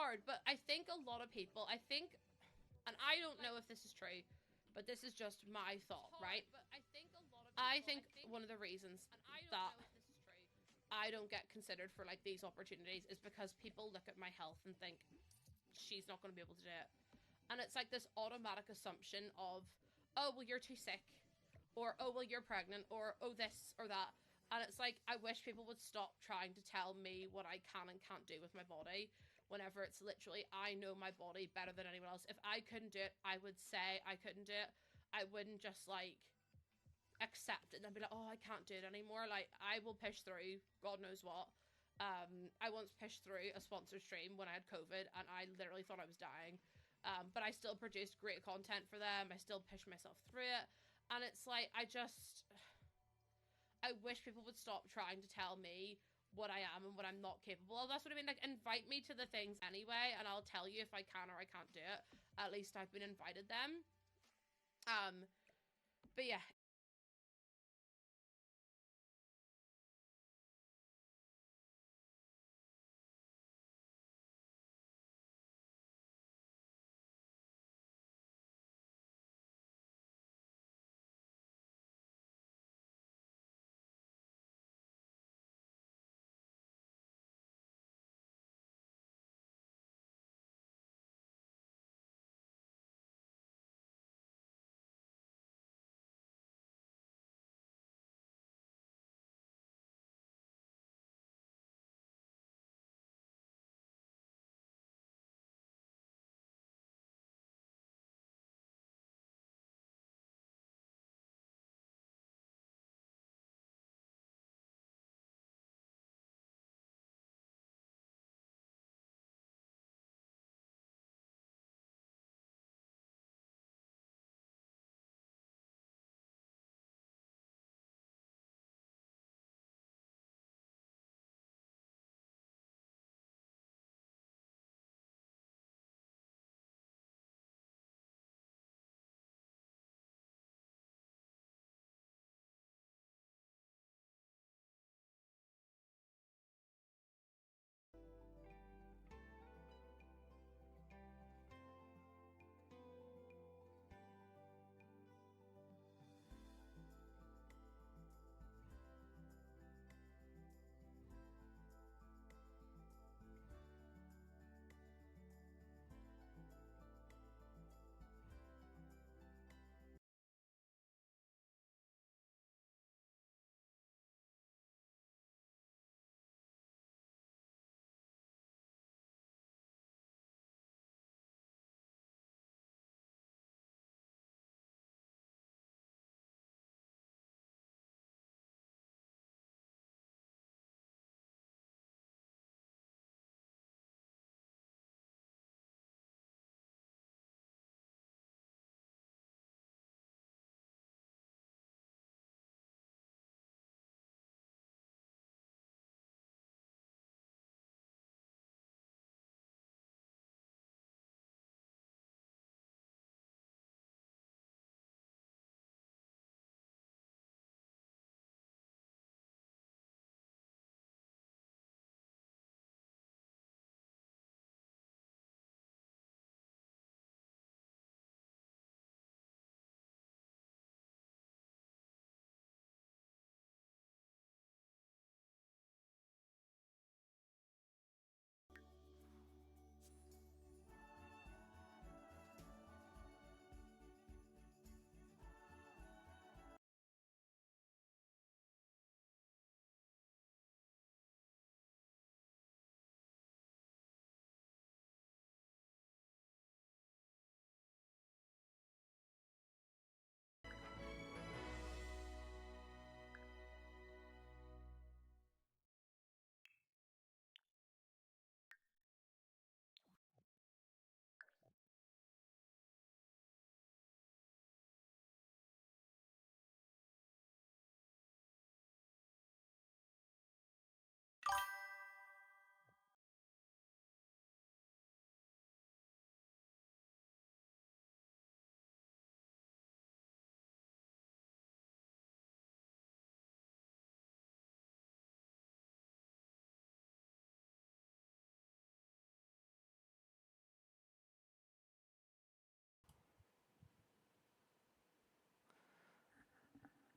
hard, but I think a lot of people, and I don't know if this is true, but this is just my thought, right? I think one of the reasons that I don't get considered for like these opportunities is because people look at my health and think she's not going to be able to do it. And it's like this automatic assumption of, oh, well, you're too sick, or oh, well, you're pregnant, or oh, this or that. And it's like, I wish people would stop trying to tell me what I can and can't do with my body, whenever it's literally, I know my body better than anyone else. If I couldn't do it, I would say I couldn't do it. I wouldn't just like accept it and be like, oh, I can't do it anymore. Like, I will push through God knows what. I once pushed through a sponsored stream when I had COVID and I literally thought I was dying. But I still produced great content for them. I still pushed myself through it. And it's like, I wish people would stop trying to tell me what I am and what I'm not capable of. That's what I mean. Like, invite me to the things anyway, and I'll tell you if I can or I can't do it. At least I've been invited them. But yeah,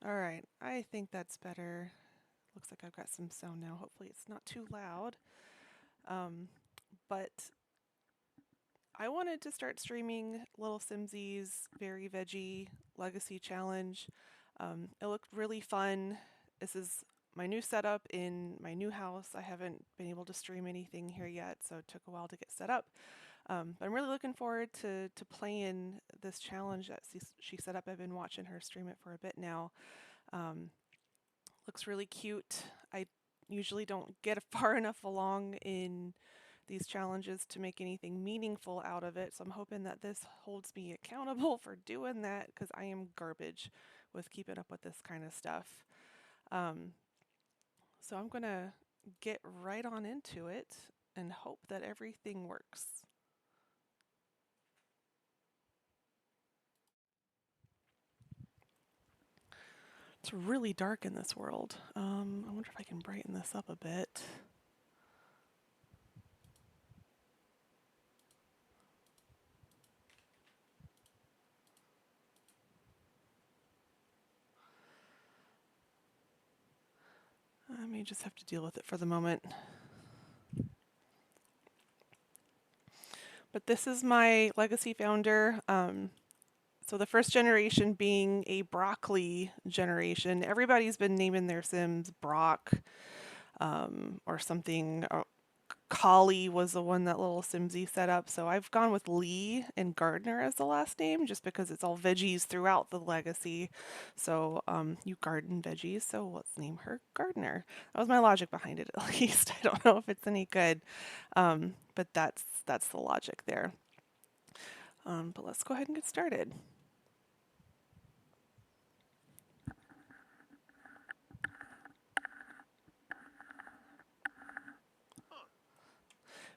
All right, I think that's better. Looks like I've got some sound now. Hopefully it's not too loud. But I wanted to start streaming Little Simsies Very Veggie Legacy Challenge. It looked really fun. This is my new setup in my new house. I haven't been able to stream anything here yet, so it took a while to get set up. But I'm really looking forward to playing this challenge that she set up. I've been watching her stream it for a bit now. Um, Looks really cute. I usually don't get far enough along in these challenges to make anything meaningful out of it, so I'm hoping that this holds me accountable for doing that because I am garbage with keeping up with this kind of stuff. Um, so I'm going to get right on into it and hope that everything works. It's really dark in this world. I wonder if I can brighten this up a bit. I may just have to deal with it for the moment. But this is my legacy founder. So the first generation being a broccoli generation. Everybody's been naming their Sims Brock or something. Collie was the one that little Simsy set up. So I've gone with Lee and Gardner as the last name just because it's all veggies throughout the legacy. So you garden veggies, so let's name her Gardner. That was my logic behind it at least. I don't know if it's any good, but that's the logic there. But let's go ahead and get started.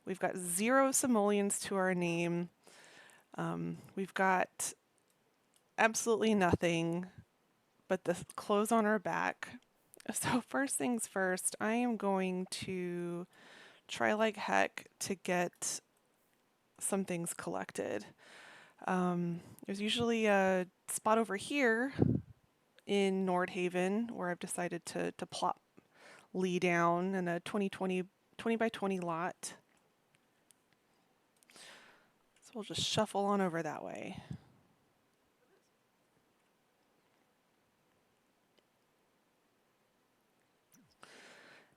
We've got 0 simoleons to our name. We've got absolutely nothing but the clothes on our back. So first things first, I am going to try like heck to get some things collected. There's usually a spot over here in Nordhaven where I've decided to plop Lee down in a 20 by 20 lot. So we'll just shuffle on over that way.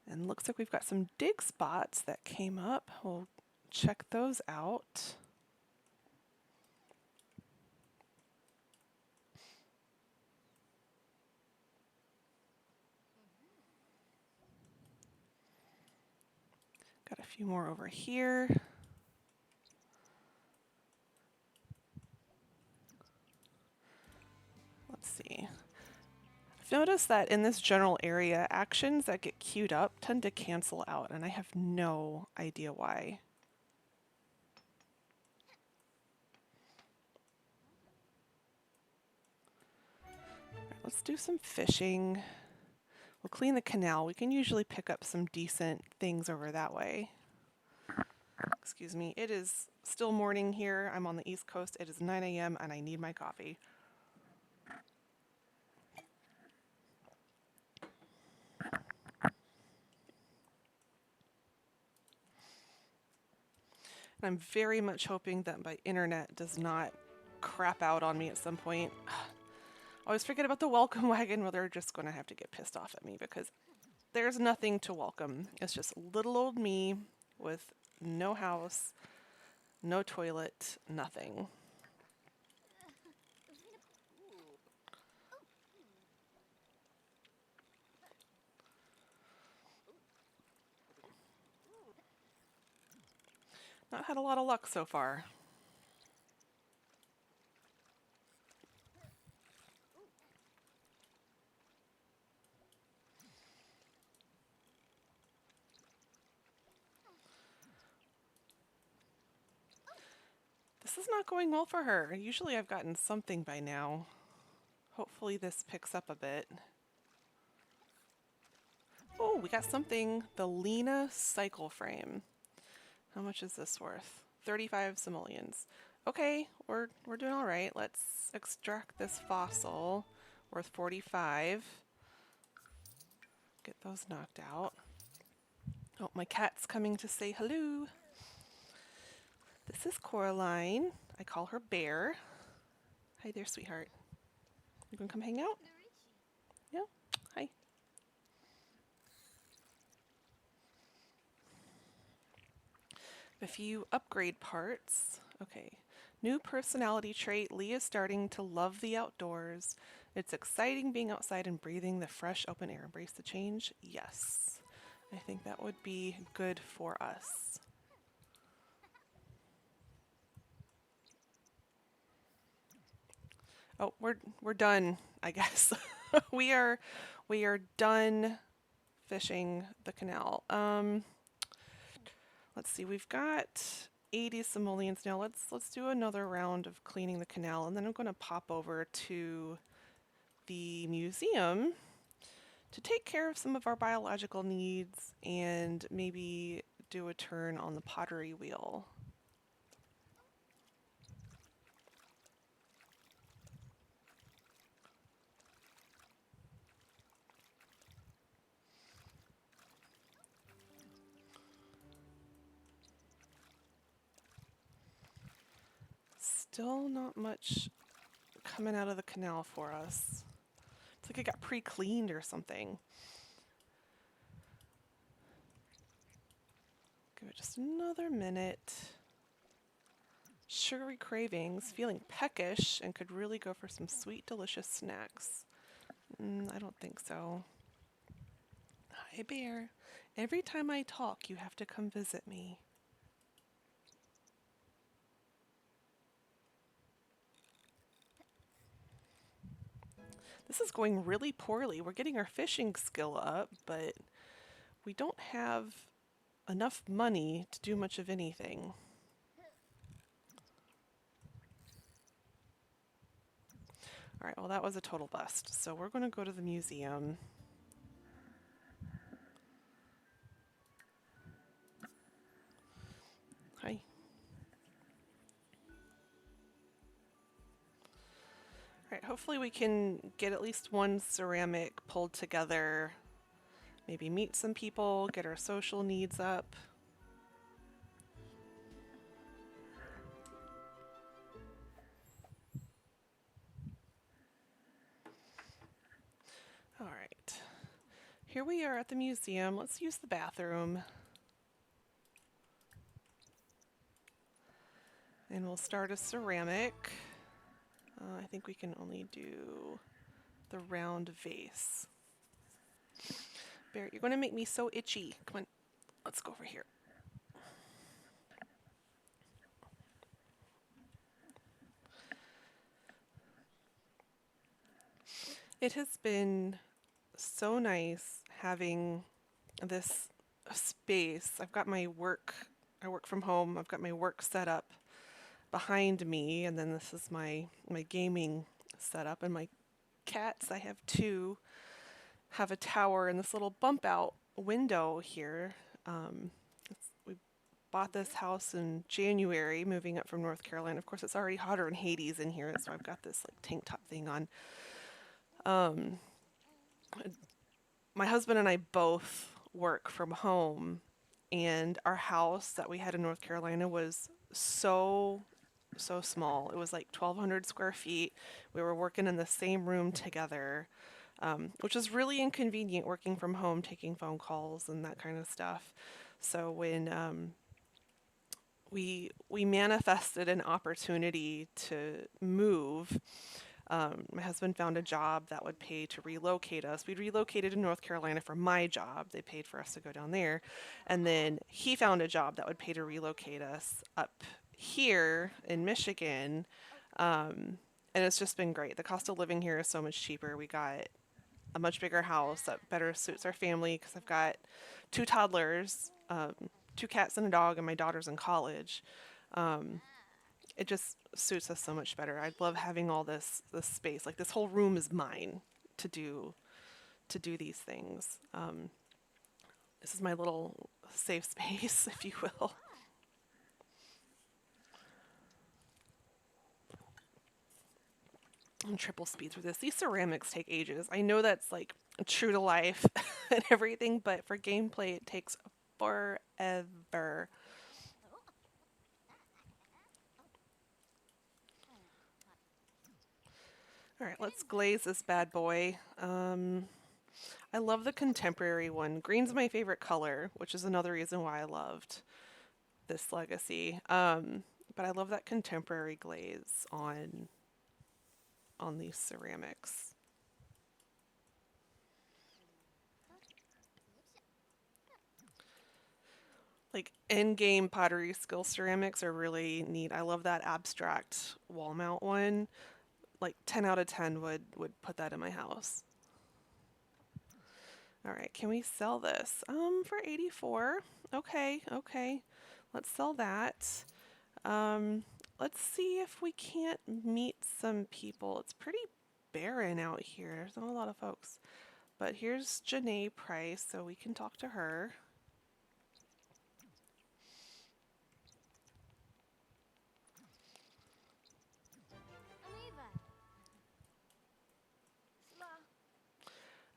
And looks like we've got some dig spots that came up. We'll check those out. Got a few more over here. Let's see. I've noticed that in this general area, actions that get queued up tend to cancel out, and I have no idea why. Right, let's do some fishing. We'll clean the canal. We can usually pick up some decent things over that way. Excuse me. It is still morning here. I'm on the East Coast. It is 9 a.m. and I need my coffee. And I'm very much hoping that my internet does not crap out on me at some point. I always forget about the welcome wagon. Well, they're just going to have to get pissed off at me because there's nothing to welcome. It's just little old me with no house, no toilet, nothing. Not had a lot of luck so far. This is not going well for her. Usually I've gotten something by now. Hopefully this picks up a bit. Oh, we got something. The Lena cycle frame. How much is this worth? 35 simoleons. Okay, we're doing all right. Let's extract this fossil. worth 45. Get those knocked out. Oh, my cat's coming to say hello. This is Coraline. I call her Bear. Hi there, sweetheart. You gonna come hang out? Yeah? Hi. A few upgrade parts. Okay. New personality trait. Lee is starting to love the outdoors. It's exciting being outside and breathing the fresh open air. Embrace the change? Yes. I think that would be good for us. Oh, we're done, I guess. we are done fishing the canal. Let's see, we've got 80 simoleons now. Let's do another round of cleaning the canal, and then I'm going to pop over to the museum to take care of some of our biological needs and maybe do a turn on the pottery wheel. Still not much coming out of the canal for us. It's like it got pre-cleaned or something. Give it just another minute. Sugary cravings, feeling peckish, and could really go for some sweet, delicious snacks. I don't think so. Hi, Bear. Every time I talk, you have to come visit me. This is going really poorly. We're getting our fishing skill up, but we don't have enough money to do much of anything. All right, well, that was a total bust. So we're going to go to the museum. Hi. All right, hopefully we can get at least one ceramic pulled together. Maybe meet some people, get our social needs up. All right. Here we are at the museum. Let's use the bathroom. And we'll start a ceramic. I think we can only do the round vase. Bear, you're going to make me so itchy. Come on, let's go over here. It has been so nice having this space. I've got my work, I work from home. I've got my work set up behind me, and then this is my gaming setup. And my cats, I have two, have a tower and this little bump out window here. We bought this house in January, moving up from North Carolina. Of course, it's already hotter than Hades in here, so I've got this like tank top thing on. My husband and I both work from home, and our house that we had in North Carolina was so small. It was like 1,200 square feet. We were working in the same room together, which was really inconvenient working from home, taking phone calls and that kind of stuff. So when we manifested an opportunity to move, my husband found a job that would pay to relocate us. We'd relocated to North Carolina for my job. They paid for us to go down there. And then he found a job that would pay to relocate us up here in Michigan. And it's just been great. The cost of living here is so much cheaper. We got a much bigger house that better suits our family because I've got two toddlers, two cats and a dog, and my daughter's in college. It just suits us so much better. I love having all this space. Like this whole room is mine to do these things. This is my little safe space, if you will. and triple speed through this. These ceramics take ages. I know that's like true to life and everything, but for gameplay, it takes forever. All right, let's glaze this bad boy. I love the contemporary one. Green's my favorite color, which is another reason why I loved this legacy. But I love that contemporary glaze on these ceramics. Like in-game pottery skill ceramics are really neat. I love that abstract wall mount one. Like 10 out of 10 would put that in my house. All right, can we sell this? For 84. Okay, okay. Let's sell that. Let's see if we can't meet some people. It's pretty barren out here. There's not a lot of folks. But here's Janae Price, so we can talk to her.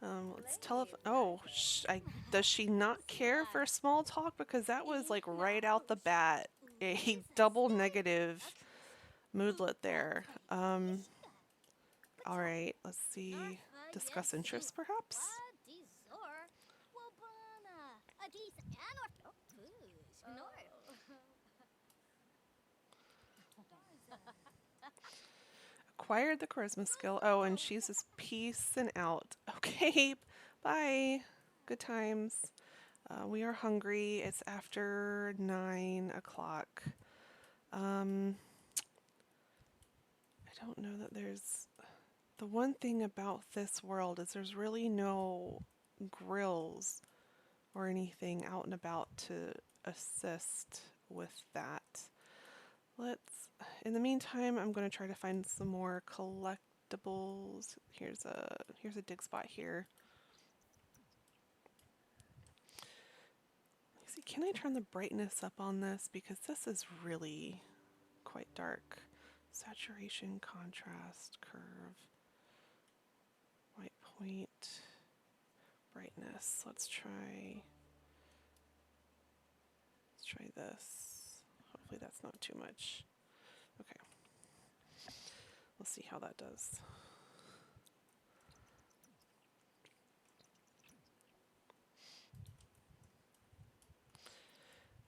Let's oh, does she not care for small talk? Because that was like right out the bat a double negative moodlet there. All right, let's see. Discuss interests, perhaps? Acquired the charisma skill. Oh, and she's just peace and out. Okay, bye. Good times. We are hungry. It's after 9 o'clock. I don't know that there's... The one thing about this world is there's really no grills or anything out and about to assist with that. In the meantime, I'm going to try to find some more collectibles. Here's a dig spot here. Let's see, can I turn the brightness up on this? Because this is really quite dark. Saturation, contrast, curve, white point, brightness. Let's try this. Hopefully that's not too much. Okay. Let's see how that does.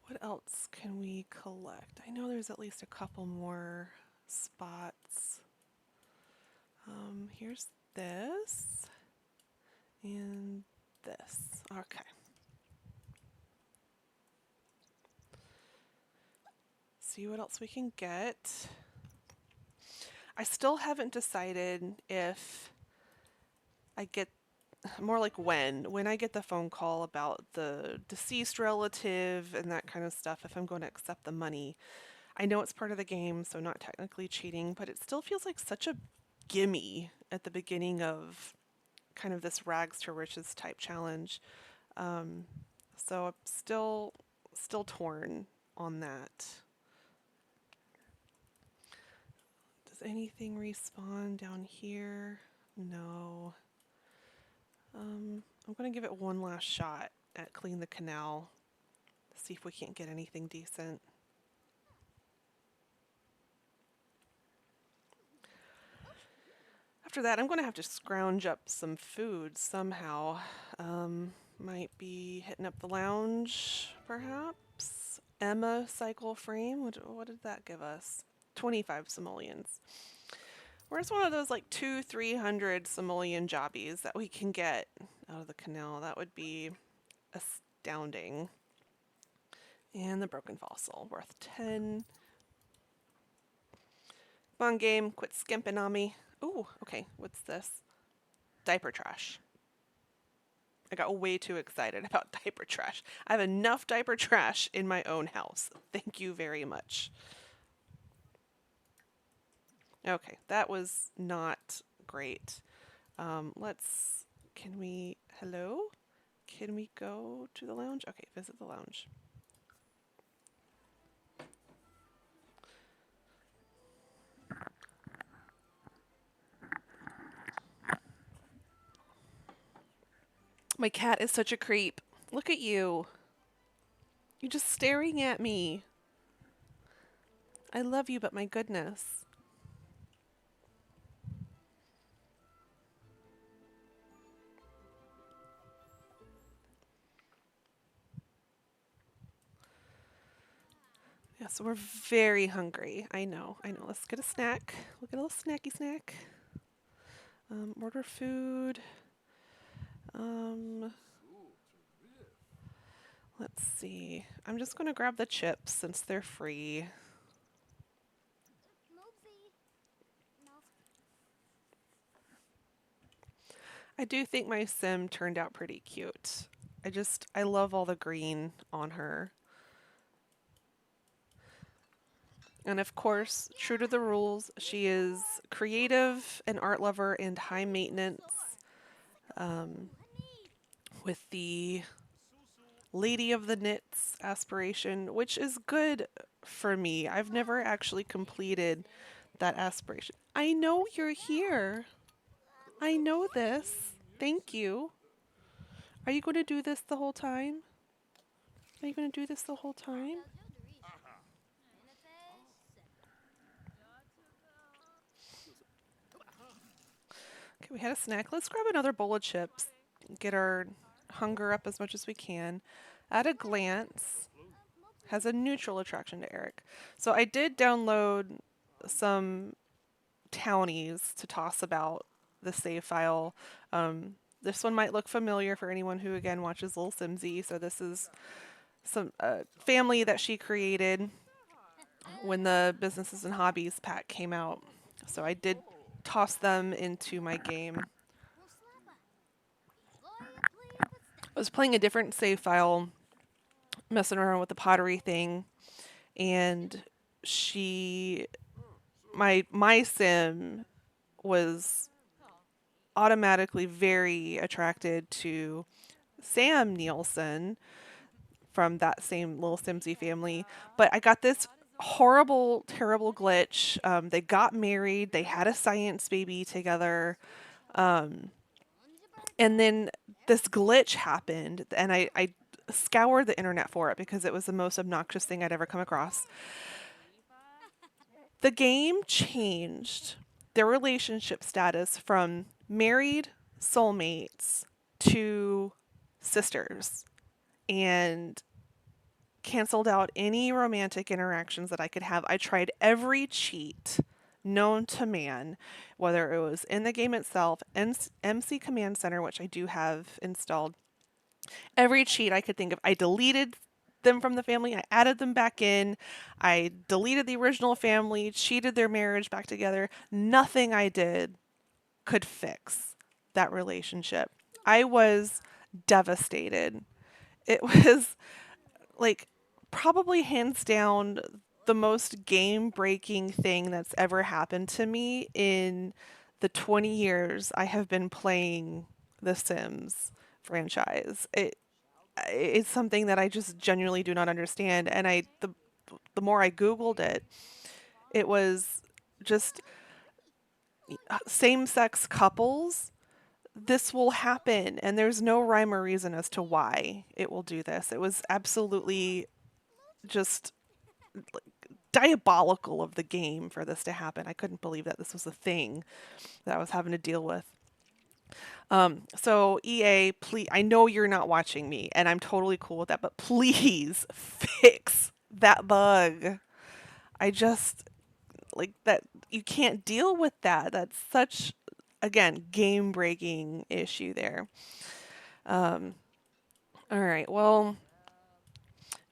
What else can we collect? I know there's at least a couple more spots. Here's this and this. Okay. See what else we can get. I still haven't decided if I get, more like when I get the phone call about the deceased relative and that kind of stuff, if I'm going to accept the money. I know it's part of the game, so not technically cheating, but it still feels like such a gimme at the beginning of kind of this rags to riches type challenge. So I'm still torn on that. Does anything respawn down here? No. I'm going to give it one last shot at Clean the Canal. See if we can't get anything decent. After that, I'm going to have to scrounge up some food somehow. Might be hitting up the lounge, perhaps. Emma cycle frame. What did that give us? 25 simoleons. Where's one of those like 200-300 simoleon jobbies that we can get out of the canal? That would be astounding. And the broken fossil, worth 10. Come on, game, quit skimping on me. Ooh, okay, what's this? Diaper trash. I got way too excited about diaper trash. I have enough diaper trash in my own house. Thank you very much. Okay, that was not great. Hello? Can we go to the lounge? Okay, visit the lounge. My cat is such a creep. Look at you. You're just staring at me. I love you, but my goodness. Yes, we're very hungry. I know, I know. Let's get a snack. We'll get a little snacky snack. Order food. Um, let's see. I'm just going to grab the chips since they're free. I do think my sim turned out pretty cute. I love all the green on her. And of course, true to the rules, she is creative, an art lover, and high maintenance, um, with the Lady of the Knits aspiration, which is good for me. I've never actually completed that aspiration. I know you're here. I know this. Thank you. Are you going to do this the whole time? Are you going to do this the whole time? Okay, we had a snack. Let's grab another bowl of chips. Get our hunger up as much as we can. At a glance, has a neutral attraction to Eric. So I did download some townies to toss about the save file. This one might look familiar for anyone who again watches Little Simsy. So this is some family that she created when the Businesses and Hobbies pack came out. So I did toss them into my game. I was playing a different save file, messing around with the pottery thing, and she, my sim was automatically very attracted to Sam Nielsen from that same Little Simsy family. But I got this horrible, terrible glitch. They got married, they had a science baby together, um, and then this glitch happened, and I scoured the internet for it because it was the most obnoxious thing I'd ever come across. The game changed their relationship status from married soulmates to sisters and canceled out any romantic interactions that I could have. I tried every cheat known to man, whether it was in the game itself, MC Command Center, which I do have installed, every cheat I could think of. I deleted them from the family. I added them back in. I deleted the original family, cheated their marriage back together. Nothing I did could fix that relationship. I was devastated. It was like probably hands down the most game breaking thing that's ever happened to me in the 20 years I have been playing The Sims franchise. It's something that I just genuinely do not understand. And the more I Googled it, it was just same sex couples. This will happen, and there's no rhyme or reason as to why it will do this. It was absolutely just diabolical of the game for this to happen. I couldn't believe that this was a thing that I was having to deal with. So EA, please, I know you're not watching me, and I'm totally cool with that, but please fix that bug. I just like that you can't deal with that. That's such, again, game breaking issue there. Um, all right, well,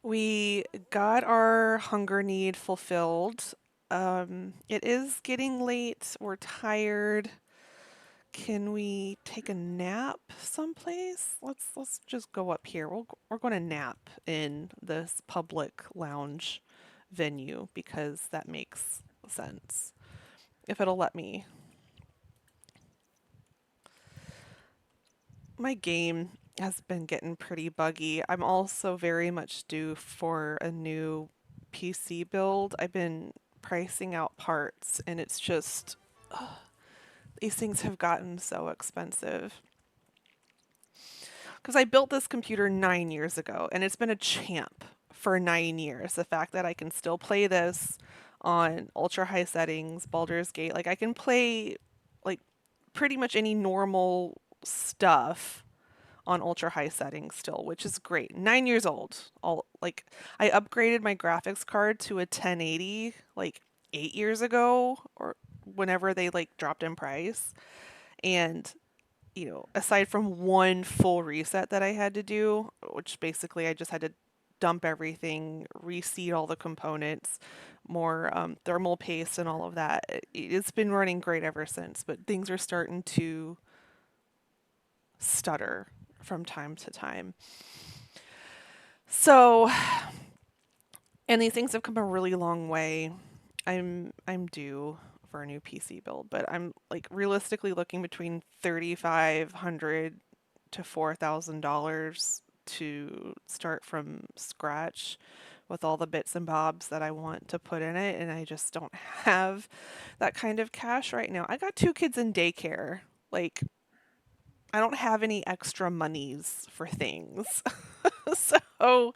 we got our hunger need fulfilled. It is getting late. We're tired. Can we take a nap someplace? Let's just go up here. We're going to nap in this public lounge venue because that makes sense. If it'll let me. My game has been getting pretty buggy. I'm also very much due for a new PC build. I've been pricing out parts and it's just these things have gotten so expensive. because I built this computer 9 years ago and it's been a champ for 9 years. The fact that I can still play this on ultra high settings, Baldur's Gate, like I can play like pretty much any normal stuff on ultra high settings still, which is great. 9 years old. All like I upgraded my graphics card to a 1080 like 8 years ago or whenever they like dropped in price. And aside from one full reset that I had to do, which basically I just had to dump everything, reseed all the components, more thermal paste and all of that. It's been running great ever since, but things are starting to stutter from time to time. So, and these things have come a really long way. I'm due for a new PC build, but I'm like realistically looking between $3,500 to $4,000 to start from scratch with all the bits and bobs that I want to put in it, and I just don't have that kind of cash right now. I got two kids in daycare. Like, I don't have any extra monies for things. So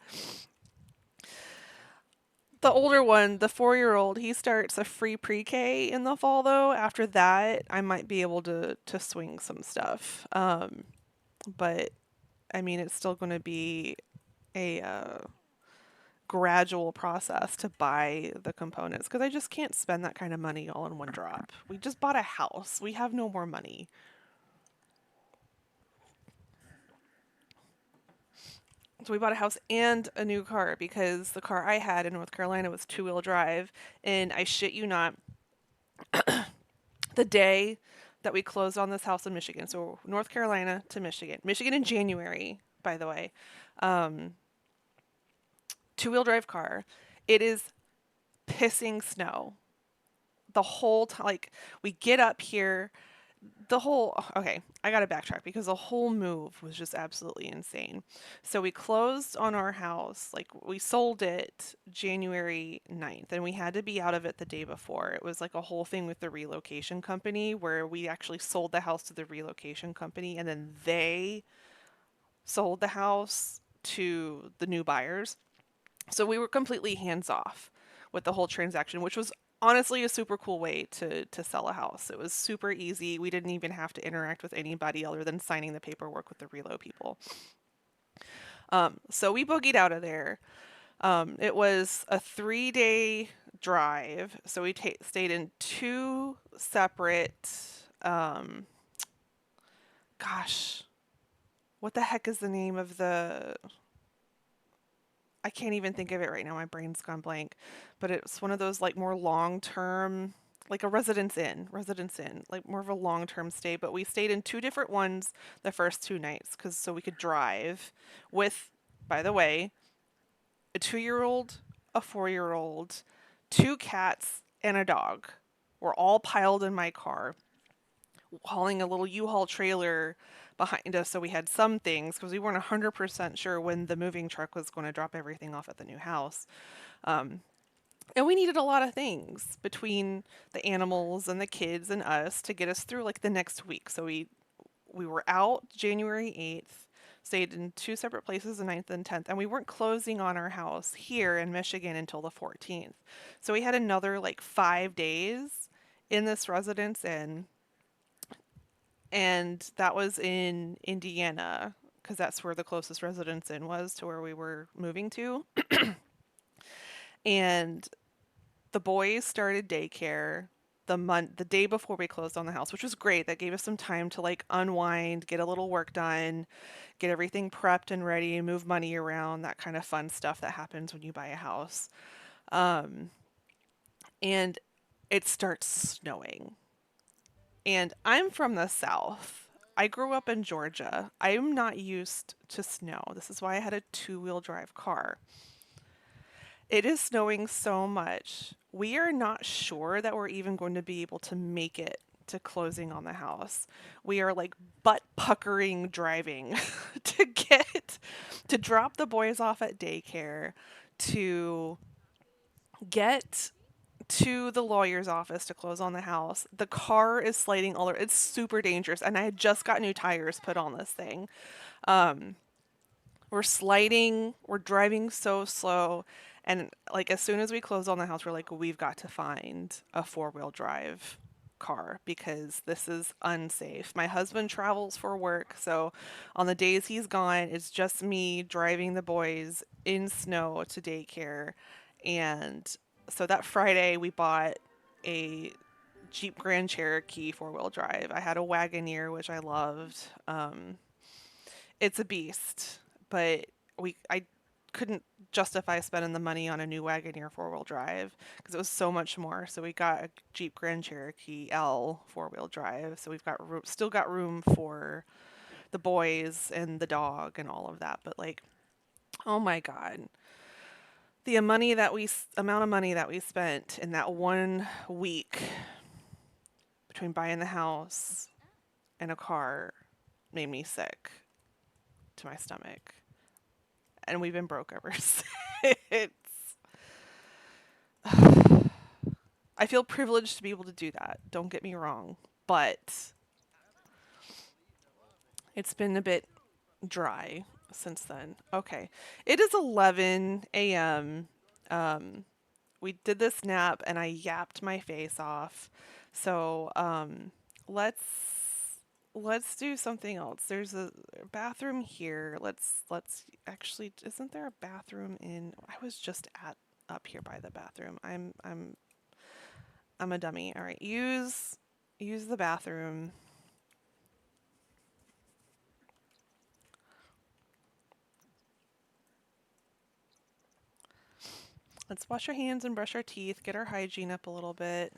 the older one, the 4-year-old, he starts a free pre-K in the fall though. After that, I might be able to swing some stuff. But I mean, it's still going to be a gradual process to buy the components because I just can't spend that kind of money all in one drop. We just bought a house. We have no more money. So we bought a house and a new car because the car I had in North Carolina was two-wheel drive. And I shit you not, the day that we closed on this house in Michigan, so North Carolina to Michigan, Michigan in January, by the way, um, two-wheel drive car, it is pissing snow the whole time. Like we get up here, okay, I gotta backtrack because the whole move was just absolutely insane. So we closed on our house, like we sold it January 9th, and we had to be out of it the day before. It was like a whole thing with the relocation company where we actually sold the house to the relocation company and then they sold the house to the new buyers. So we were completely hands off with the whole transaction, which was honestly a super cool way to sell a house. It was super easy. We didn't even have to interact with anybody other than signing the paperwork with the relo people. So we boogied out of there. It was a 3-day drive. So we stayed in two separate, um, gosh, what the heck is the name of I can't even think of it right now. My brain's gone blank. But it's one of those like more long-term, like a residence inn, like more of a long-term stay. But we stayed in two different ones the first 2 nights because so we could drive with, by the way, a 2-year-old, a 4-year-old, two cats, and a dog. Were all piled in my car, hauling a little U-Haul trailer behind us so we had some things because we weren't 100% sure when the moving truck was going to drop everything off at the new house. Um, and we needed a lot of things between the animals and the kids and us to get us through like the next week. So we were out January 8th, stayed in two separate places the 9th and 10th, and we weren't closing on our house here in Michigan until the 14th. So we had another like 5 days in this residence inn, and that was in Indiana because that's where the closest residence inn was to where we were moving to. And the boys started daycare the day before we closed on the house, which was great. That gave us some time to like unwind, get a little work done, get everything prepped and ready, move money around, that kind of fun stuff that happens when you buy a house. Um, and it starts snowing. And I'm from the South. I grew up in Georgia. I'm not used to snow. This is why I had a two-wheel drive car. It is snowing so much. We are not sure that we're even going to be able to make it to closing on the house. We are like butt puckering driving to drop the boys off at daycare, to get to the lawyer's office to close on the house. The car is sliding all over. It's super dangerous. And I had just got new tires put on this thing. Um, we're sliding, we're driving so slow, and like as soon as we close on the house, we're like, we've got to find a four-wheel drive car because this is unsafe. My husband travels for work, so on the days he's gone, it's just me driving the boys in snow to daycare. And so that Friday, we bought a Jeep Grand Cherokee four-wheel drive. I had a Wagoneer, which I loved. It's a beast, but I couldn't justify spending the money on a new Wagoneer four-wheel drive because it was so much more. So we got a Jeep Grand Cherokee L four-wheel drive. So we've got still got room for the boys and the dog and all of that. But like, oh my God, the amount of money that we spent in that 1 week between buying the house and a car made me sick to my stomach. And we've been broke ever since. I feel privileged to be able to do that. Don't get me wrong, but it's been a bit dry since then. Okay. It is 11 a.m. We did this nap and I yapped my face off. So, let's let's do something else. There's a bathroom here. Let's actually, isn't there a bathroom in I was just at up here by the bathroom. I'm a dummy. All right. Use the bathroom. Let's wash our hands and brush our teeth, get our hygiene up a little bit.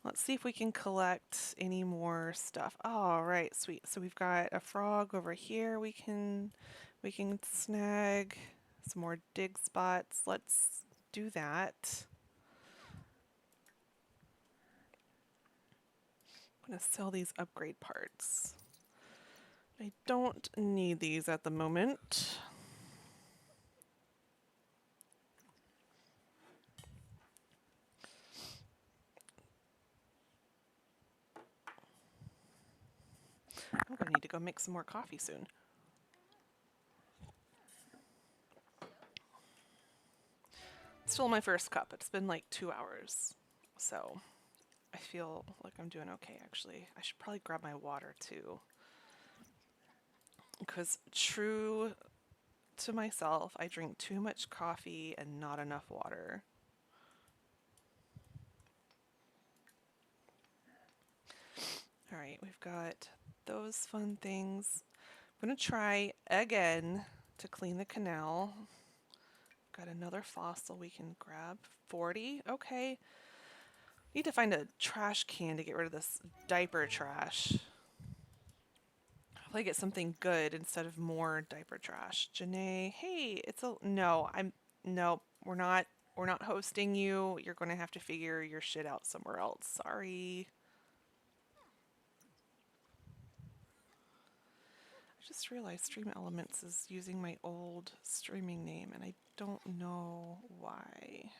Let's see if we can collect any more stuff. All right, sweet. So we've got a frog over here. We can snag some more dig spots. Let's do that. I'm gonna sell these upgrade parts. I don't need these at the moment. I'm gonna need to go make some more coffee soon. Still my first cup. It's been like 2 hours. So I feel like I'm doing okay actually. I should probably grab my water too. Because true to myself, I drink too much coffee and not enough water. All right, we've got those fun things. I'm going to try again to clean the canal. Got another fossil we can grab. 40. Okay. Need to find a trash can to get rid of this diaper trash. Hopefully get something good instead of more diaper trash. Janae, hey, no, we're not hosting you. You're going to have to figure your shit out somewhere else. Sorry. I just realized Stream Elements is using my old streaming name and I don't know why.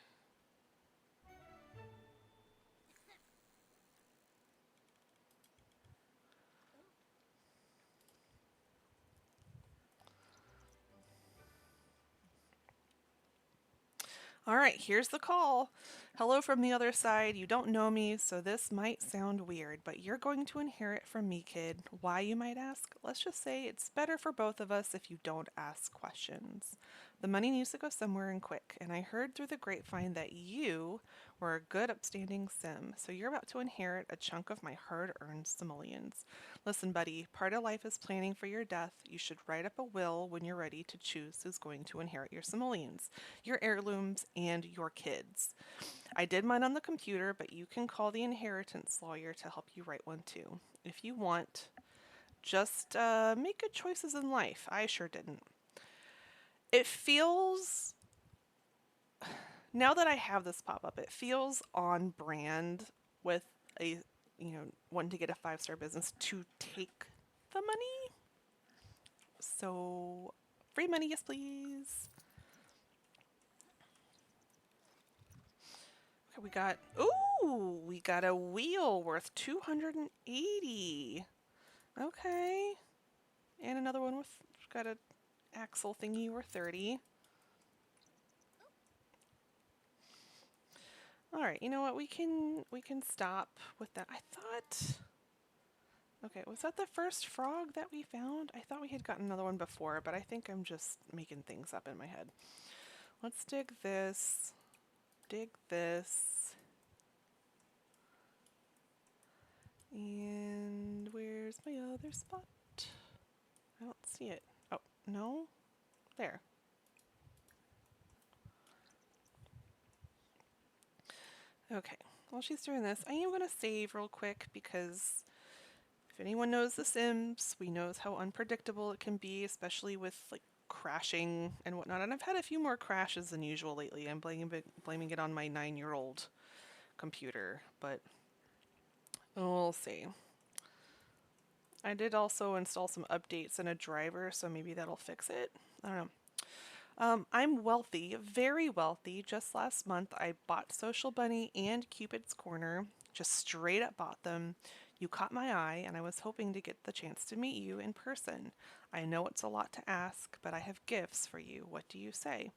All right, here's the call. Hello from the other side. You don't know me, so this might sound weird, but you're going to inherit from me, kid. Why, you might ask? Let's just say it's better for both of us if you don't ask questions. The money needs to go somewhere and quick, and I heard through the grapevine that you were a good, upstanding sim, so you're about to inherit a chunk of my hard-earned simoleons. Listen, buddy, part of life is planning for your death. You should write up a will when you're ready to choose who's going to inherit your simoleons, your heirlooms, and your kids. I did mine on the computer, but you can call the inheritance lawyer to help you write one too. If you want, just make good choices in life. I sure didn't. It feels, now that I have this pop up, it feels on brand with a, wanting to get a 5-star business to take the money. So, free money, yes, please. Okay, we got a wheel worth 280. Okay. And another one with, got a axle thingy worth 30. All right, you know what? We can stop with that. I thought, okay, was that the first frog that we found? I thought we had gotten another one before, but I think I'm just making things up in my head. Let's dig this. Dig this. And where's my other spot? I don't see it. Oh, no? There. Okay, while she's doing this, I am going to save real quick because if anyone knows The Sims, we knows how unpredictable it can be, especially with like crashing and whatnot. And I've had a few more crashes than usual lately. I'm blaming it on my 9-year-old computer, but we'll see. I did also install some updates and a driver, so maybe that'll fix it. I don't know. I'm wealthy, very wealthy. Just last month, I bought Social Bunny and Cupid's Corner. Just straight up bought them. You caught my eye, and I was hoping to get the chance to meet you in person. I know it's a lot to ask, but I have gifts for you. What do you say?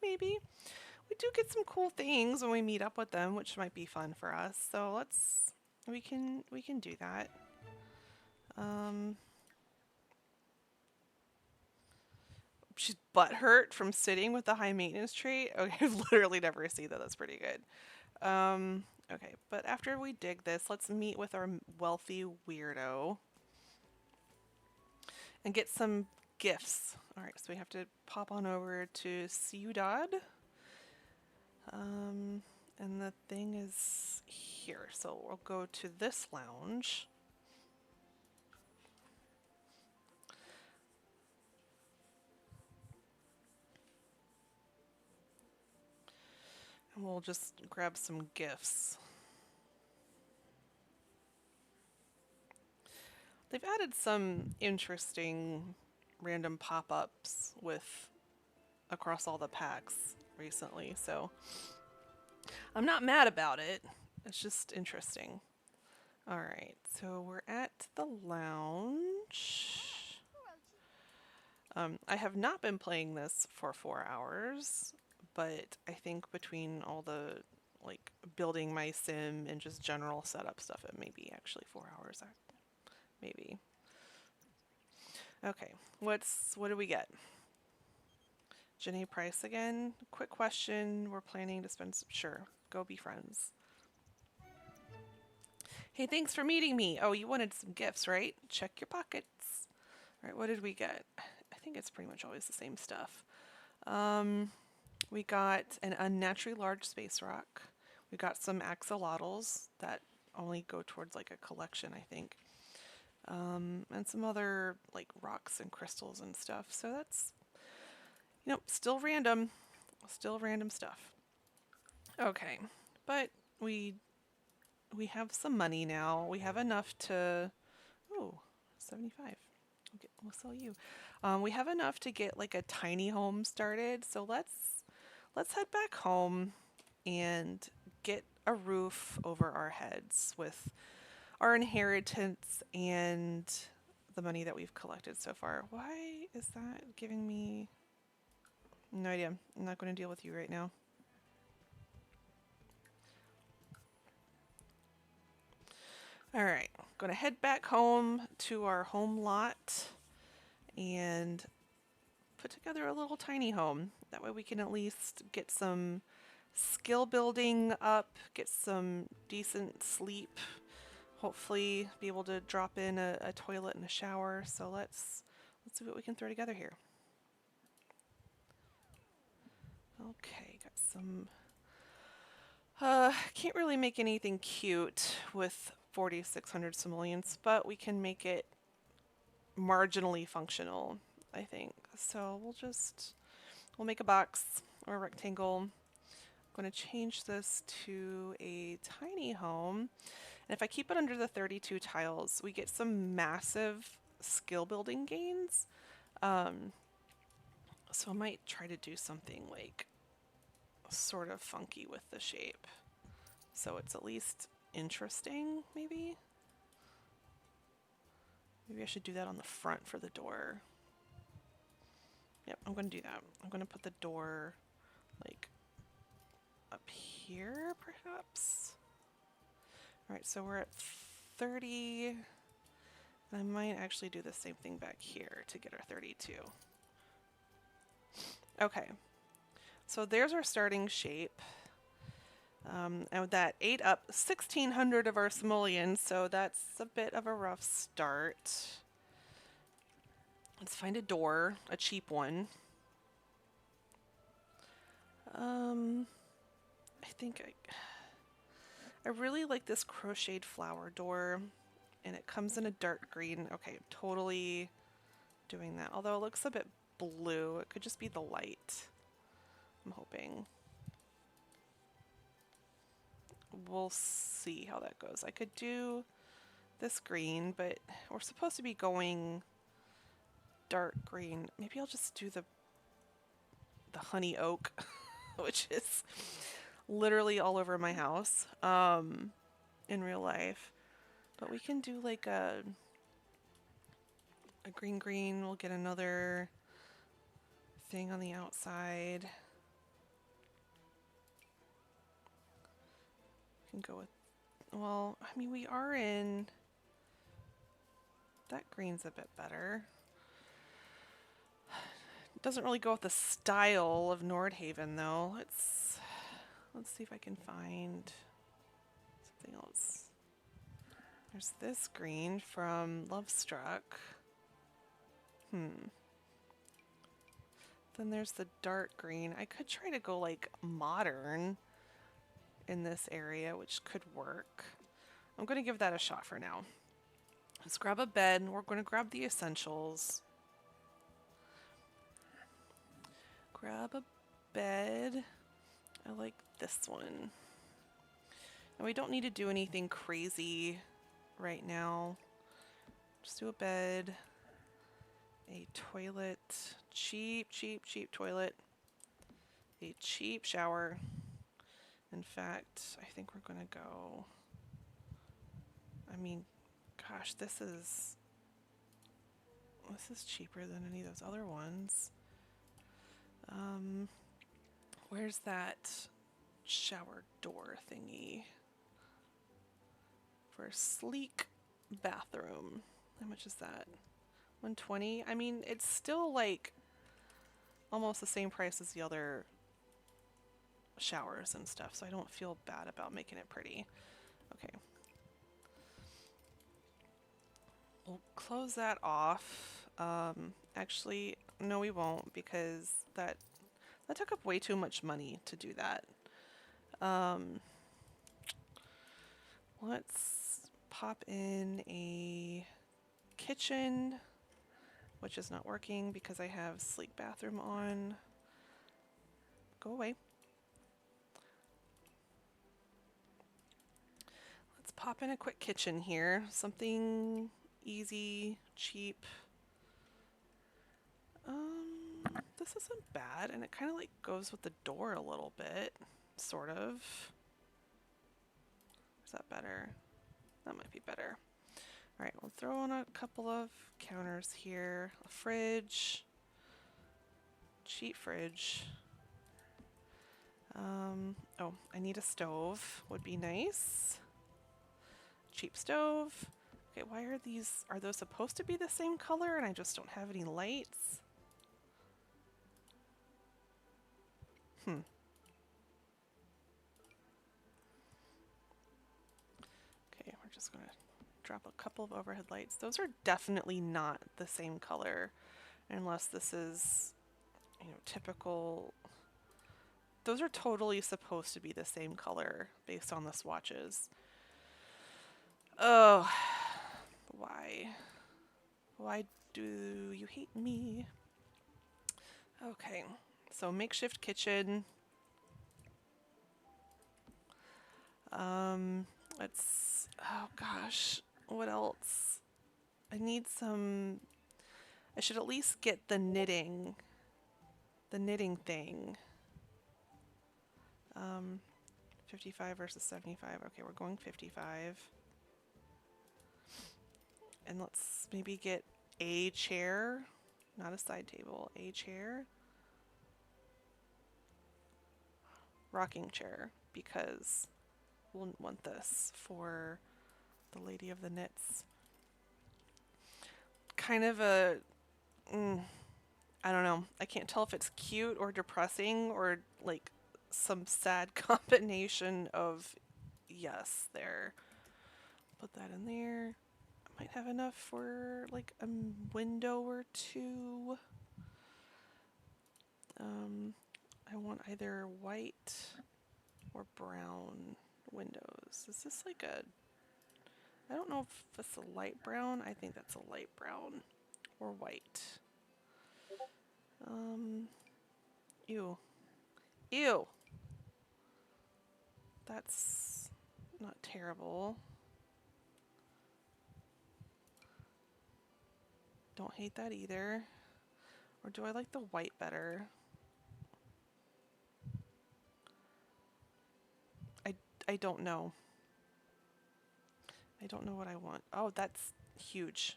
Maybe. We do get some cool things when we meet up with them, which might be fun for us. So we can do that. She's butthurt from sitting with the high maintenance trait. Okay, I've literally never seen that. That's pretty good. Okay, but after we dig this, let's meet with our wealthy weirdo and get some gifts. All right, so we have to pop on over to Ciudad. And the thing is here. So we'll go to this lounge. And we'll just grab some gifts. They've added some interesting random pop-ups with across all the packs recently, so I'm not mad about it. It's just interesting. All right, so we're at the lounge. I have not been playing this for 4 hours, but I think between all the like building my sim and just general setup stuff, it may be actually 4 hours. Maybe. Okay, what do we get? Janae Price again. Quick question. We're planning to spend some, sure, go be friends. Hey, thanks for meeting me. Oh, you wanted some gifts, right? Check your pockets. All right, what did we get? I think it's pretty much always the same stuff. We got an unnaturally large space rock. We got some axolotls that only go towards like a collection, I think. And some other like rocks and crystals and stuff. So that's, you know, still random stuff. Okay, but we have some money now. We have enough to, oh, 75. We'll sell you. We have enough to get like a tiny home started. So let's head back home and get a roof over our heads with our inheritance and the money that we've collected so far. Why is that giving me no idea? I'm not going to deal with you right now. All right, going to head back home to our home lot and put together a little tiny home. That way we can at least get some skill building up, get some decent sleep, hopefully be able to drop in a toilet and a shower. So let's see what we can throw together here. Okay, got some, can't really make anything cute with 4,600 simoleons, but we can make it marginally functional, I think. So we'll make a box or a rectangle. I'm going to change this to a tiny home. And if I keep it under the 32 tiles, we get some massive skill building gains. So I might try to do something like sort of funky with the shape. So it's at least interesting, maybe? Maybe I should do that on the front for the door. Yep, I'm going to do that. I'm going to put the door like up here, perhaps. All right, so we're at 30. And I might actually do the same thing back here to get our 32. Okay, so there's our starting shape. And with that ate up 1,600 of our simoleons, so that's a bit of a rough start. Let's find a door, a cheap one. I think I really like this crocheted flower door, and it comes in a dark green. Okay, totally doing that. Although it looks a bit blue, it could just be the light, I'm hoping. We'll see how that goes. I could do this green, but we're supposed to be going dark green. Maybe I'll just do the honey oak, which is literally all over my house in real life. But we can do like a green. We'll get another thing on the outside. We can go with, well, I mean, we are in, that green's a bit better. It doesn't really go with the style of Nordhaven though. Let's see if I can find something else. There's this green from Lovestruck. Then there's the dark green. I could try to go like modern in this area, which could work. I'm going to give that a shot for now. Let's grab a bed. We're going to grab the essentials. Grab a bed. I like this one. And we don't need to do anything crazy right now. Just do a bed, a toilet, cheap toilet, a cheap shower. In fact, I think we're gonna go, I mean, gosh, this is cheaper than any of those other ones. Where's that shower door thingy? For a sleek bathroom. How much is that? 120? I mean, it's still like almost the same price as the other showers and stuff, so I don't feel bad about making it pretty. Okay. We'll close that off. Actually, no we won't, because that took up way too much money to do that. Let's pop in a kitchen, which is not working because I have sleek bathroom on. Go away. Let's pop in a quick kitchen here. Something easy, cheap. This isn't bad, and it kind of like goes with the door a little bit, sort of. Is that better? That might be better. All right, we'll throw on a couple of counters here. A fridge, cheap fridge. Oh, I need a stove, would be nice. Cheap stove. Okay, why are those supposed to be the same color and I just don't have any lights? Okay, we're just gonna drop a couple of overhead lights. Those are definitely not the same color, unless this is, typical. Those are totally supposed to be the same color based on the swatches. Oh, why? Why do you hate me? Okay, so makeshift kitchen. Oh gosh, what else? I should at least get the knitting thing. 55 versus 75. Okay, we're going 55. And let's maybe get a chair, not a side table, a chair. Rocking chair, because we'll want this for the Lady of the Knits. Kind of a, I don't know. I can't tell if it's cute or depressing or like some sad combination of, yes, there. Put that in there. I might have enough for like a window or two. I want either white or brown windows. Is this like a, I don't know if it's a light brown. I think that's a light brown or white. Ew. Ew. That's not terrible. Don't hate that either. Or do I like the white better? I don't know. I don't know what I want. Oh, that's huge.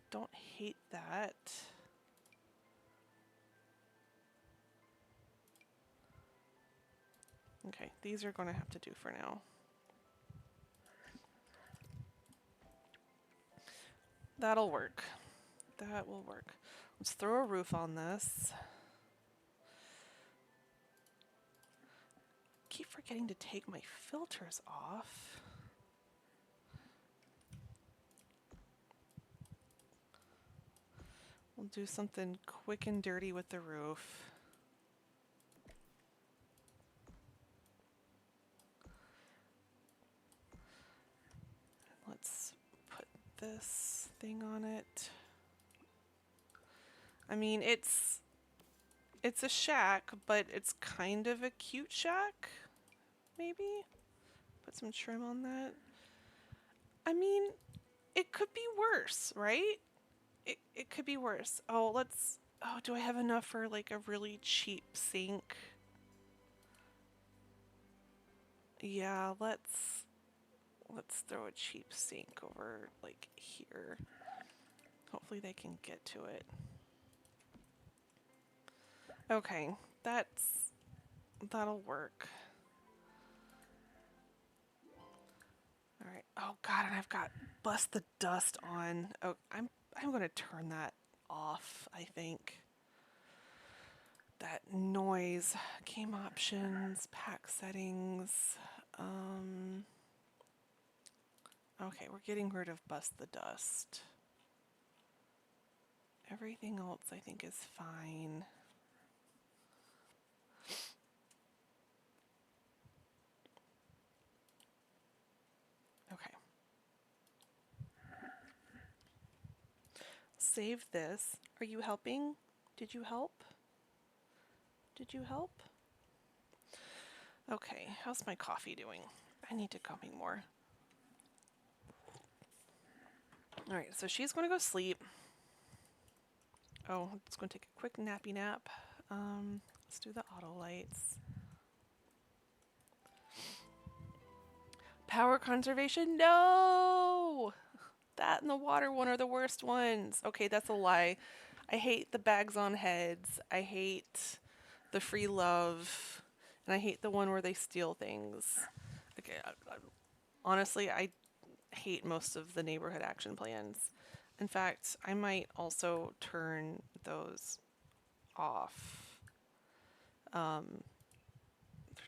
Don't hate that. Okay, these are going to have to do for now. That'll work. That will work. Let's throw a roof on this. Keep forgetting to take my filters off. We'll do something quick and dirty with the roof. Let's put this thing on it. I mean, it's a shack, but it's kind of a cute shack, maybe? Put some trim on that. I mean, it could be worse, right? It could be worse. Oh, do I have enough for like a really cheap sink? Yeah, let's throw a cheap sink over like here. Hopefully they can get to it. Okay, that'll work. All right. Oh God, and I've got bust the dust on. Oh, I'm gonna turn that off, I think. That noise. Game options, pack settings. Okay, we're getting rid of bust the dust. Everything else I think is fine. Okay. Save this. Are you helping? Did you help? Did you help? Okay, how's my coffee doing? I need to coffee more. Alright, so she's going to go sleep. Oh, it's going to take a quick nappy nap. Let's do the auto lights. Power conservation? No! That and the water one are the worst ones. Okay, that's a lie. I hate the bags on heads. I hate the free love. And I hate the one where they steal things. Okay, honestly, I hate most of the neighborhood action plans. In fact, I might also turn those off. They're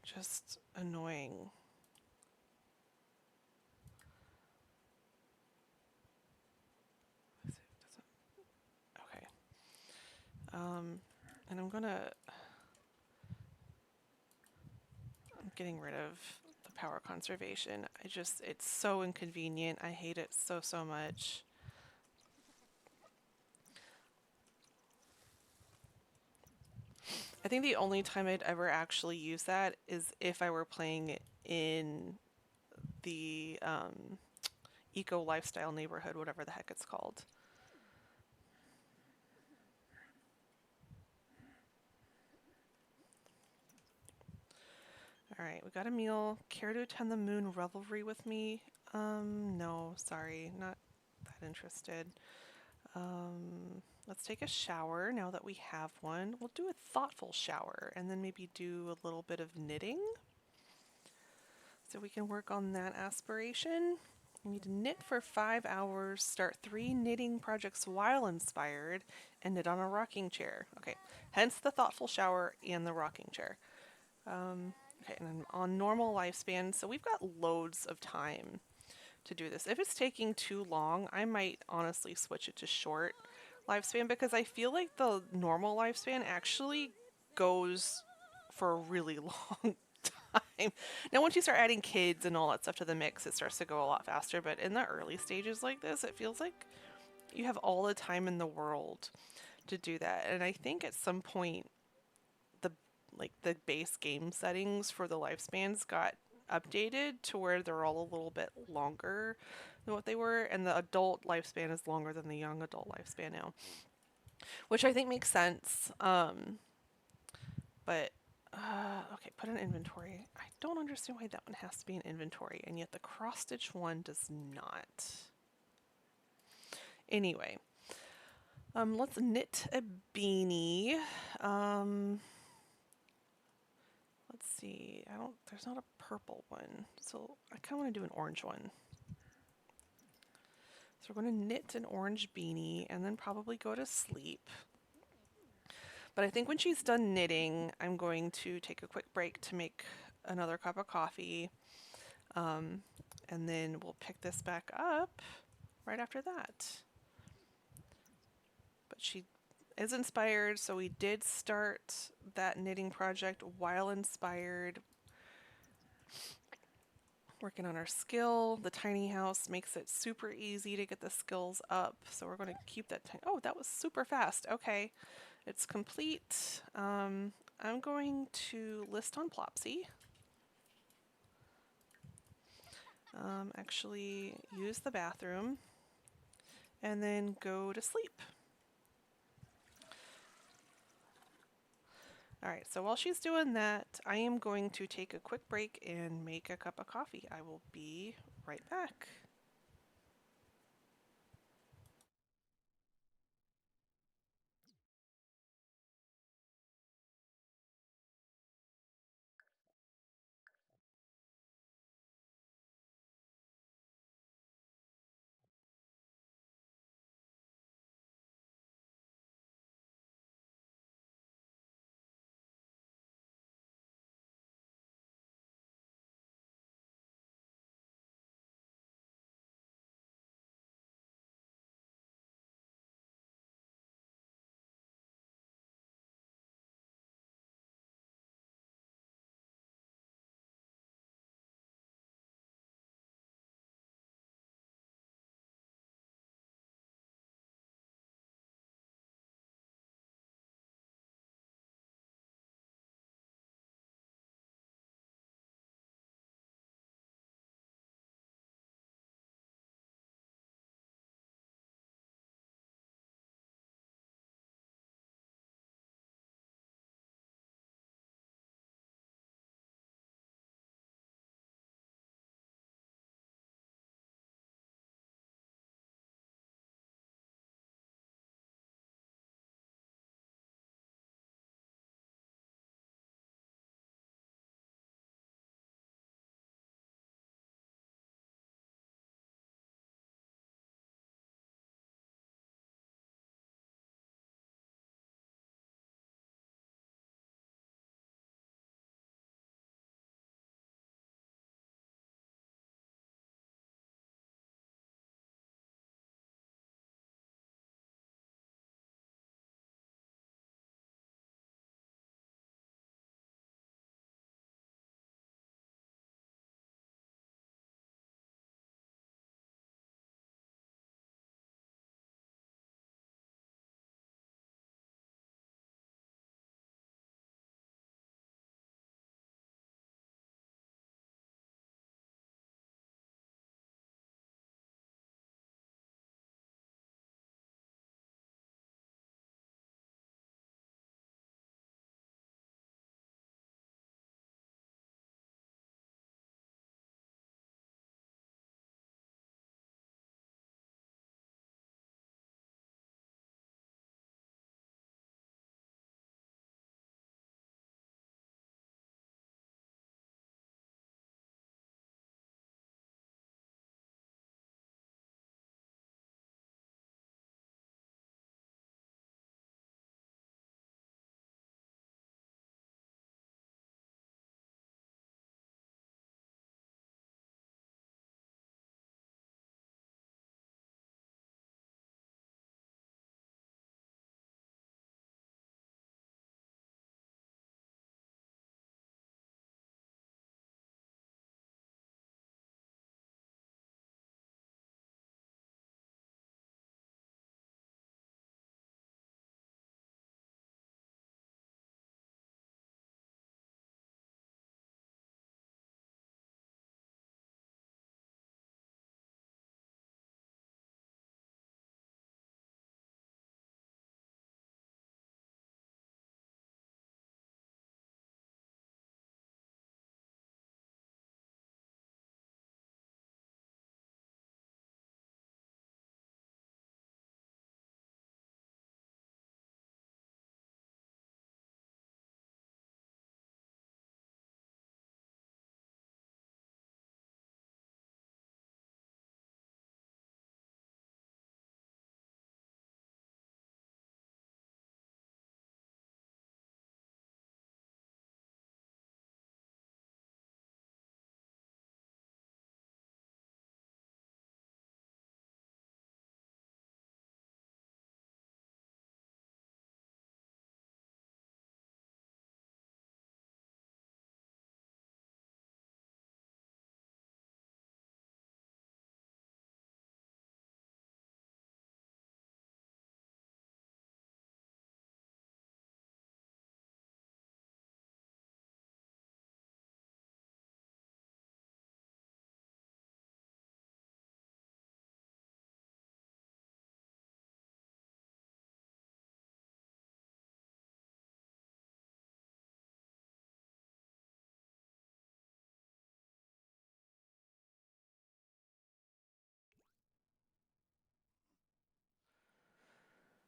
just annoying. Okay. And I'm getting rid of the power conservation. It's so inconvenient. I hate it so much. I think the only time I'd ever actually use that is if I were playing in the eco lifestyle neighborhood, whatever the heck it's called. All right, we got a meal. Care to attend the moon revelry with me? No, sorry, not that interested. Let's take a shower now that we have one. We'll do a thoughtful shower and then maybe do a little bit of knitting. So we can work on that aspiration. You need to knit for 5 hours, start 3 knitting projects while inspired, and knit on a rocking chair. Okay, hence the thoughtful shower and the rocking chair. Okay, and then on normal lifespan, so we've got loads of time to do this. If it's taking too long, I might honestly switch it to short lifespan because I feel like the normal lifespan actually goes for a really long time. Now, once you start adding kids and all that stuff to the mix, it starts to go a lot faster. But in the early stages like this, it feels like you have all the time in the world to do that. And I think at some point, the the base game settings for the lifespans got updated to where they're all a little bit longer than what they were, and the adult lifespan is longer than the young adult lifespan now, which I think makes sense. But okay, put in inventory. I don't understand why that one has to be in inventory, and yet the cross stitch one does not. Anyway, let's knit a beanie. Let's see. There's not a purple one, so I kind of want to do an orange one. So we're going to knit an orange beanie and then probably go to sleep. But I think when she's done knitting, I'm going to take a quick break to make another cup of coffee. And then we'll pick this back up right after that. But she is inspired, so we did start that knitting project while inspired. Working on our skill. The tiny house makes it super easy to get the skills up, so we're going to keep that. Oh, that was super fast. Okay, it's complete. I'm going to list on Plopsy. Actually use the bathroom and then go to sleep. Alright, so while she's doing that, I am going to take a quick break and make a cup of coffee. I will be right back.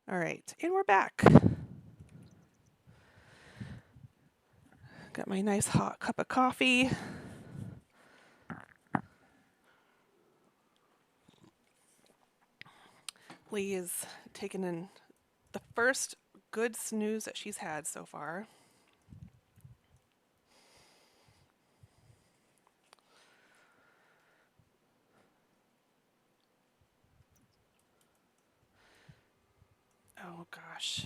All right, and we're back. Got my nice hot cup of coffee. Lee is taking in the first good snooze that she's had so far. Oh gosh,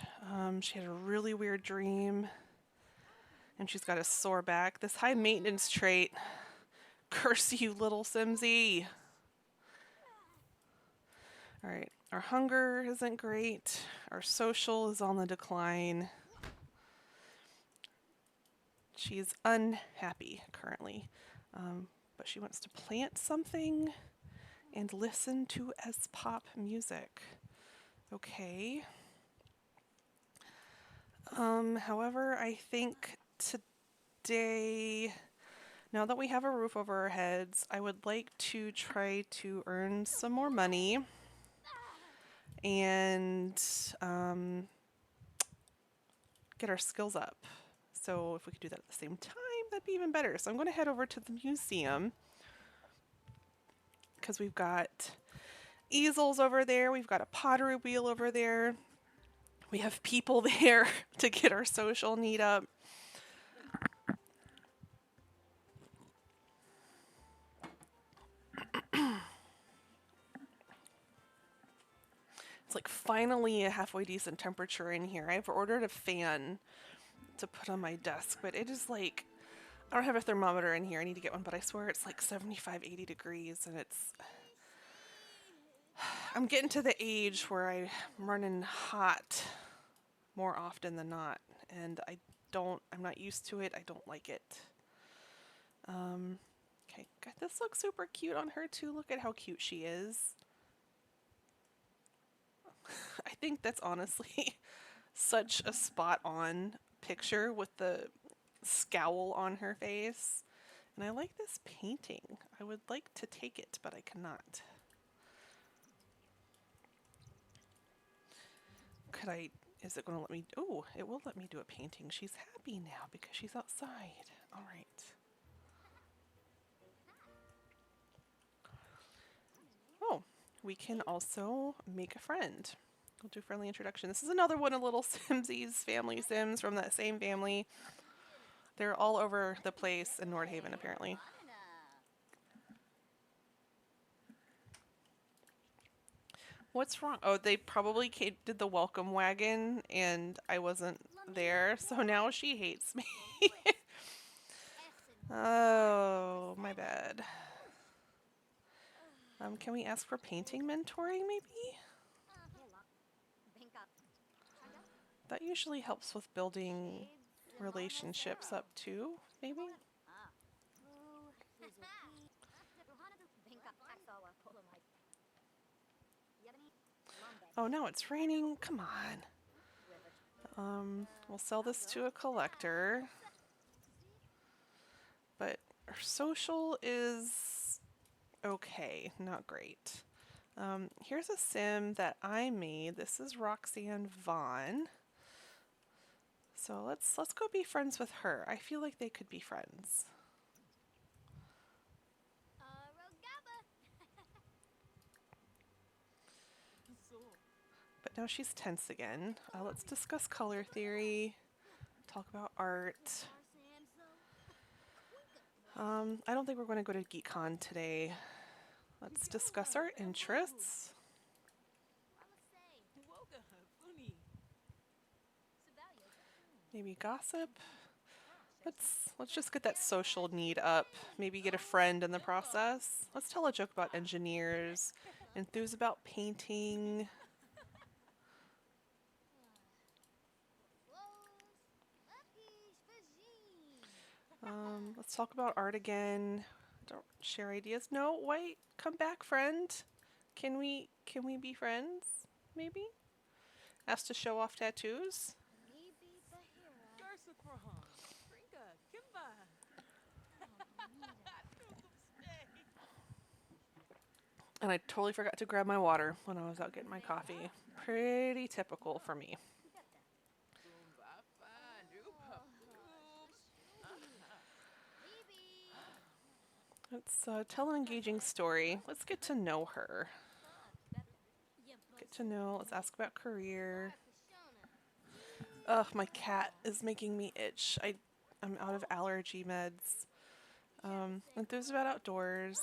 she had a really weird dream, and she's got a sore back. This high maintenance trait. Curse you, little Simsy. All right, our hunger isn't great. Our social is on the decline. She's unhappy currently, but she wants to plant something and listen to S-pop music. Okay. However, I think today, now that we have a roof over our heads, I would like to try to earn some more money and get our skills up. So if we could do that at the same time, that'd be even better. So I'm going to head over to the museum because we've got easels over there. We've got a pottery wheel over there. We have people there to get our social need up. It's like finally a halfway decent temperature in here. I've ordered a fan to put on my desk, but it is like, I don't have a thermometer in here. I need to get one, but I swear it's like 75, 80 degrees, and I'm getting to the age where I'm running hot more often than not, and I'm not used to it. I don't like it. Okay, God, this looks super cute on her too. Look at how cute she is. I think that's honestly such a spot on picture with the scowl on her face. And I like this painting. I would like to take it, but I cannot. Is it going to let me? Oh, it will let me do a painting. She's happy now because she's outside. All right. Oh, we can also make a friend. We'll do friendly introduction. This is another one of little Simsies, family Sims from that same family. They're all over the place in Nordhaven, apparently. What's wrong? Oh, they probably did the welcome wagon, and I wasn't there, so now she hates me. Oh, my bad. Can we ask for painting mentoring, maybe? That usually helps with building relationships up too, maybe? Oh, now it's raining. Come on. We'll sell this to a collector. But our social is okay, not great. Here's a sim that I made. This is Roxanne Vaughn. So let's go be friends with her. I feel like they could be friends. But now she's tense again. Let's discuss color theory, talk about art. I don't think we're going to go to GeekCon today. Let's discuss our interests. Maybe gossip. Let's just get that social need up. Maybe get a friend in the process. Let's tell a joke about engineers. Enthuse about painting. Let's talk about art again. Don't share ideas. No, wait, come back, friend. Can we be friends? Maybe? Asked to show off tattoos? And I totally forgot to grab my water when I was out getting my coffee. pretty typical for me. Let's tell an engaging story. Let's get to know her. Get to know, let's ask about career. Ugh, my cat is making me itch. I'm out of allergy meds. Enthused about outdoors.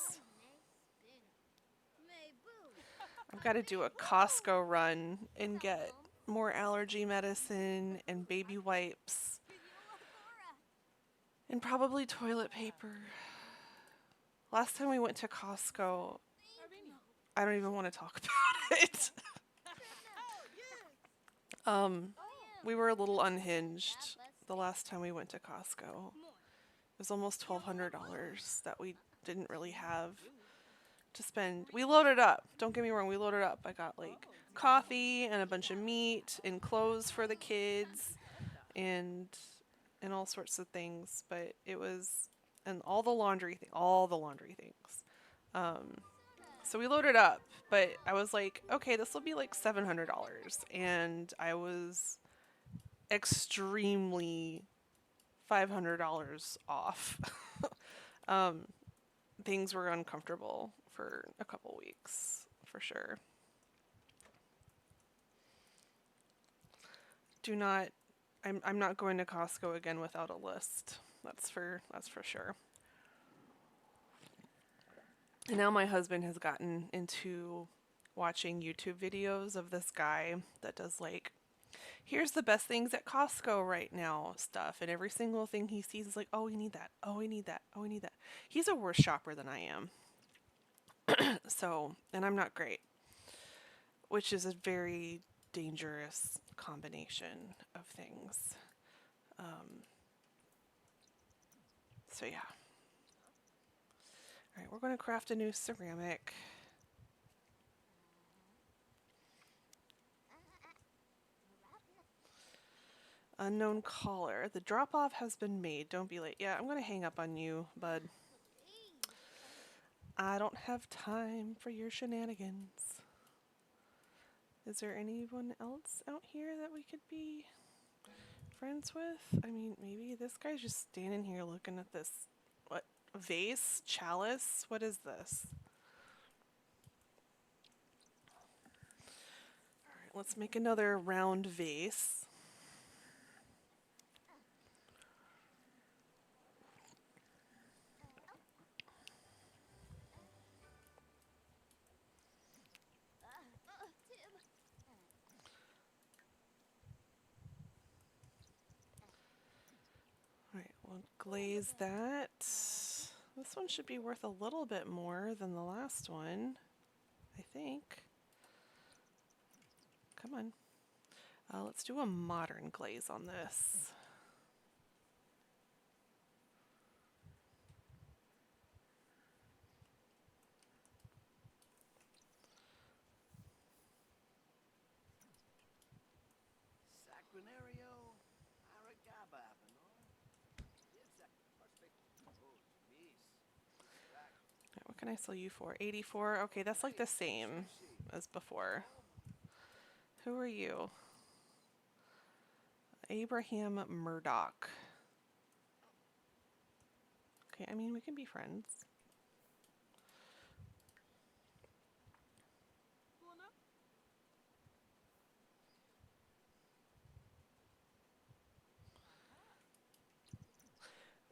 I've got to do a Costco run and get more allergy medicine and baby wipes. And probably toilet paper. Last time we went to Costco, I don't even want to talk about it. We were a little unhinged the last time we went to Costco. It was almost $1,200 that we didn't really have to spend. We loaded up. Don't get me wrong, we loaded up. I got like coffee and a bunch of meat and clothes for the kids and all sorts of things, but it was and all the laundry things. So we loaded up, but I was like, okay, this will be like $700, and I was extremely $500 off. Things were uncomfortable for a couple weeks, for sure. I'm not going to Costco again without a list. That's for sure. And now my husband has gotten into watching YouTube videos of this guy that does like, here's the best things at Costco right now stuff. And every single thing he sees is like, oh, we need that. Oh, we need that. Oh, we need that. He's a worse shopper than I am. So, and I'm not great, which is a very dangerous combination of things. So yeah. All right, we're going to craft a new ceramic. Unknown caller. The drop-off has been made. Don't be late. Yeah, I'm going to hang up on you, bud. I don't have time for your shenanigans. Is there anyone else out here that we could be friends with? I mean, maybe this guy's just standing here looking at this. What? Vase? Chalice? What is this? Alright, let's make another round vase. Alright, we'll glaze that. This one should be worth a little bit more than the last one, I think. Come on. Let's do a modern glaze on this. What can I sell you for? 84? Okay, that's like the same as before. Who are you? Abraham Murdoch. Okay, I mean, we can be friends.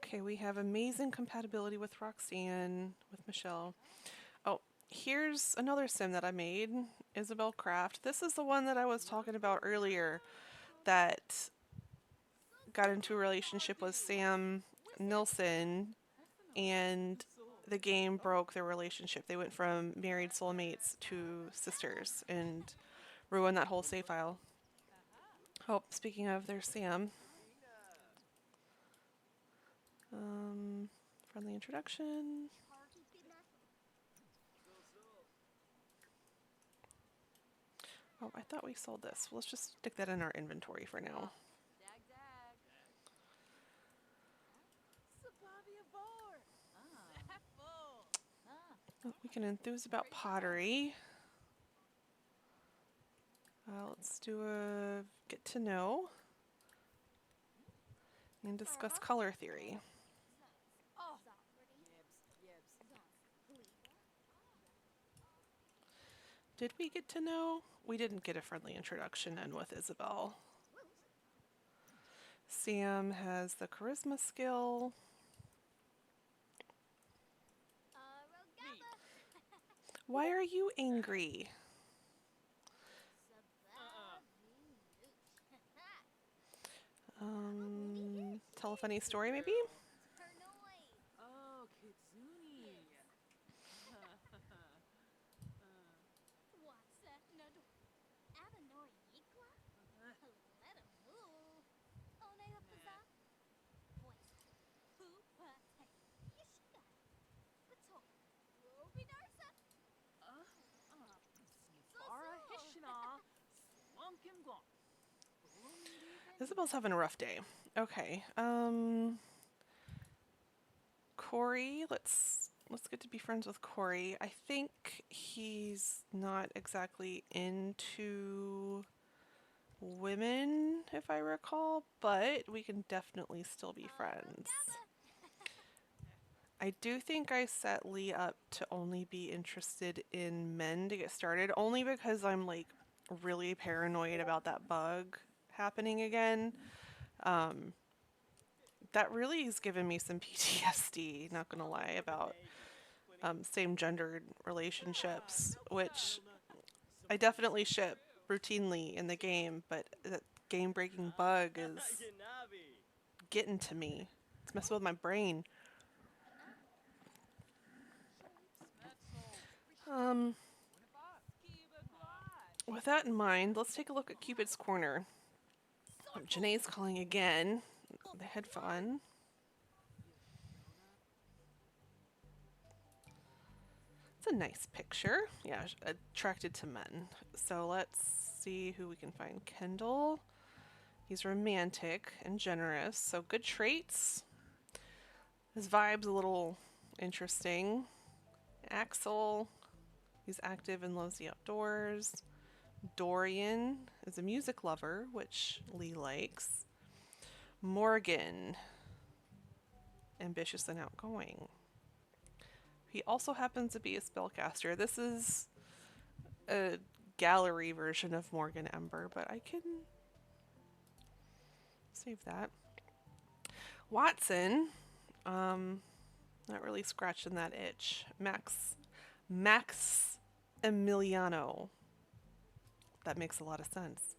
Okay, we have amazing compatibility with Roxanne, with Michelle. Oh, here's another sim that I made, Isabel Craft. This is the one that I was talking about earlier that got into a relationship with Sam Nilsson, and the game broke their relationship. They went from married soulmates to sisters and ruined that whole save file. Oh, speaking of, there's Sam. Friendly introduction. Oh, I thought we sold this. Well, let's just stick that in our inventory for now. We can enthuse about pottery. Let's do a get to know and discuss color theory. Did we get to know? We didn't get a friendly introduction in with Isabel. Sam has the charisma skill. Why are you angry? Tell a funny story, maybe? Isabel's having a rough day. Okay. Corey, let's get to be friends with Corey. I think he's not exactly into women, if I recall, but we can definitely still be friends. I do think I set Lee up to only be interested in men to get started, only because I'm like really paranoid about that bug happening again. That really has given me some PTSD, not gonna lie, about same-gendered relationships, which I definitely ship routinely in the game, but that game-breaking bug is getting to me. It's messing with my brain. With that in mind, let's take a look at Cupid's Corner. Janae's calling again. They had fun. It's a nice picture. Yeah, attracted to men. So let's see who we can find. Kendall. He's romantic and generous, so good traits. His vibe's a little interesting. Axel. He's active and loves the outdoors. Dorian is a music lover, which Lee likes. Morgan. Ambitious and outgoing. He also happens to be a spellcaster. This is a gallery version of Morgan Ember, but I can save that. Watson, not really scratching that itch. Max Emiliano. That makes a lot of sense.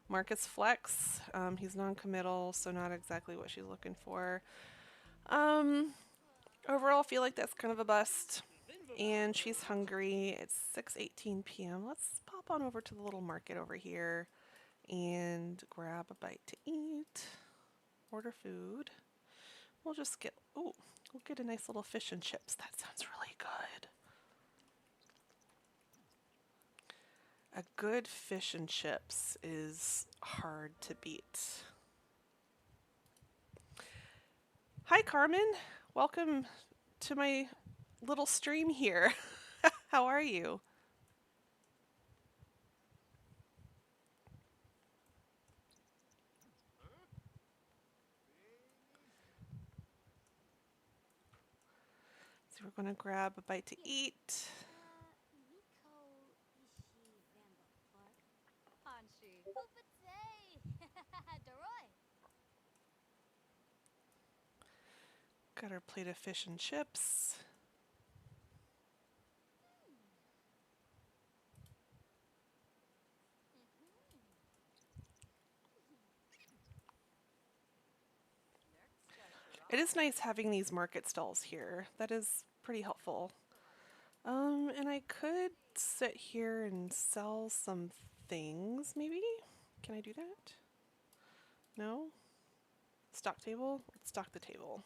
Marcus Flex, he's non-committal, so not exactly what she's looking for. Overall, I feel like that's kind of a bust. And she's hungry. It's 6:18 p.m. Let's pop on over to the little market over here and grab a bite to eat. Order food. We'll just get, we'll get a nice little fish and chips. That sounds really good. A good fish and chips is hard to beat. Hi, Carmen. Welcome to my little stream here. How are you? So we're going to grab a bite to eat. Got our plate of fish and chips. It is nice having these market stalls here. That is pretty helpful. And I could sit here and sell some things, maybe? Can I do that? No? Stock table? Let's stock the table.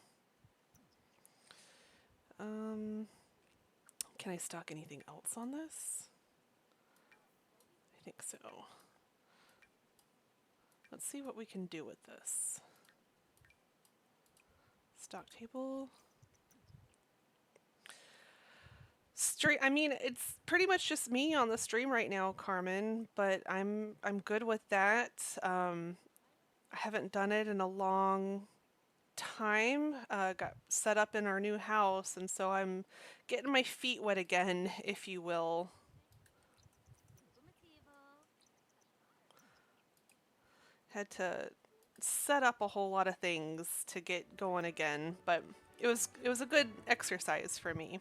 Can I stock anything else on this? I think so. Let's see what we can do with this. Stock table. I mean, it's pretty much just me on the stream right now, Carmen, but I'm good with that. I haven't done it in a long time. Got set up in our new house, and so I'm getting my feet wet again, if you will. Had to set up a whole lot of things to get going again, but it was a good exercise for me.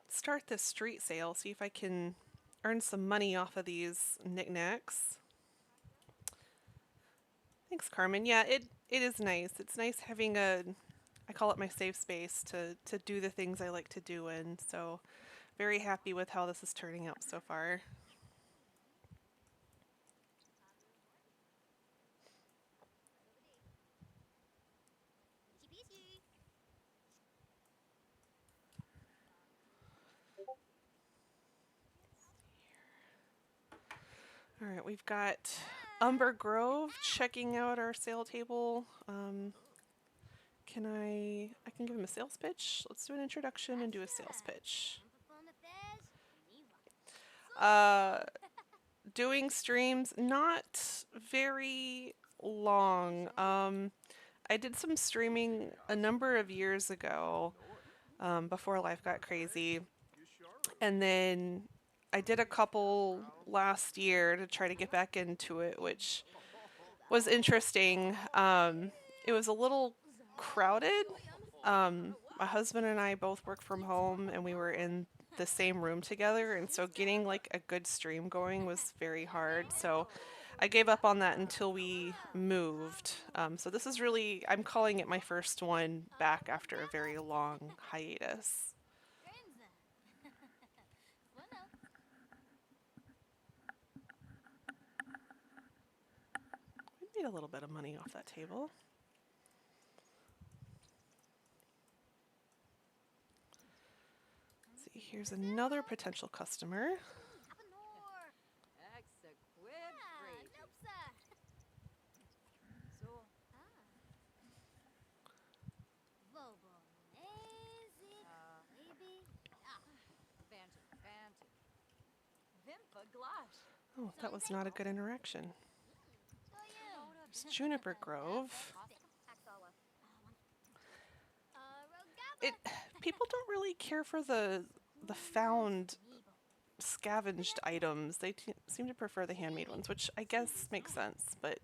Start this street sale, see if I can earn some money off of these knickknacks. Thanks, Carmen. Yeah, it is nice. It's nice having I call it my safe space to do the things I like to do in. So very happy with how this is turning out so far. All right, we've got Umber Grove checking out our sale table. I can give him a sales pitch. Let's do an introduction and do a sales pitch. Uh, Doing streams, not very long. I did some streaming a number of years ago, before life got crazy. And then I did a couple last year to try to get back into it, which was interesting. It was a little crowded. My husband and I both work from home, and we were in the same room together, and so getting like a good stream going was very hard. So I gave up on that until we moved. So this is really, I'm calling it my first one back after a very long hiatus. We made a little bit of money off that table. Let's see, here's another potential customer. Oh, that was not a good interaction. It's Juniper Grove. It People don't really care for the found scavenged items. They seem to prefer the handmade ones, which I guess makes sense, but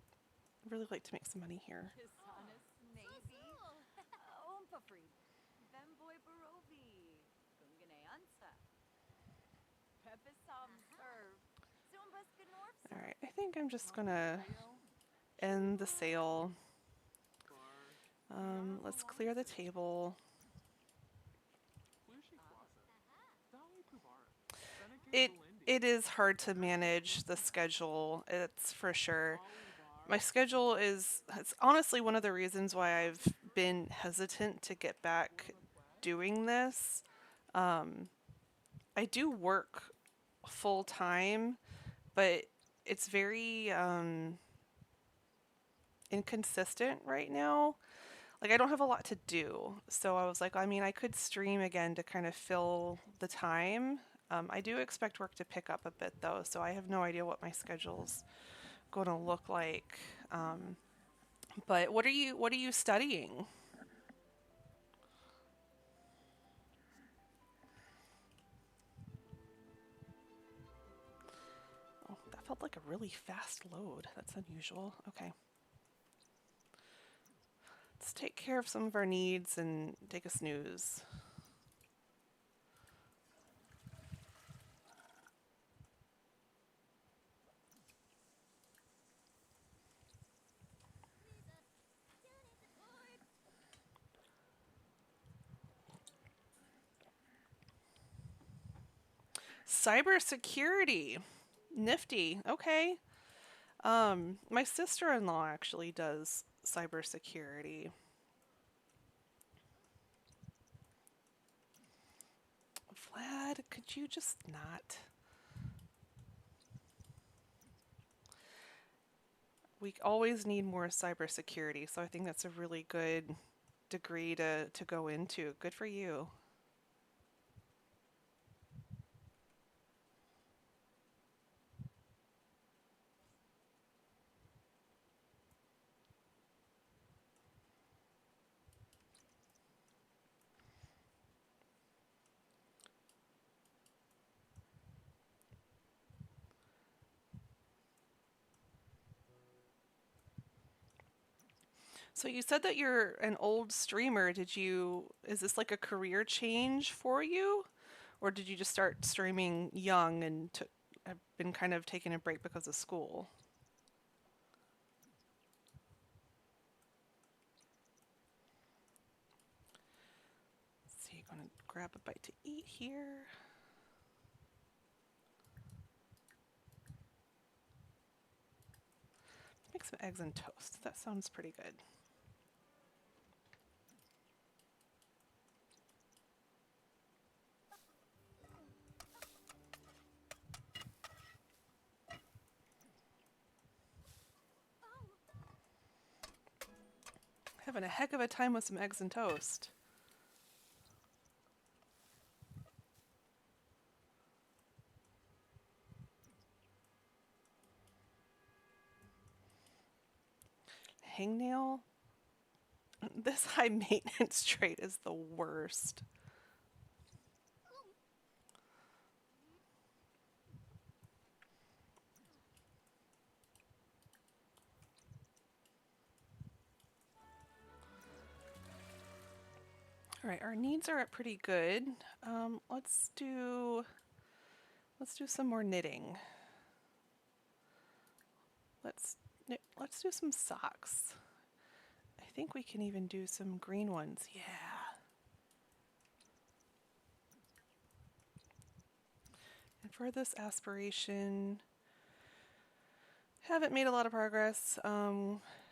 I'd really like to make some money here. All right, I think I'm just gonna end the sale. Let's clear the table. It is hard to manage the schedule, it's for sure. My schedule it's honestly one of the reasons why I've been hesitant to get back doing this. I do work full time, but it's very inconsistent right now. Like I don't have a lot to do. So I was like, I mean, I could stream again to kind of fill the time. I do expect work to pick up a bit though, so I have no idea what my schedule's going to look like. But what are you studying? Oh, that felt like a really fast load. That's unusual. Okay. Let's take care of some of our needs and take a snooze. Cybersecurity. Nifty. Okay. My sister-in-law actually does cybersecurity. Vlad, could you just not? we always need more cybersecurity, so I think that's a really good degree to go into. Good for you. So you said that you're an old streamer. Is this like a career change for you? Or did you just start streaming young and have been kind of taking a break because of school? Let's see, gonna grab a bite to eat here. Make some eggs and toast. That sounds pretty good. Having a heck of a time with some eggs and toast. Hangnail? This high maintenance trait is the worst. All right, our needs are at pretty good. Let's do some more knitting. Let's do some socks. I think we can even do some green ones. Yeah. And for this aspiration, haven't made a lot of progress.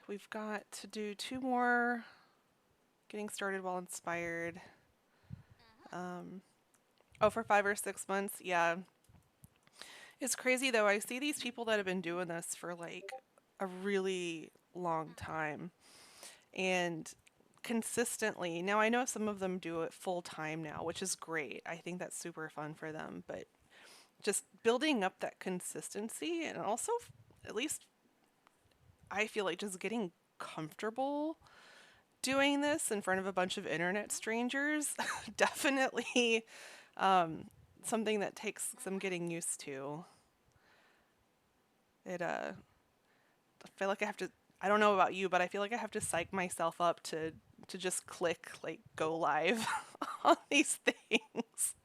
We've got to do 2 more getting started while inspired. Oh, for 5 or 6 months, yeah. It's crazy though. I see these people that have been doing this for like a really long time and consistently. Now I know some of them do it full time now, which is great. I think that's super fun for them, but just building up that consistency and also at least I feel like just getting comfortable doing this in front of a bunch of internet strangers definitely something that takes some getting used to. I feel like I don't know about you, but I feel like I have to psych myself up to just click like go live on these things.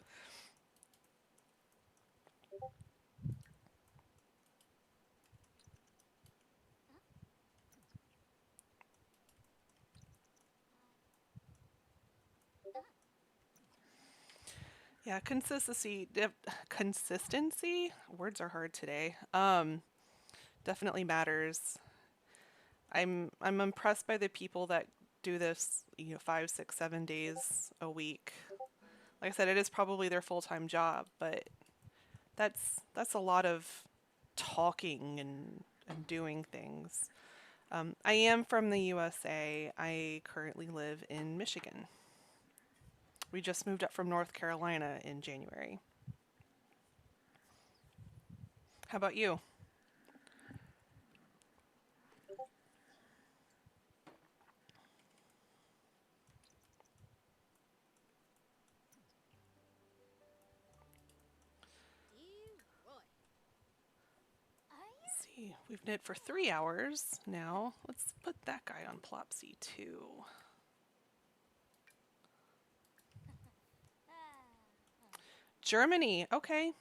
Yeah, consistency, words are hard today. Definitely matters. I'm impressed by the people that do this, 5, 6, 7 days a week. Like I said, it is probably their full-time job, but that's a lot of talking and doing things. I am from the USA. I currently live in Michigan. We just moved up from North Carolina in January. How about you? Let's see, we've knit for 3 hours now. Let's put that guy on Plopsy too. Germany, okay.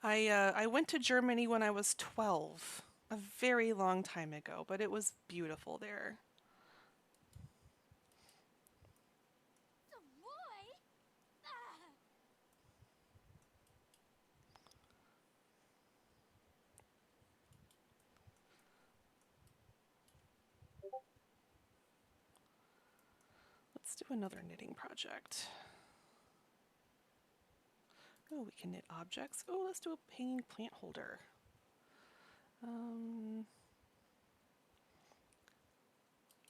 I went to Germany when I was 12, a very long time ago, but it was beautiful there. Let's do another knitting project. Oh, we can knit objects. Oh, let's do a hanging plant holder.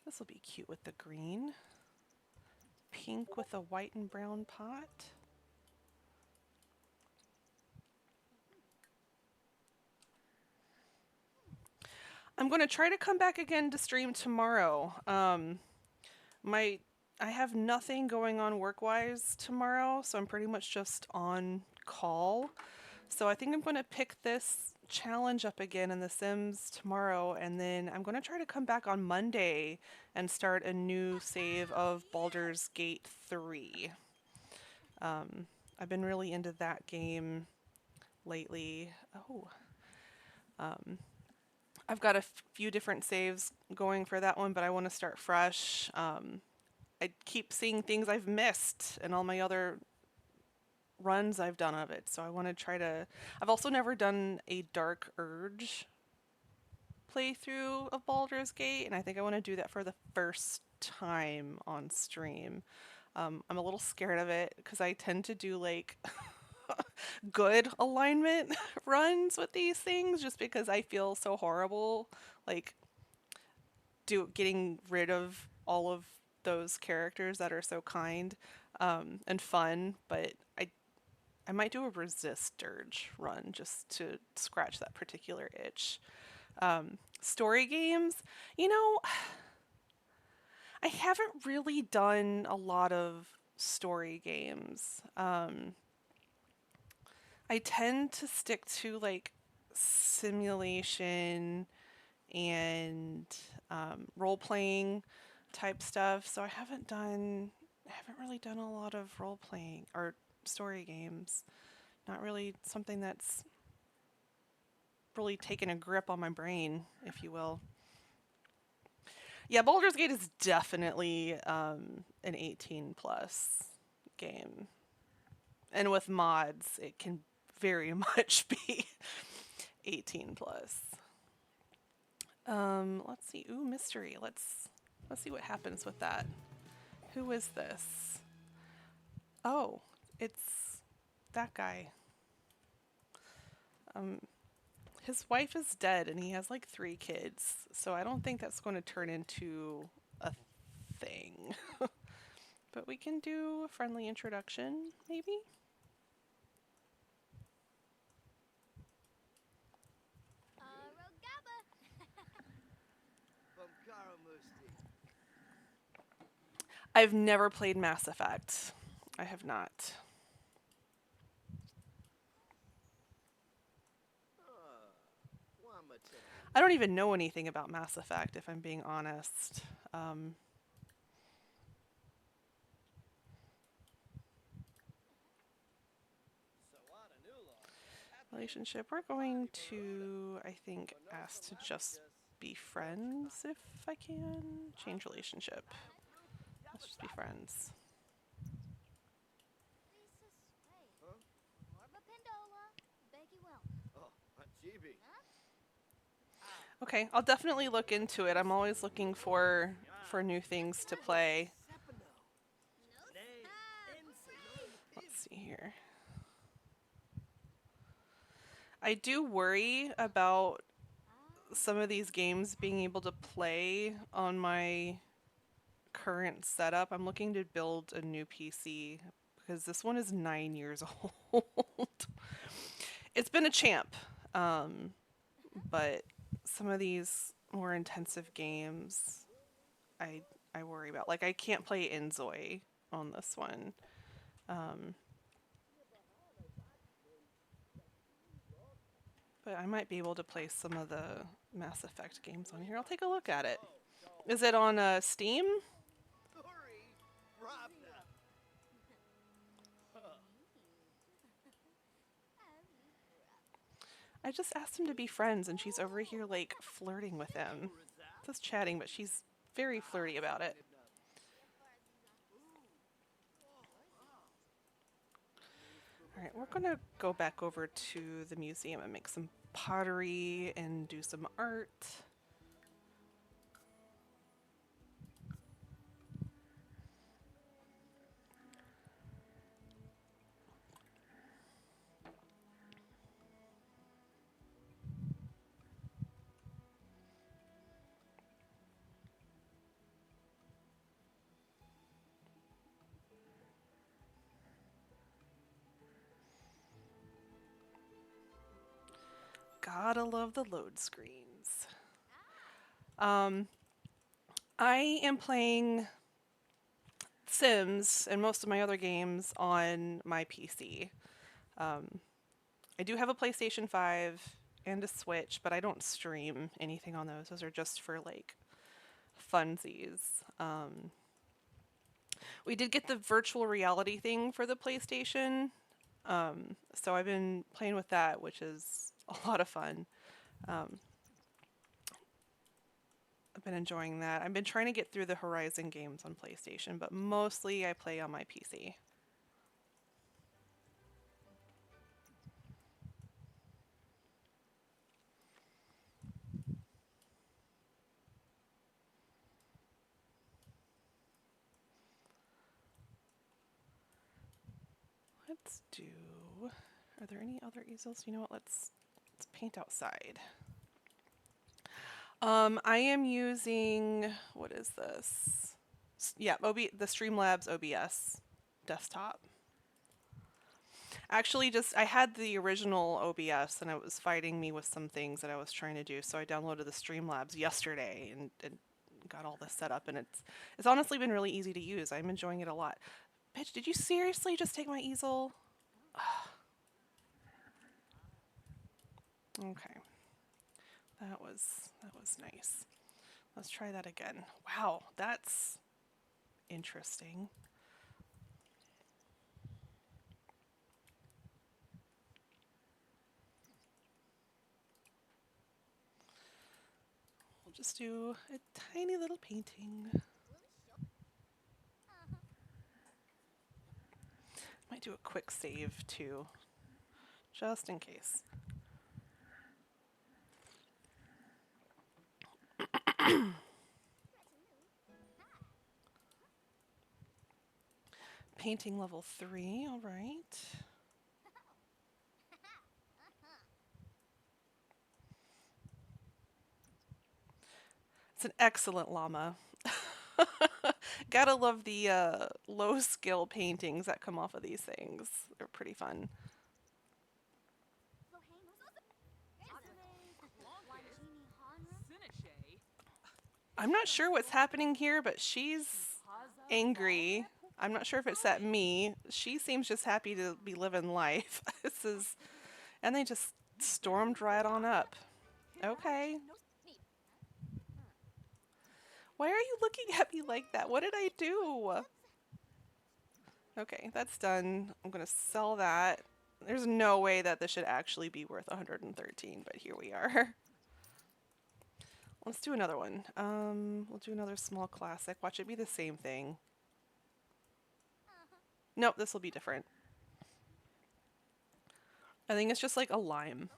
This will be cute with the green. Pink with a white and brown pot. I'm going to try to come back again to stream tomorrow. I have nothing going on work-wise tomorrow, so I'm pretty much just on call. So I think I'm going to pick this challenge up again in The Sims tomorrow, and then I'm going to try to come back on Monday and start a new save of Baldur's Gate 3. I've been really into that game lately. Oh, I've got a few different saves going for that one, but I want to start fresh. I keep seeing things I've missed in all my other runs I've done of it, so I want to try to... I've also never done a Dark Urge playthrough of Baldur's Gate, and I think I want to do that for the first time on stream. I'm a little scared of it because I tend to do like good alignment runs with these things just because I feel so horrible like getting rid of all of those characters that are so kind and fun, but I might do a resist urge run just to scratch that particular itch. Story games, you know, I haven't really done a lot of story games. I tend to stick to like simulation and role playing type stuff, so I haven't really done a lot of role playing or story games. Not really something that's really taken a grip on my brain, if you will. Yeah, Baldur's Gate is definitely an 18 plus game. And with mods, it can very much be 18 plus. Let's see. Ooh, mystery. Let's see what happens with that. Who is this? Oh, it's that guy. His wife is dead and he has like 3 kids, so I don't think that's going to turn into a thing. But we can do a friendly introduction, maybe? I've never played Mass Effect. I have not. I don't even know anything about Mass Effect, if I'm being honest. Relationship. We're going to, I think, ask to just be friends if I can. Change relationship. Let's just be friends. Okay, I'll definitely look into it. I'm always looking for new things to play. Let's see here. I do worry about some of these games being able to play on my current setup. I'm looking to build a new PC because this one is 9 years old. It's been a champ, but some of these more intensive games I worry about. Like I can't play Inzoi on this one. But I might be able to play some of the Mass Effect games on here. I'll take a look at it. Is it on Steam? I just asked him to be friends and she's over here like flirting with him. Just chatting, but she's very flirty about it. Alright, we're gonna go back over to the museum and make some pottery and do some art. Gotta love the load screens. I am playing Sims and most of my other games on my PC. I do have a PlayStation 5 and a Switch, but I don't stream anything on those. Those are just for like funsies. We did get the virtual reality thing for the PlayStation, so I've been playing with that, which is a lot of fun. I've been enjoying that. I've been trying to get through the Horizon games on PlayStation, but mostly I play on my PC. Let's do... Are there any other easels? You know what? Let's paint outside. I am using... What is this? Yeah, the Streamlabs OBS desktop. Actually, I had the original OBS and it was fighting me with some things that I was trying to do, so I downloaded the Streamlabs yesterday and got all this set up, and it's honestly been really easy to use. I'm enjoying it a lot. Bitch, did you seriously just take my easel? Okay. That was nice. Let's try that again. Wow, that's interesting. We'll just do a tiny little painting. Might do a quick save too, just in case. Painting level 3, all right. It's an excellent llama. Gotta love the low skill paintings that come off of these things. They're pretty fun. I'm not sure what's happening here, but she's angry. I'm not sure if it's at me. She seems just happy to be living life. And they just stormed right on up. Okay. Why are you looking at me like that? What did I do? Okay, that's done. I'm gonna sell that. There's no way that this should actually be worth 113, but here we are. Let's do another one. We'll do another small classic. Watch it be the same thing. Nope, this will be different. I think it's just like a lime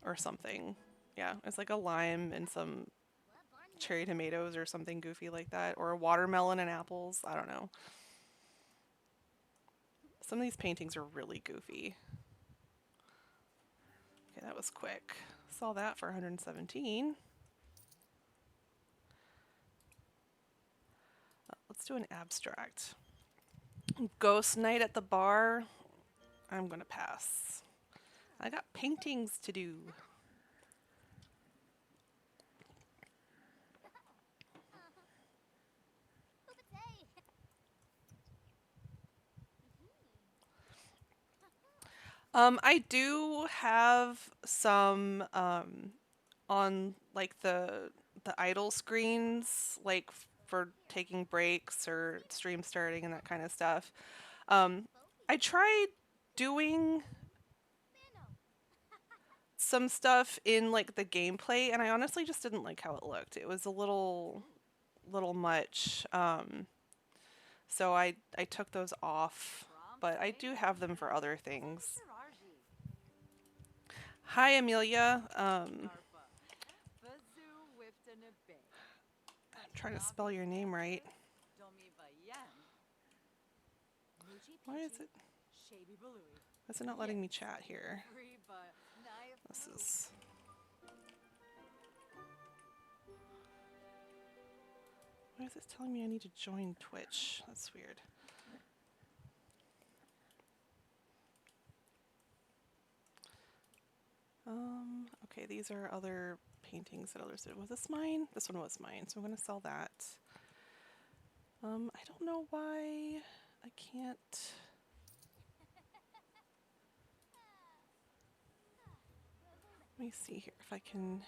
or something. Yeah, it's like a lime and some cherry tomatoes or something goofy like that. Or a watermelon and apples. I don't know. Some of these paintings are really goofy. Okay, that was quick. Saw that for 117. Let's do an abstract. Ghost night at the bar. I'm gonna pass. I got paintings to do. I do have some on like the idle screens, like for taking breaks or stream starting and that kind of stuff. I tried doing some stuff in like the gameplay, and I honestly just didn't like how it looked. It was a little much. So I took those off, but I do have them for other things. Hi, Amelia. I'm trying to spell your name right. Why is it? Why is it not letting me chat here? This is... Why is it telling me I need to join Twitch? That's weird. Okay, these are other paintings that others did. Was this mine? This one was mine, so I'm gonna sell that. I don't know why I can't. Let me see here if I can.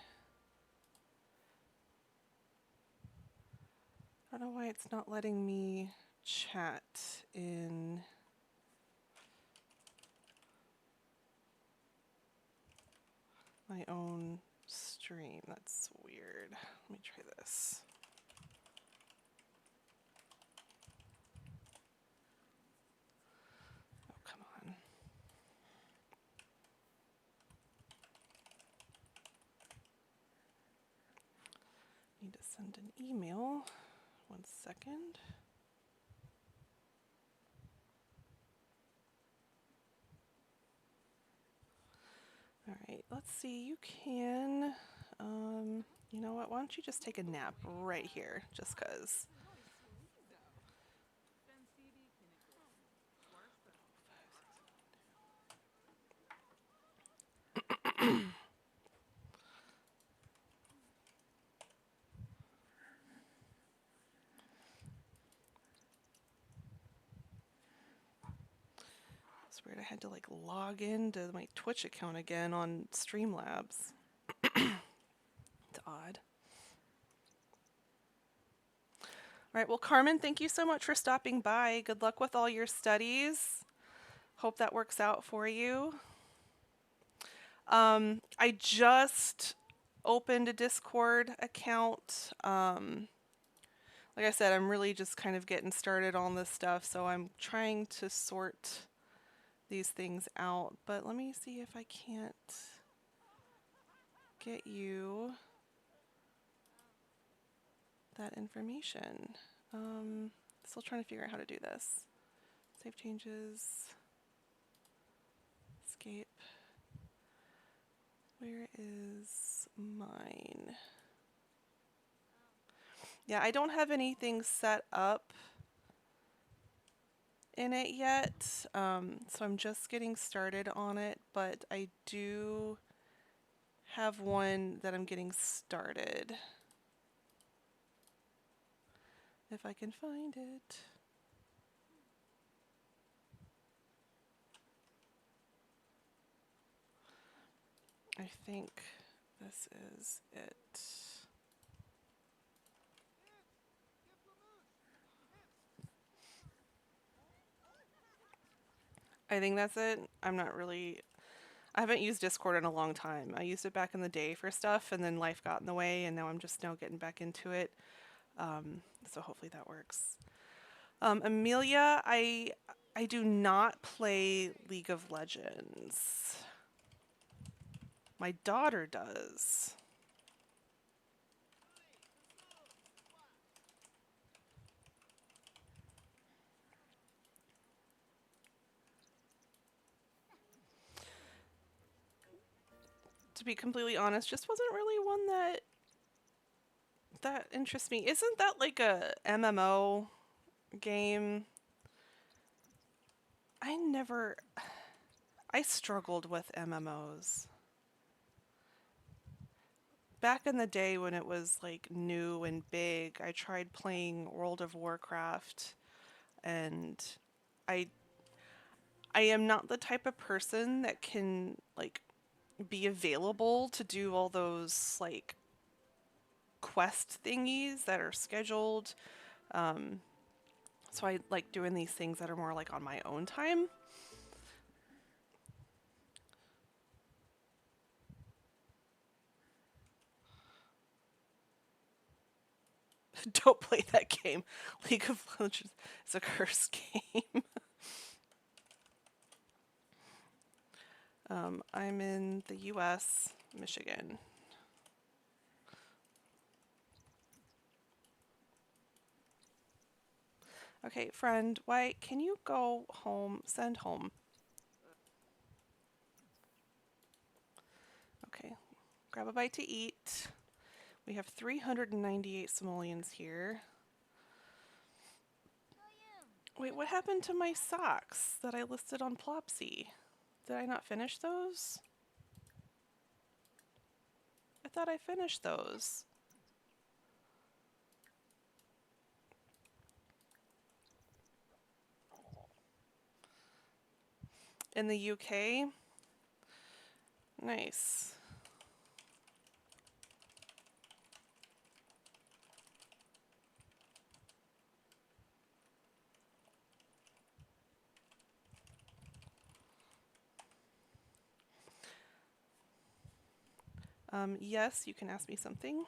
I don't know why it's not letting me chat in. My own stream. That's weird. Let me try this. Oh, come on. Need to send an email. 1 second. All right, let's see. You can, you know what? Why don't you just take a nap right here, just because. It's weird. I had to like log into my Twitch account again on Streamlabs. It's odd. All right, well, Carmen, thank you so much for stopping by. Good luck with all your studies. Hope that works out for you. I just opened a Discord account. Like I said, I'm really just kind of getting started on this stuff, so I'm trying to sort these things out. But let me see if I can't get you that information. Still trying to figure out how to do this. Save changes. Escape. Where is mine? Yeah, I don't have anything set up in it yet, so I'm just getting started on it, but I do have one that I'm getting started. If I can find it. I think this is it. I think that's it. I'm not really... I haven't used Discord in a long time. I used it back in the day for stuff, and then life got in the way, and now I'm just now getting back into it. So hopefully that works. Amelia, I do not play League of Legends. My daughter does. To be completely honest, just wasn't really one that interests me. Isn't that like a MMO game? I struggled with MMOs. Back in the day when it was like new and big, I tried playing World of Warcraft, and I I am not the type of person that can like be available to do all those like quest thingies that are scheduled. So I like doing these things that are more like on my own time. Don't play that game. League of Legends is a cursed game. I'm in the US, Michigan. Okay, friend, why can you go home? Send home. Okay, grab a bite to eat. We have 398 simoleons here. Wait, what happened to my socks that I listed on Plopsy? Did I not finish those? thought I finished those. In the UK? Nice. Yes, you can ask me something.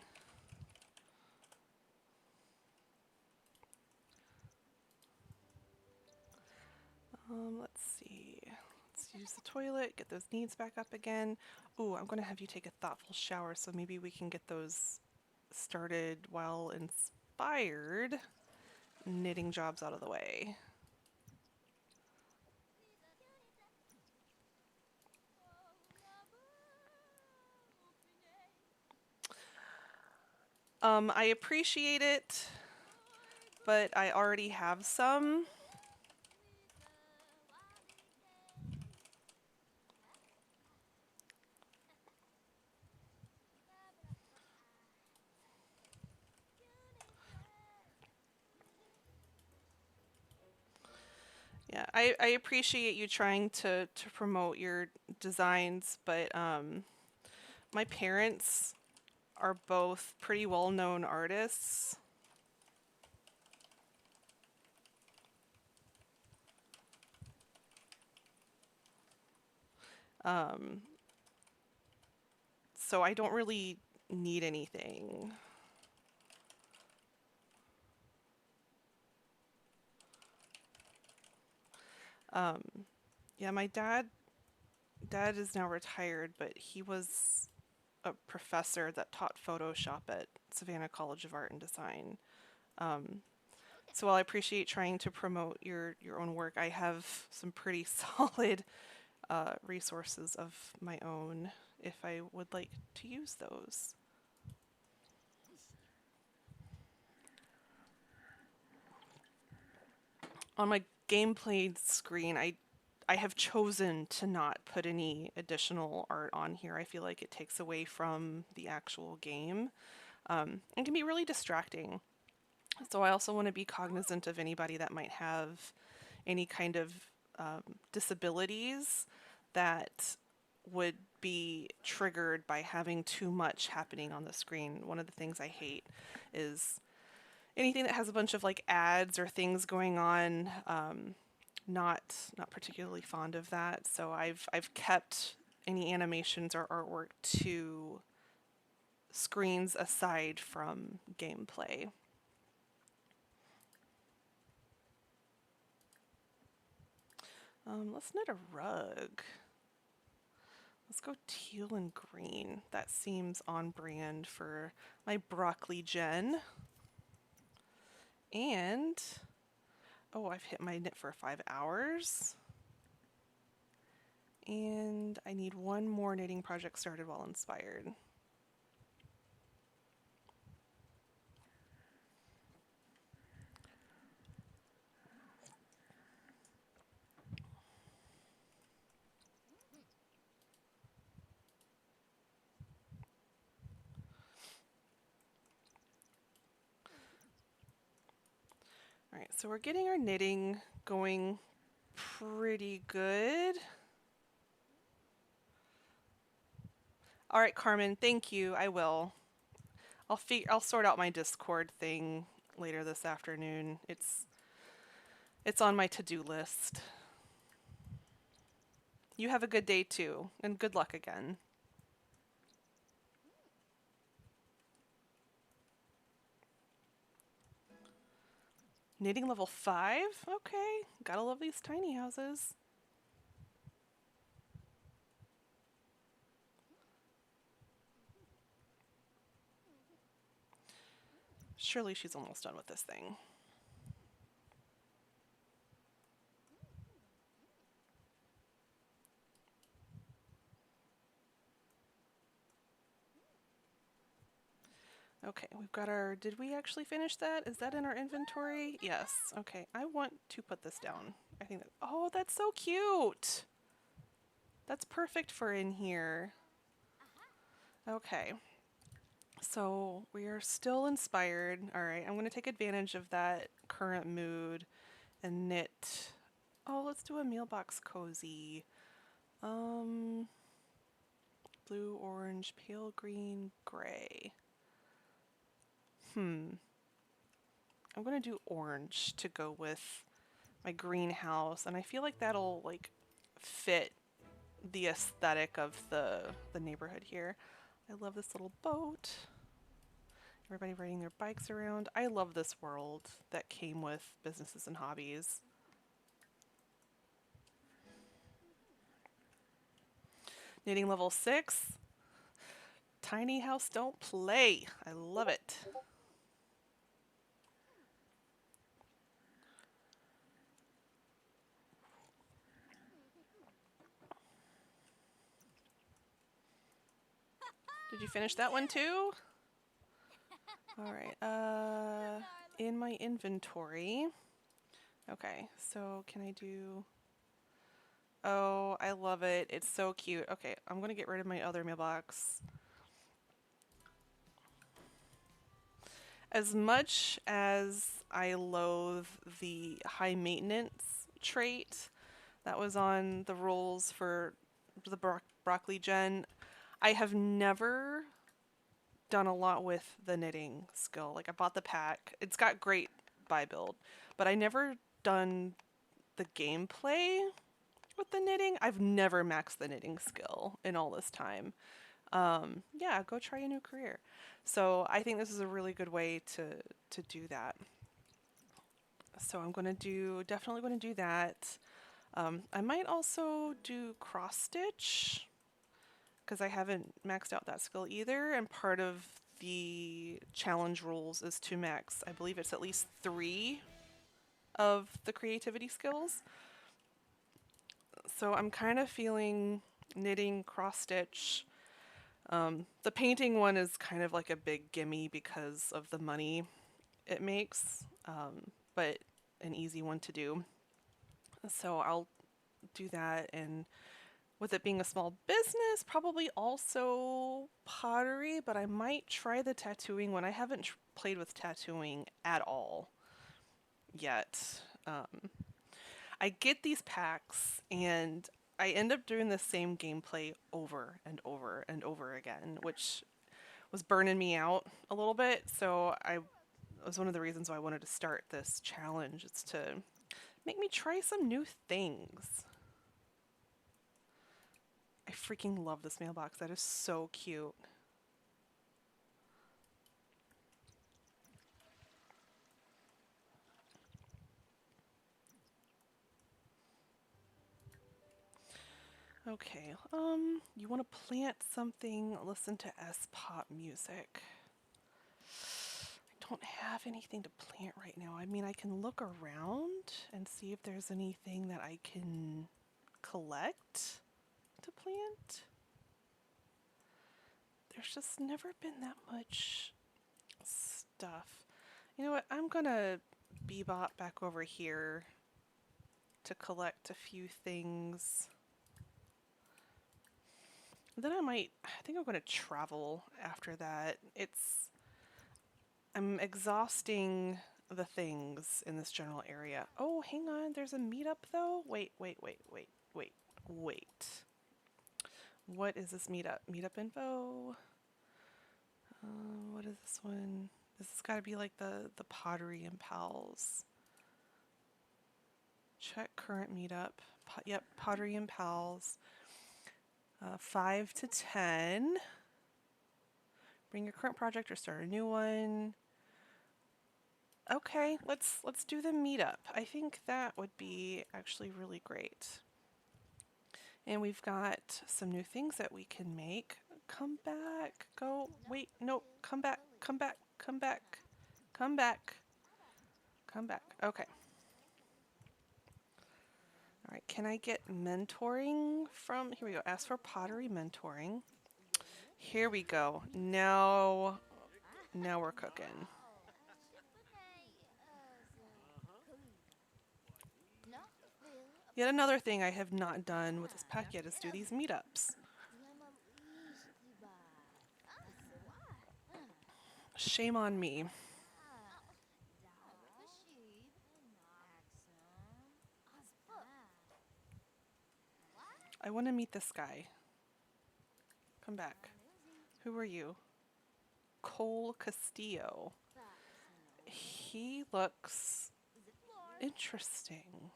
Let's see. Let's use the toilet, get those needs back up again. Ooh, I'm going to have you take a thoughtful shower, so maybe we can get those started while inspired knitting jobs out of the way. I appreciate it, but I already have some. Yeah, I appreciate you trying to promote your designs, but my parents are both pretty well-known artists. So I don't really need anything. Yeah, my dad is now retired, but he was a professor that taught Photoshop at Savannah College of Art and Design. So while I appreciate trying to promote your own work, I have some pretty solid resources of my own if I would like to use those. On my gameplay screen, I have chosen to not put any additional art on here. I feel like it takes away from the actual game and can be really distracting. So I also want to be cognizant of anybody that might have any kind of disabilities that would be triggered by having too much happening on the screen. One of the things I hate is anything that has a bunch of like ads or things going on. Not particularly fond of that. So I've kept any animations or artwork to screens aside from gameplay. Let's knit a rug. Let's go teal and green. That seems on brand for my broccoli gen. And, oh, I've hit my knit for 5 hours. And I need one more knitting project started while inspired. All right, so we're getting our knitting going pretty good. All right, Carmen, thank you. I will. I'll sort out my Discord thing later this afternoon. It's on my to-do list. You have a good day too, and good luck again. Knitting level 5? Okay, gotta love these tiny houses. Surely she's almost done with this thing. Okay, we've got our, did we actually finish that? Is that in our inventory? Yes, okay. I want to put this down. I think that, oh, that's so cute. That's perfect for in here. Okay, So we are still inspired. All right, I'm going to take advantage of that current mood and knit. Oh, let's do a mailbox cozy. Um, blue, orange, pale green, gray. I'm going to do orange to go with my greenhouse, and I feel like that'll like fit the aesthetic of the neighborhood here. I love this little boat. Everybody riding their bikes around. I love this world that came with businesses and hobbies. Knitting level 6. Tiny house don't play. I love it. Did you finish that one too? All right. In my inventory. Okay, so can I do... Oh, I love it. It's so cute. Okay, I'm gonna get rid of my other mailbox. As much as I loathe the high maintenance trait that was on the rules for the broccoli gen, I have never done a lot with the knitting skill. Like I bought the pack. It's got great buy build, but I never done the gameplay with the knitting. I've never maxed the knitting skill in all this time. Yeah, go try a new career. So I think this is a really good way to do that. So I'm gonna do definitely gonna do that. I might also do cross stitch because I haven't maxed out that skill either. And part of the challenge rules is to max, I believe it's at least 3 of the creativity skills. So I'm kind of feeling knitting, cross stitch. The painting one is kind of like a big gimme because of the money it makes, but an easy one to do. So I'll do that, and with it being a small business, probably also pottery, but I might try the tattooing one. I haven't played with tattooing at all yet. I get these packs and I end up doing the same gameplay over and over and over again, which was burning me out a little bit. So it was one of the reasons why I wanted to start this challenge. It's to make me try some new things. I freaking love this mailbox. That is so cute. Okay, you want to plant something, listen to S-pop music. I don't have anything to plant right now. I mean, I can look around and see if there's anything that I can collect to plant. There's just never been that much stuff. You know what? I'm gonna bebop back over here to collect a few things. Then I think I'm gonna travel after that. I'm exhausting the things in this general area. Oh, hang on, there's a meetup though? Wait. What is this meetup? Meetup info? What is this one? This has gotta be like the Pottery and Pals. Check current meetup. Yep, Pottery and Pals. 5 to 10. Bring your current project or start a new one. Okay, let's do the meetup. I think that would be actually really great. And we've got some new things that we can make. Come back. Go. Wait, no. Come back. Come back. Come back. Come back. Come back. Okay. All right, can I get mentoring from, here we go, ask for pottery mentoring. Here we go. Now we're cooking. Yet another thing I have not done with this pack yet is do these meetups. Shame on me. I want to meet this guy. Come back. Who are you? Cole Castillo. He looks interesting.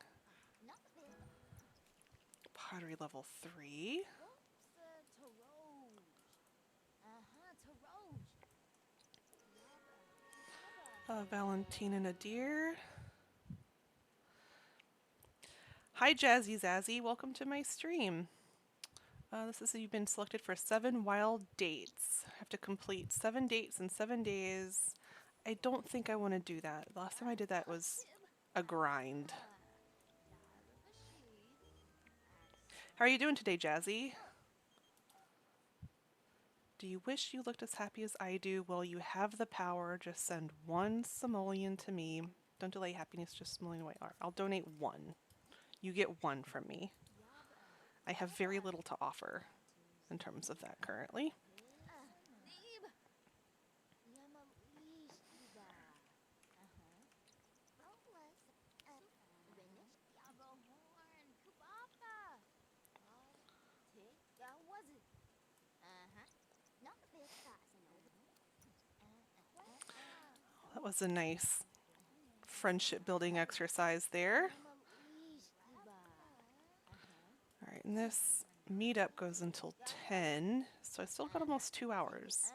Pottery level 3. Valentina Nadir. Hi Jazzy Zazzy, welcome to my stream. This is you've been selected for 7 wild dates. I have to complete 7 dates in 7 days. I don't think I want to do that. The last time I did that was a grind. How are you doing today, Jazzy? Do you wish you looked as happy as I do? Well, you have the power. Just send 1 simoleon to me. Don't delay happiness, just simoleon away. I'll donate 1. You get 1 from me. I have very little to offer in terms of that currently. That was a nice friendship building exercise there. Alright, and this meetup goes until 10, so I still got almost 2 hours.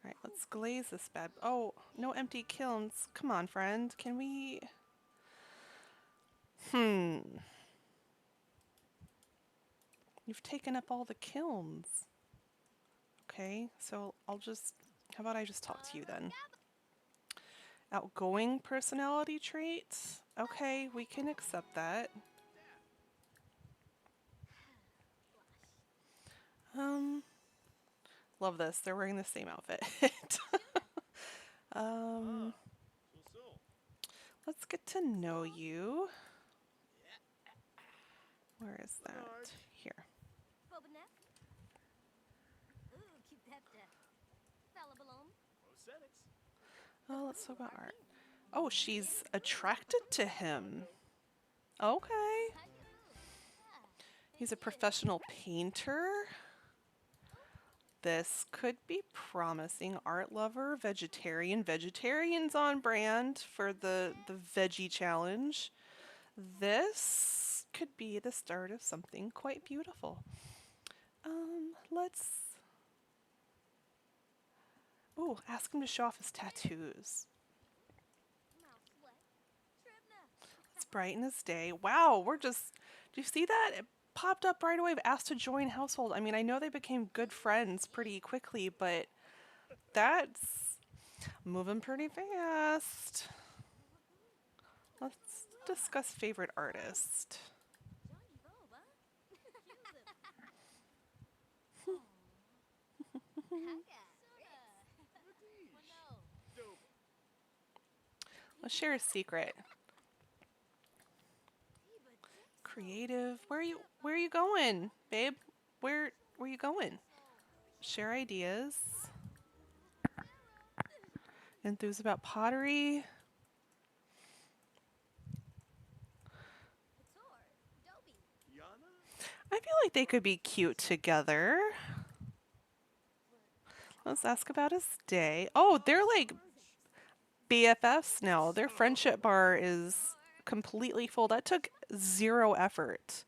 Alright, let's glaze this bad. Oh, no empty kilns. Come on, friend. Can we... You've taken up all the kilns. Okay, so I'll just... How about I just talk to you then? Outgoing personality traits? Okay, we can accept that. Love this. They're wearing the same outfit. Let's get to know you. Where is that? Here. Oh, let's talk about art. Oh, she's attracted to him. Okay. He's a professional painter. This could be promising. Art lover, vegetarian. Vegetarian's on brand for the veggie challenge. This could be the start of something quite beautiful. Let's... Ooh, ask him to show off his tattoos. Let's brighten his day. Wow, we're just... Do you see that? It popped up right away. Asked to join household. I mean, I know they became good friends pretty quickly, but that's moving pretty fast. Let's discuss favorite artist. Let's share a secret. Creative. Where are you going, babe? Where are you going? Share ideas. Enthused about pottery. I feel like they could be cute together. Let's ask about his day. Oh, they're like BFFs now. Their friendship bar is completely full. That took 0 effort.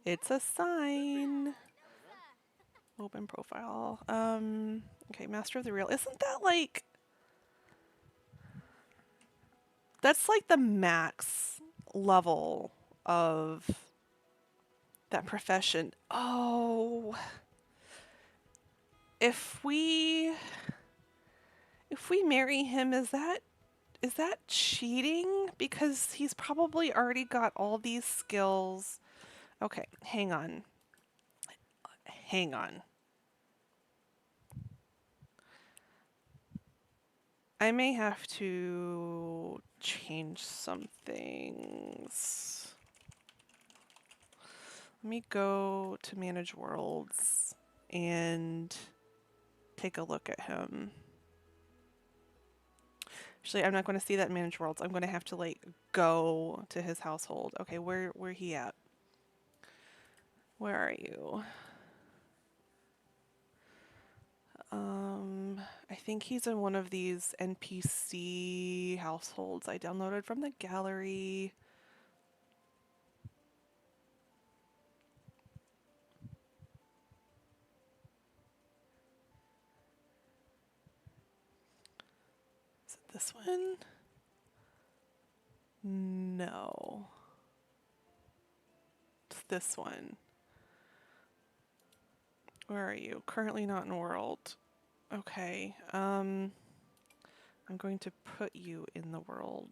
It's a sign. Open profile. Okay, Master of the Real. Isn't that like... That's like the max level of that profession. Oh. If we marry him, is that cheating? Because he's probably already got all these skills. Okay, hang on. Hang on. I may have to change some things. Let me go to Manage Worlds and take a look at him. Actually, I'm not going to see that in Manage Worlds. I'm going to have to like go to his household. Okay, where he at? Where are you? I think he's in one of these NPC households I downloaded from the gallery. Is it this one? No. It's this one. Where are you? Currently not in world. Okay. I'm going to put you in the world.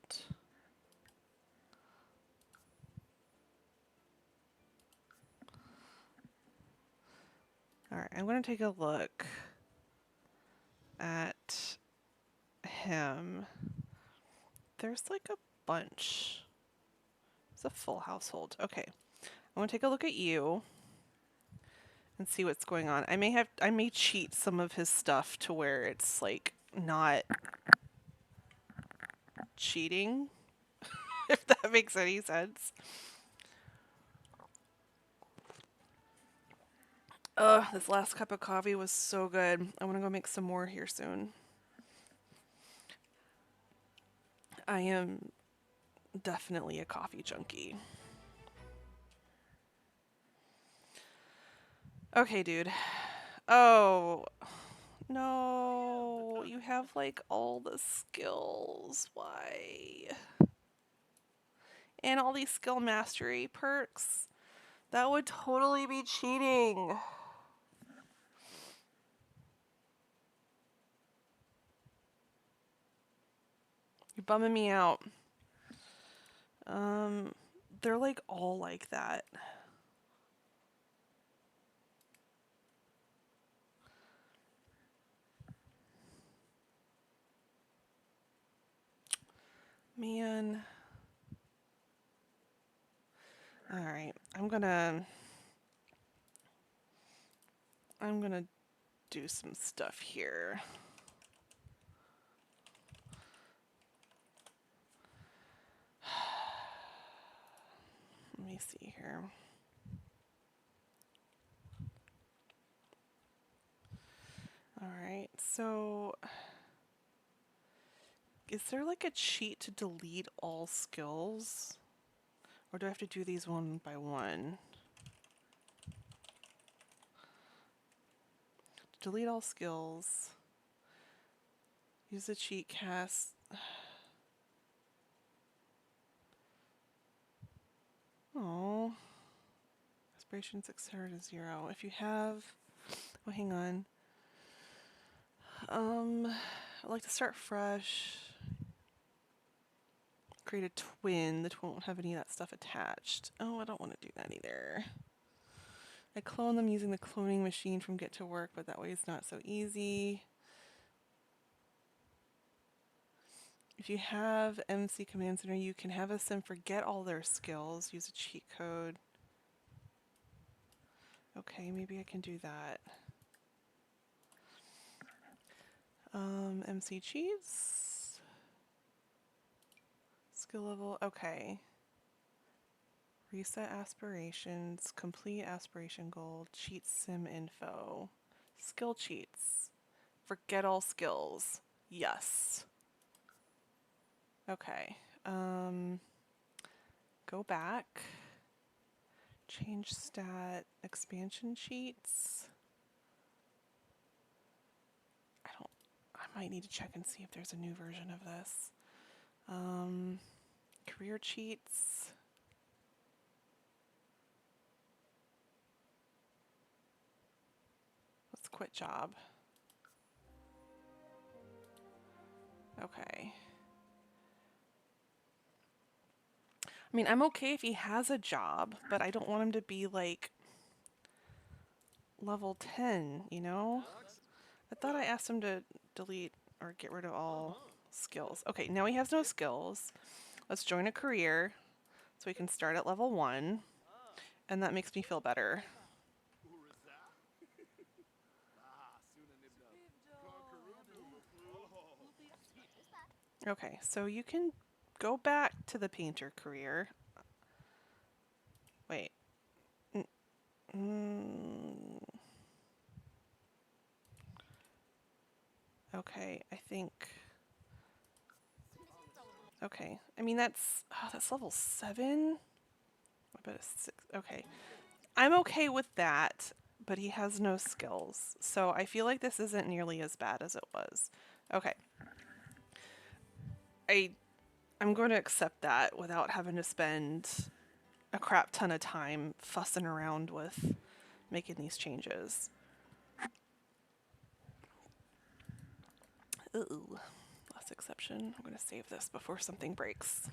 Alright, I'm going to take a look at him. There's like a bunch. It's a full household. Okay. I'm going to take a look at you and see what's going on. I may cheat some of his stuff to where it's like not cheating, if that makes any sense. Ugh, this last cup of coffee was so good. I want to go make some more here soon. I am definitely a coffee junkie. Okay, dude. Oh, no. You have like all the skills. Why? And all these skill mastery perks. That would totally be cheating. You're bumming me out. They're like all like that. Man. Alright, I'm gonna do some stuff here. Let me see here. Alright, so is there like a cheat to delete all skills? Or do I have to do these one by one? Delete all skills. Use the cheat cast. Oh. Aspiration 6 to 0. If you have... Oh, hang on. I'd like to start fresh. Create a twin. The twin won't have any of that stuff attached. Oh, I don't want to do that either. I clone them using the cloning machine from Get to Work, but that way it's not so easy. If you have MC Command Center, you can have a sim forget all their skills. Use a cheat code. Okay, maybe I can do that. MC cheats. Skill level, okay. Reset aspirations, complete aspiration goal, cheat sim info. Skill cheats. Forget all skills. Yes. Okay. Go back. Change stat, expansion cheats. I might need to check and see if there's a new version of this. Career cheats. Let's quit job. Okay. I mean, I'm okay if he has a job, but I don't want him to be like level 10, you know? I thought I asked him to delete or get rid of all skills. Okay, now he has no skills. Let's join a career so we can start at level 1, and that makes me feel better. Okay, so you can go back to the painter career. Wait. Okay, I think. Okay, I mean that's level 7. What about a 6? Okay, I'm okay with that, but he has no skills, so I feel like this isn't nearly as bad as it was. Okay, I'm going to accept that without having to spend a crap ton of time fussing around with making these changes. Ooh, last exception. I'm going to save this before something breaks.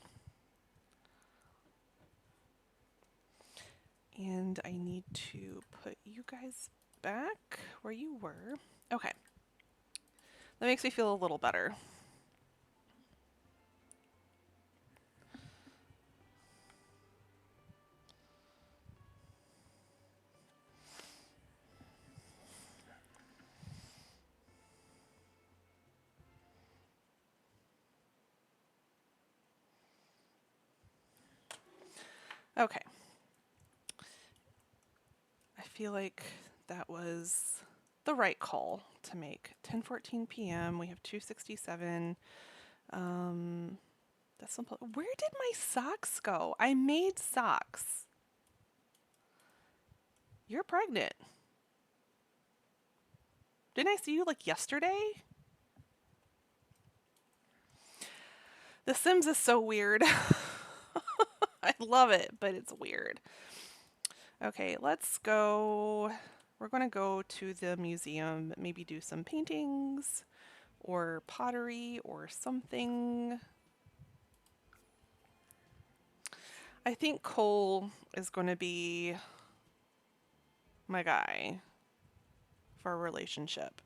And I need to put you guys back where you were. Okay. That makes me feel a little better. Okay. I feel like that was the right call to make. 10:14 p.m. We have 267. That's simple. Where did my socks go? I made socks. You're pregnant. Didn't I see you like yesterday? The Sims is so weird. I love it, but it's weird. Okay, let's go. We're going to go to the museum, maybe do some paintings or pottery or something. I think Cole is going to be my guy for a relationship.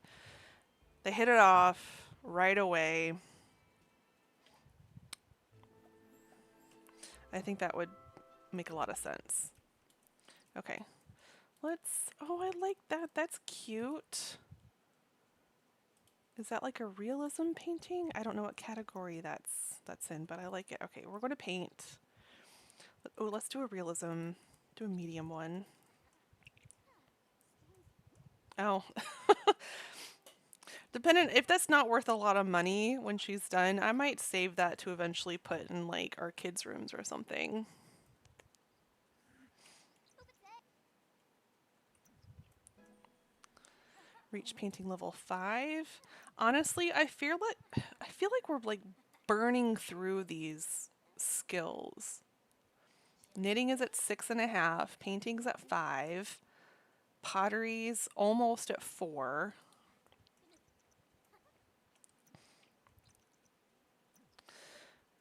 They hit it off right away. I think that would make a lot of sense. Okay, oh, I like that. That's cute. Is that like a realism painting? I don't know what category that's in, but I like it. Okay, we're going to paint. Oh, let's do a realism. Do a medium one. Oh. Depending, if that's not worth a lot of money when she's done, I might save that to eventually put in like our kids' rooms or something. Reach painting level 5. Honestly, I feel like we're like burning through these skills. Knitting is at 6.5, painting's at 5, pottery's almost at 4.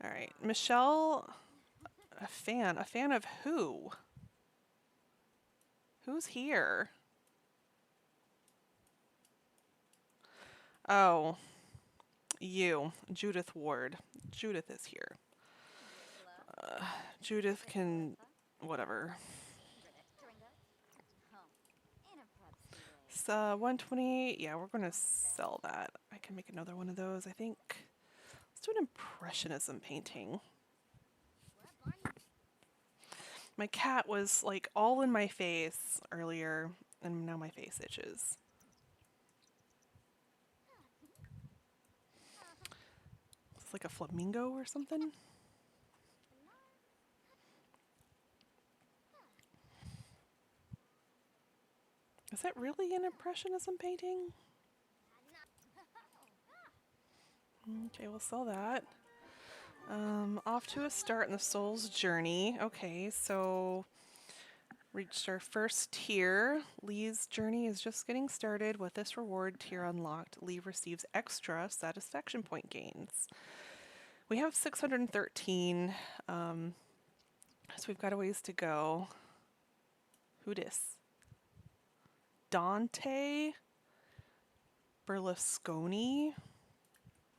All right, Michelle, a fan of who? Who's here? Oh, you, Judith Ward. Judith is here. Judith can, whatever. So 120, yeah, we're gonna sell that. I can make another one of those, I think. Let's do an impressionism painting. My cat was like all in my face earlier, and now my face itches. It's like a flamingo or something. Is that really an impressionism painting? Okay, we'll sell that. Off to a start in the soul's journey. Okay, so reached our first tier. Lee's journey is just getting started. With this reward tier unlocked, Lee receives extra satisfaction point gains. We have 613, so we've got a ways to go. Who dis? Dante Berlusconi.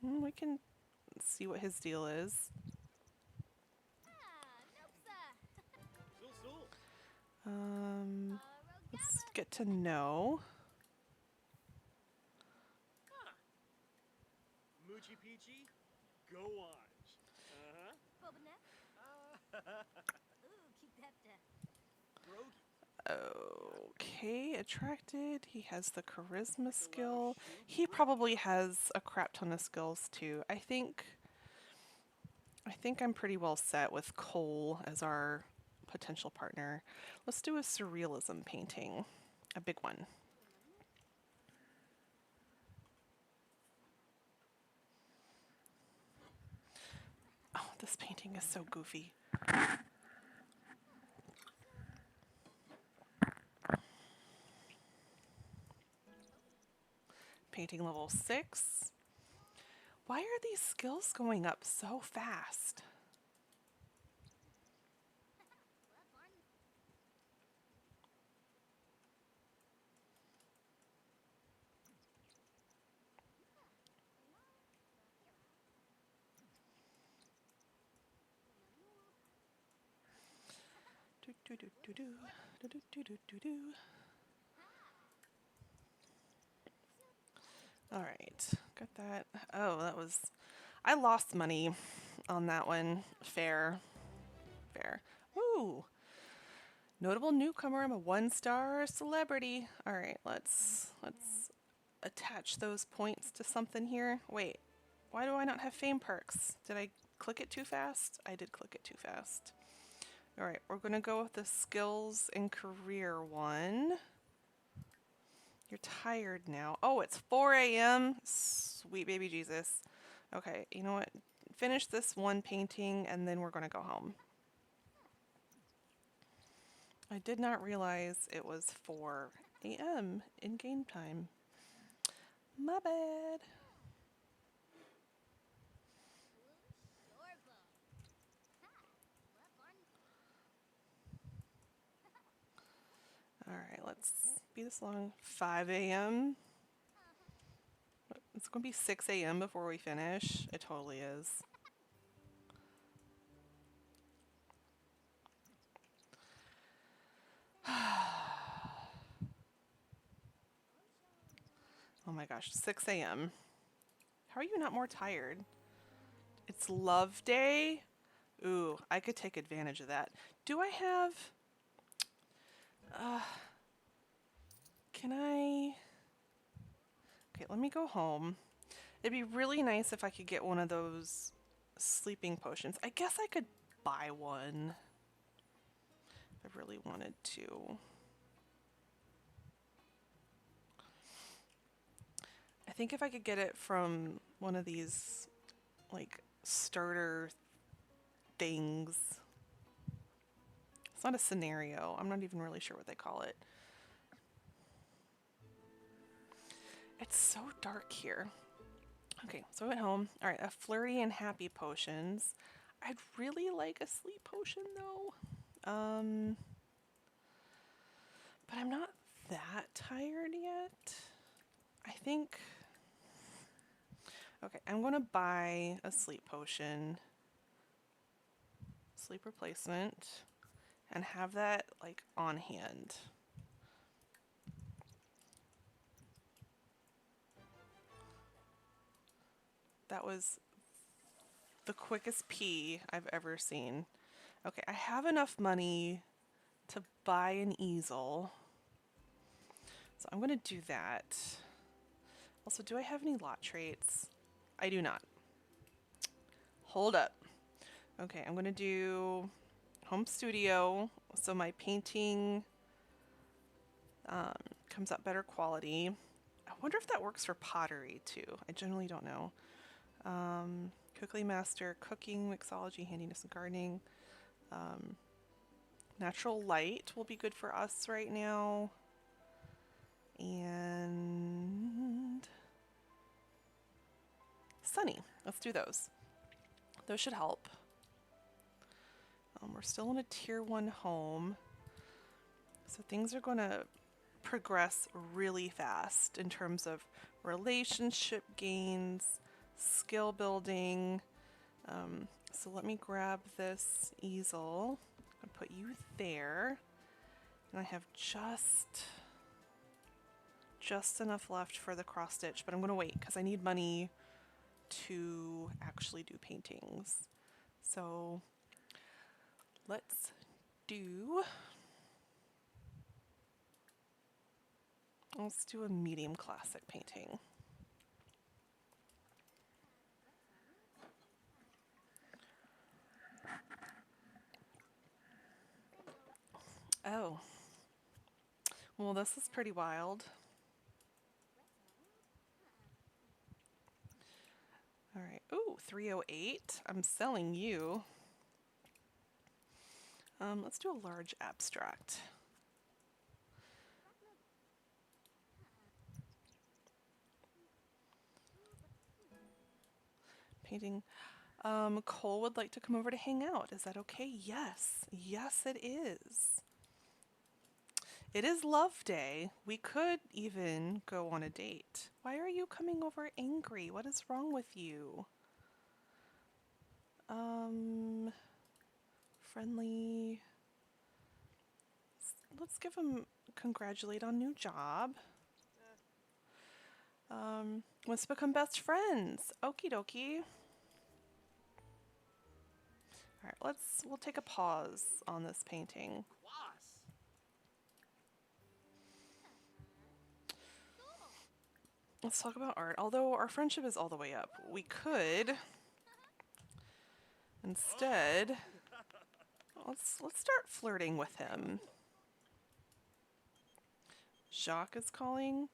We can see what his deal is. Let's get to know. Okay, attracted. He has the charisma skill. He probably has a crap ton of skills too. I think I'm pretty well set with Cole as our potential partner. Let's do a surrealism painting, a big one. Oh, this painting is so goofy. Painting level 6. Why are these skills going up so fast? Do, do, do, do, do, do, do, do, do, do, do. All right, got that. Oh, I lost money on that one. Fair, fair. Ooh, notable newcomer. I'm a 1-star celebrity. All right, let's attach those points to something here. Wait, why do I not have fame perks? Did I click it too fast? I did click it too fast. All right, we're gonna go with the skills and career one. You're tired now. Oh, it's 4 a.m. Sweet baby Jesus. Okay, you know what? Finish this one painting and then we're gonna go home. I did not realize it was 4 a.m. in game time. My bad. Alright, let's be this long. 5 a.m. It's gonna be 6 a.m. before we finish. It totally is. Oh my gosh, 6 a.m. How are you not more tired? It's love day? Ooh, I could take advantage of that. Do I have... can I... Okay, let me go home. It'd be really nice if I could get one of those sleeping potions. I guess I could buy one if I really wanted to. I think if I could get it from one of these, like, starter things. It's not a scenario. I'm not even really sure what they call it. It's so dark here. Okay, so I went home. All right, a flirty and happy potions. I'd really like a sleep potion though. But I'm not that tired yet. I think... Okay, I'm gonna buy a sleep potion. Sleep replacement. And have that, like, on hand. That was the quickest pee I've ever seen. Okay, I have enough money to buy an easel. So I'm gonna do that. Also, do I have any lot traits? I do not. Hold up. Okay, I'm gonna do home studio. So my painting comes up better quality. I wonder if that works for pottery too. I generally don't know. Quickly master cooking, mixology, handiness, and gardening. Natural light will be good for us right now. And sunny. Let's do those. Those should help. We're still in a tier 1 home. So things are going to progress really fast in terms of relationship gains, skill building. So let me grab this easel and put you there. And I have just enough left for the cross stitch, but I'm going to wait because I need money to actually do paintings. So let's do a medium classic painting. Oh, well, this is pretty wild. All right. Ooh, 308. I'm selling you. Let's do a large abstract. Painting. Cole would like to come over to hang out. Is that okay? Yes. Yes, it is. It is love day. We could even go on a date. Why are you coming over angry? What is wrong with you? Friendly. Let's give him congratulate on new job. Let's become best friends. Okie dokie. Alright, we'll take a pause on this painting. Let's talk about art. Although our friendship is all the way up, we could instead let's start flirting with him. Jacques is calling.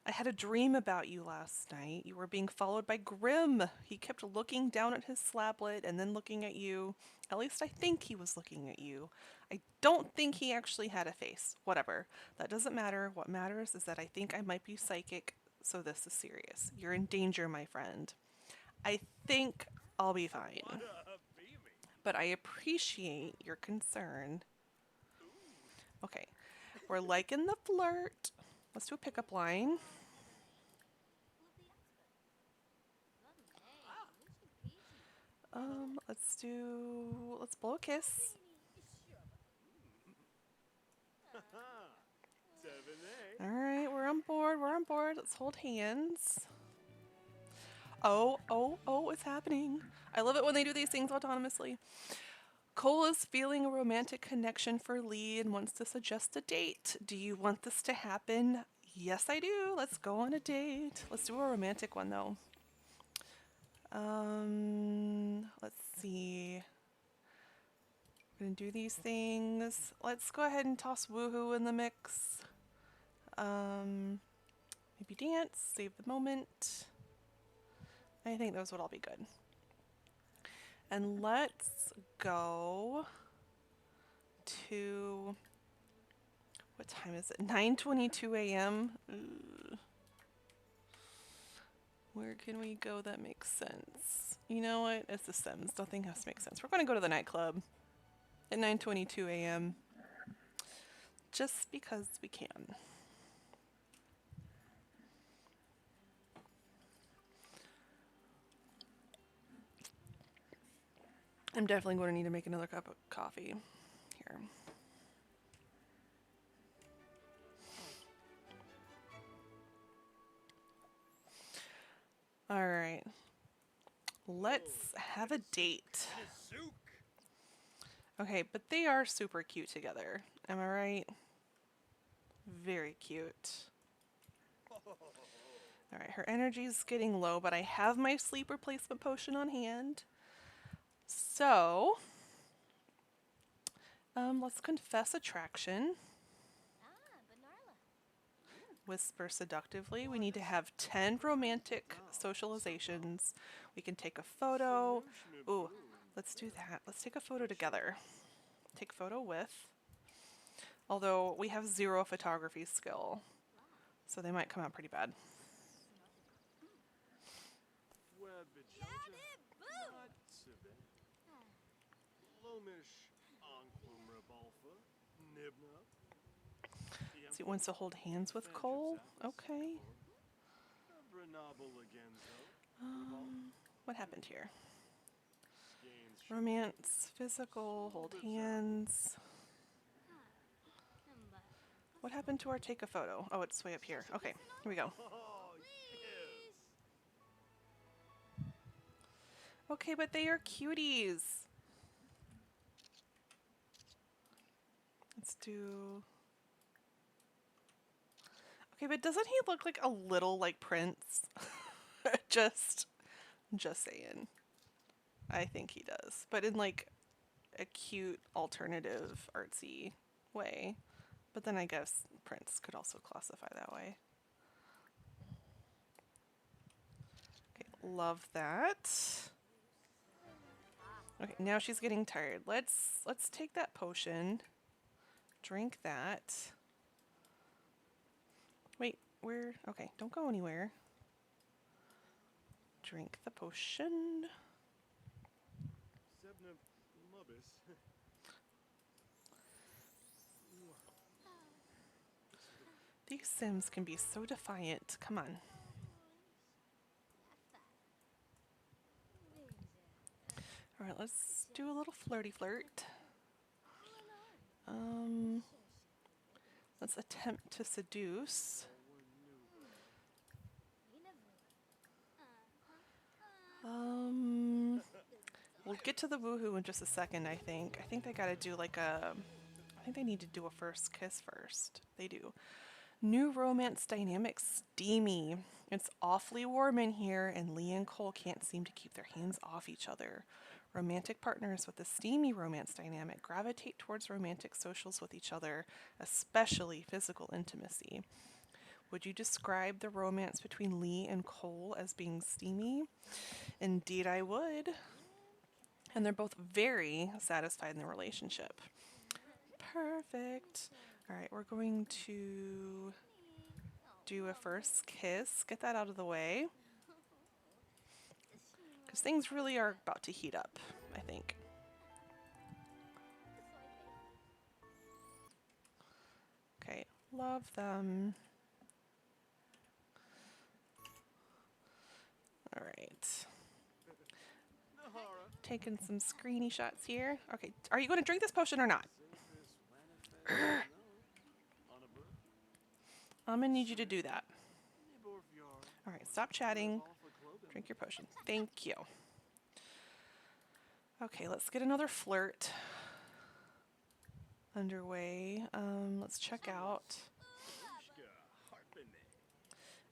I had a dream about you last night. You were being followed by Grim. He kept looking down at his slablet and then looking at you. At least I think he was looking at you. I don't think he actually had a face. Whatever. That doesn't matter. What matters is that I think I might be psychic, so this is serious. You're in danger, my friend. I think I'll be fine. But I appreciate your concern. Okay. We're liking the flirt. Let's do a pickup line. Let's blow a kiss. Alright, we're on board, let's hold hands. Oh, it's happening. I love it when they do these things autonomously. Cole is feeling a romantic connection for Lee and wants to suggest a date. Do you want this to happen? Yes, I do. Let's go on a date. Let's do a romantic one, though. Let's see. We're gonna do these things. Let's go ahead and toss woohoo in the mix. Maybe dance, save the moment. I think those would all be good. And let's go to, what time is it? 9:22 a.m. Where can we go that makes sense? You know what? It's The Sims. Nothing has to make sense. We're going to go to the nightclub at 9:22 a.m. just because we can. I'm definitely going to need to make another cup of coffee here. All right. Let's have a date. Okay, but they are super cute together. Am I right? Very cute. All right, her energy's getting low, but I have my sleep replacement potion on hand. So, let's confess attraction. Whisper seductively. We need to have 10 romantic socializations. We can take a photo. Ooh, let's do that. Let's take a photo together. Take photo with. Although we have 0 photography skill, so they might come out pretty bad. So he wants to hold hands with Cole? Okay. What happened here? Romance, physical, hold hands. What happened to our take a photo? Oh, it's way up here. Okay, here we go. Okay, but they are cuties. Let's do... Okay, but doesn't he look like a little like Prince? just saying. I think he does, but in like a cute alternative artsy way. But then I guess Prince could also classify that way. Okay, love that. Okay, now she's getting tired. Let's take that potion. Drink that. Wait, where? Okay, don't go anywhere. Drink the potion. These Sims can be so defiant. Come on. Alright, let's do a little flirty flirt. Let's attempt to seduce. We'll get to the woohoo in just a second, I think. I think they gotta do like a... I think they need to do a first kiss first. They do. New romance dynamic steamy. It's awfully warm in here, and Lee and Cole can't seem to keep their hands off each other. Romantic partners with a steamy romance dynamic gravitate towards romantic socials with each other, especially physical intimacy. Would you describe the romance between Lee and Cole as being steamy? Indeed, I would. And they're both very satisfied in their relationship. Perfect. All right, we're going to do a first kiss. Get that out of the way. Because things really are about to heat up, I think. Okay, love them. All right. Taking some screeny shots here. Okay, are you going to drink this potion or not? I'm going to need you to do that. All right, stop chatting. Drink your potion. Thank you. Okay, let's get another flirt underway. Let's check out.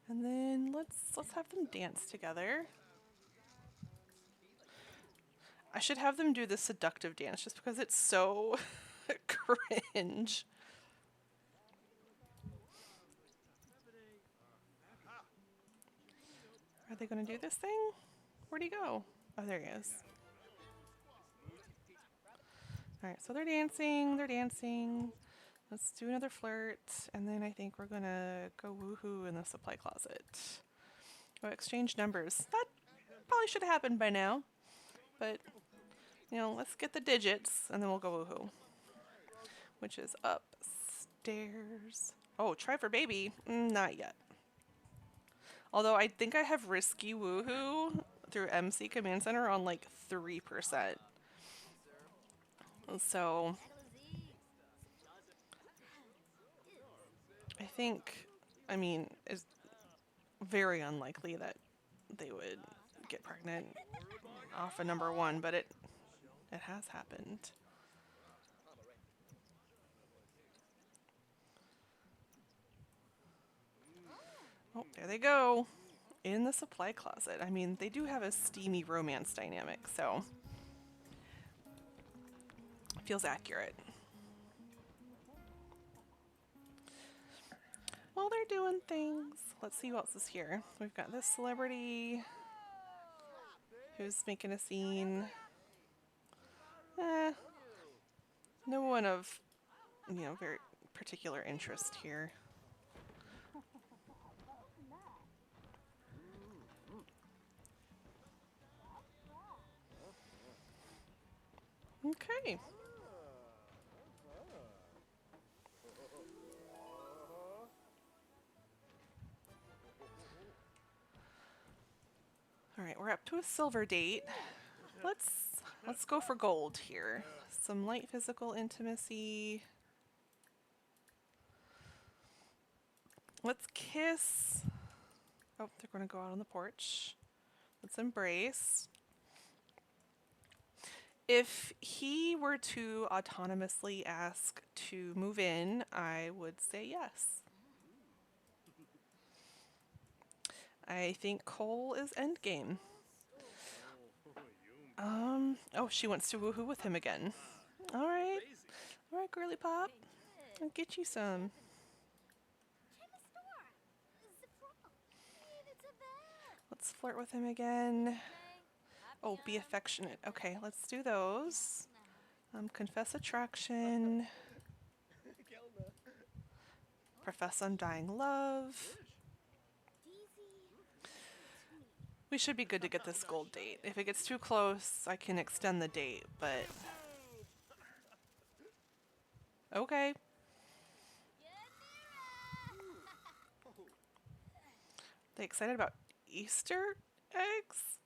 And then let's have them dance together. I should have them do the seductive dance just because it's so cringe. Are they going to do this thing? Where'd he go? Oh, there he is. Alright, so they're dancing, Let's do another flirt, and then I think we're gonna go woohoo in the supply closet. Oh, exchange numbers. That probably should have happened by now. But, you know, let's get the digits, and then we'll go woohoo. Which is upstairs. Oh, try for baby. Not yet. Although I think I have risky woohoo through MC Command Center on like 3%. So I think, I mean, it's very unlikely that they would get pregnant off of number one, but it has happened. Oh, there they go. In the supply closet. I mean, they do have a steamy romance dynamic, so it feels accurate. While they're doing things, let's see who else is here. We've got this celebrity who's making a scene. No one of, very particular interest here. Okay. All right, we're up to a silver date. Let's go for gold here. Some light physical intimacy. Let's kiss. Oh, they're going to go out on the porch. Let's embrace. If he were to autonomously ask to move in, I would say yes. I think Cole is endgame. Oh, she wants to woohoo with him again. All right. All right, girly pop. I'll get you some. Let's flirt with him again. Oh, be affectionate. Okay, let's do those. Confess attraction. Profess undying love. We should be good to get this gold date. If it gets too close, I can extend the date, but... Okay. They excited about Easter eggs?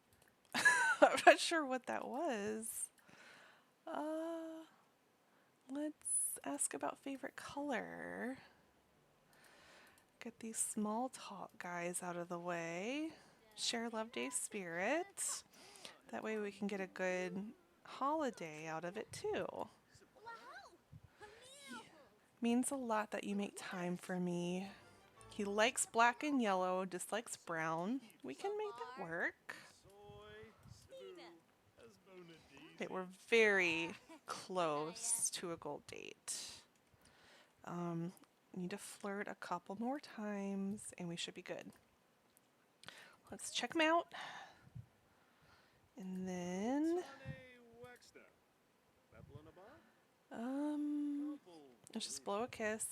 I'm not sure what that was. Let's ask about favorite color. Get these small talk guys out of the way. Share Love Day spirit. That way we can get a good holiday out of it too. Means a lot that you make time for me. He likes black and yellow, dislikes brown. We can make that work. Okay, we're very close to a gold date. Need to flirt a couple more times and we should be good. Let's check him out. And then... let's just blow a kiss.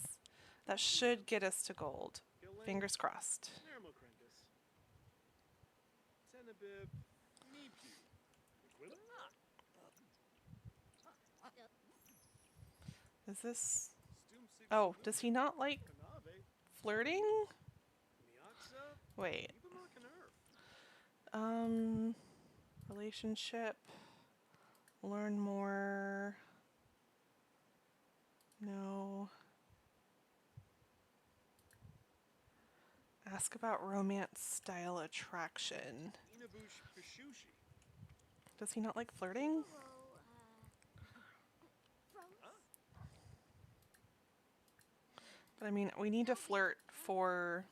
That should get us to gold. Fingers crossed. Is this... Oh, does he not like flirting? Wait. Relationship. Learn more. No. Ask about romance style attraction. Does he not like flirting? But I mean, we need to flirt for...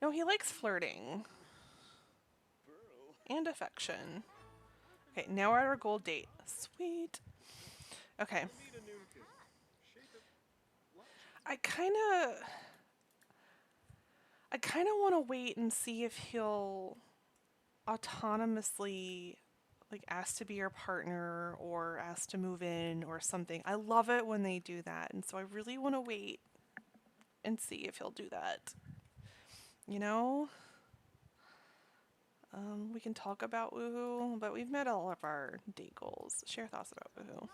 No, he likes flirting. And affection. Okay, now we're at our gold date. Sweet. Okay. I kind of want to wait and see if he'll autonomously like ask to be your partner or ask to move in or something. I love it when they do that, and so I really want to wait and see if he'll do that. You know? We can talk about woohoo, but we've met all of our date goals. Share thoughts about woohoo.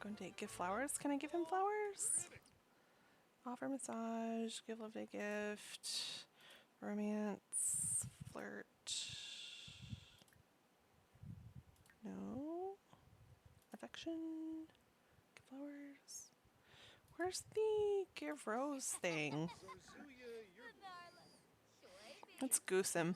Going to give flowers. Can I give him flowers? Offer massage, give love a gift, romance, flirt. No. Affection, give flowers. Where's the give rose thing? Let's goose him.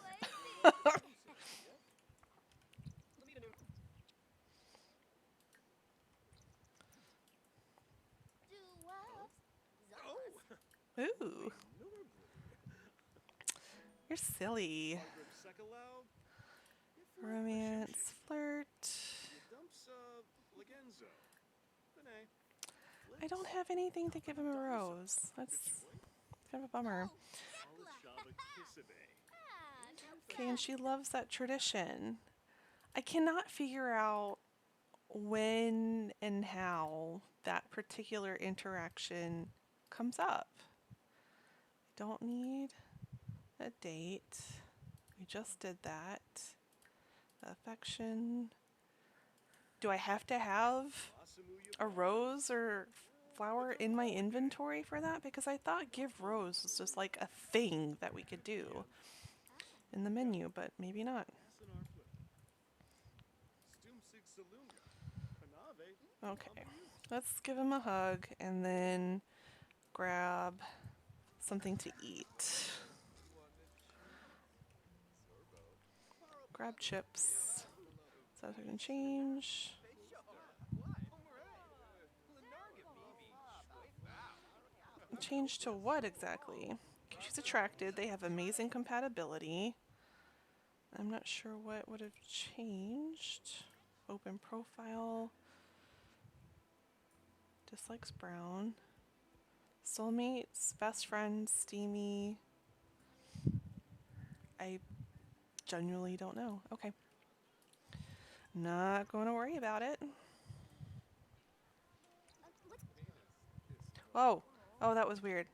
Ooh. You're silly. Romance, flirt. I don't have anything to give him a rose. That's kind of a bummer. Okay, and she loves that tradition. I cannot figure out when and how that particular interaction comes up. I don't need a date. We just did that. Affection. Do I have to have a rose or flower in my inventory for that? Because I thought give rose was just like a thing that we could do in the menu, but maybe not. Okay, let's give him a hug and then grab something to eat. Grab chips. So I can change. Change to what exactly? Okay, she's attracted. They have amazing compatibility. I'm not sure what would have changed. Open profile. Dislikes brown. Soulmates, best friends, steamy. I genuinely don't know. Okay. Not going to worry about it. Whoa. Oh, that was weird.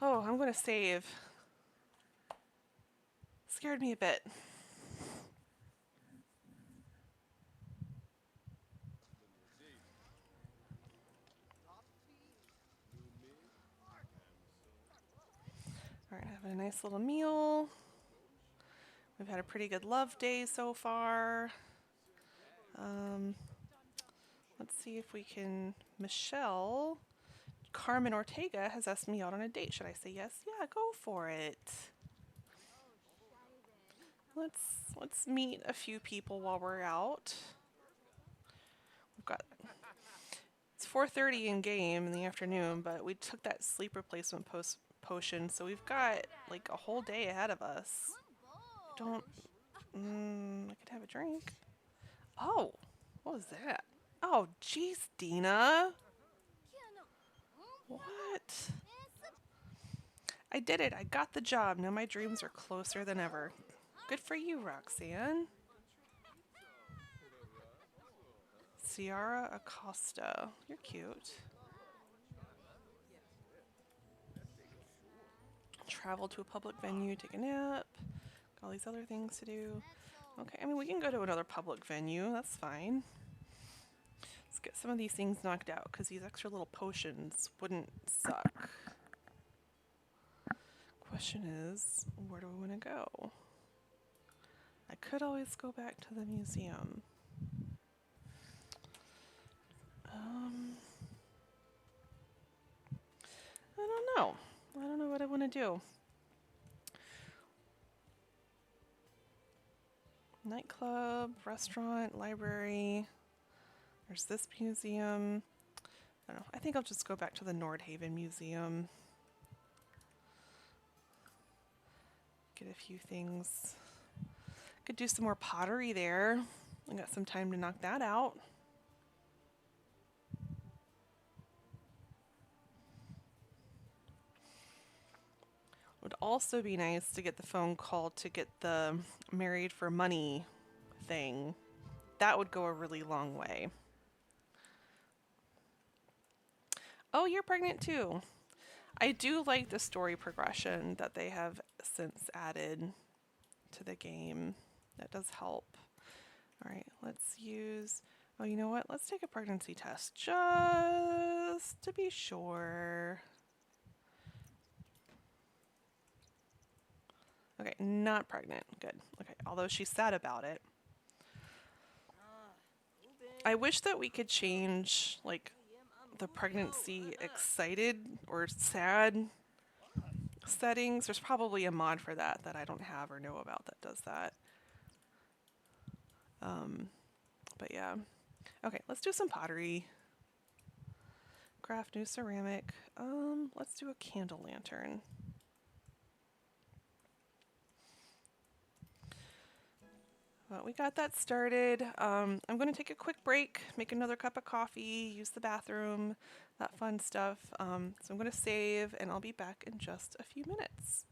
Oh, I'm going to save. Scared me a bit. All right, having a nice little meal. We've had a pretty good love day so far. Let's see if we can. Michelle, Carmen Ortega has asked me out on a date. Should I say yes? Yeah, go for it. Let's meet a few people while we're out. We've got it's 4:30 in game in the afternoon, but we took that sleep replacement potion, so we've got like a whole day ahead of us. Don't. I could have a drink. Oh, what was that? Oh, jeez, Dina. What? I did it. I got the job. Now my dreams are closer than ever. Good for you, Roxanne. Ciara Acosta. You're cute. Travel to a public venue, take a nap. Got all these other things to do. Okay, I mean, we can go to another public venue. That's fine. Let's get some of these things knocked out because these extra little potions wouldn't suck. Question is, where do we want to go? I could always go back to the museum. I don't know. I don't know what I want to do. Nightclub, restaurant, library. There's this museum. I don't know. I think I'll just go back to the Nordhaven Museum. Get a few things. Could do some more pottery there. I got some time to knock that out. Would also be nice to get the phone call to get the married for money thing. That would go a really long way. Oh, you're pregnant too. I do like the story progression that they have since added to the game. That does help. All right, let's use, oh, you know what? Let's take a pregnancy test just to be sure. Okay, not pregnant. Good. Okay, although she's sad about it. I wish that we could change, like, the pregnancy excited or sad settings. There's probably a mod for that that I don't have or know about that does that. But yeah. Okay, let's do some pottery. Craft new ceramic. Let's do a candle lantern. Well, we got that started. I'm going to take a quick break, make another cup of coffee, use the bathroom, that fun stuff. So I'm going to save, and I'll be back in just a few minutes.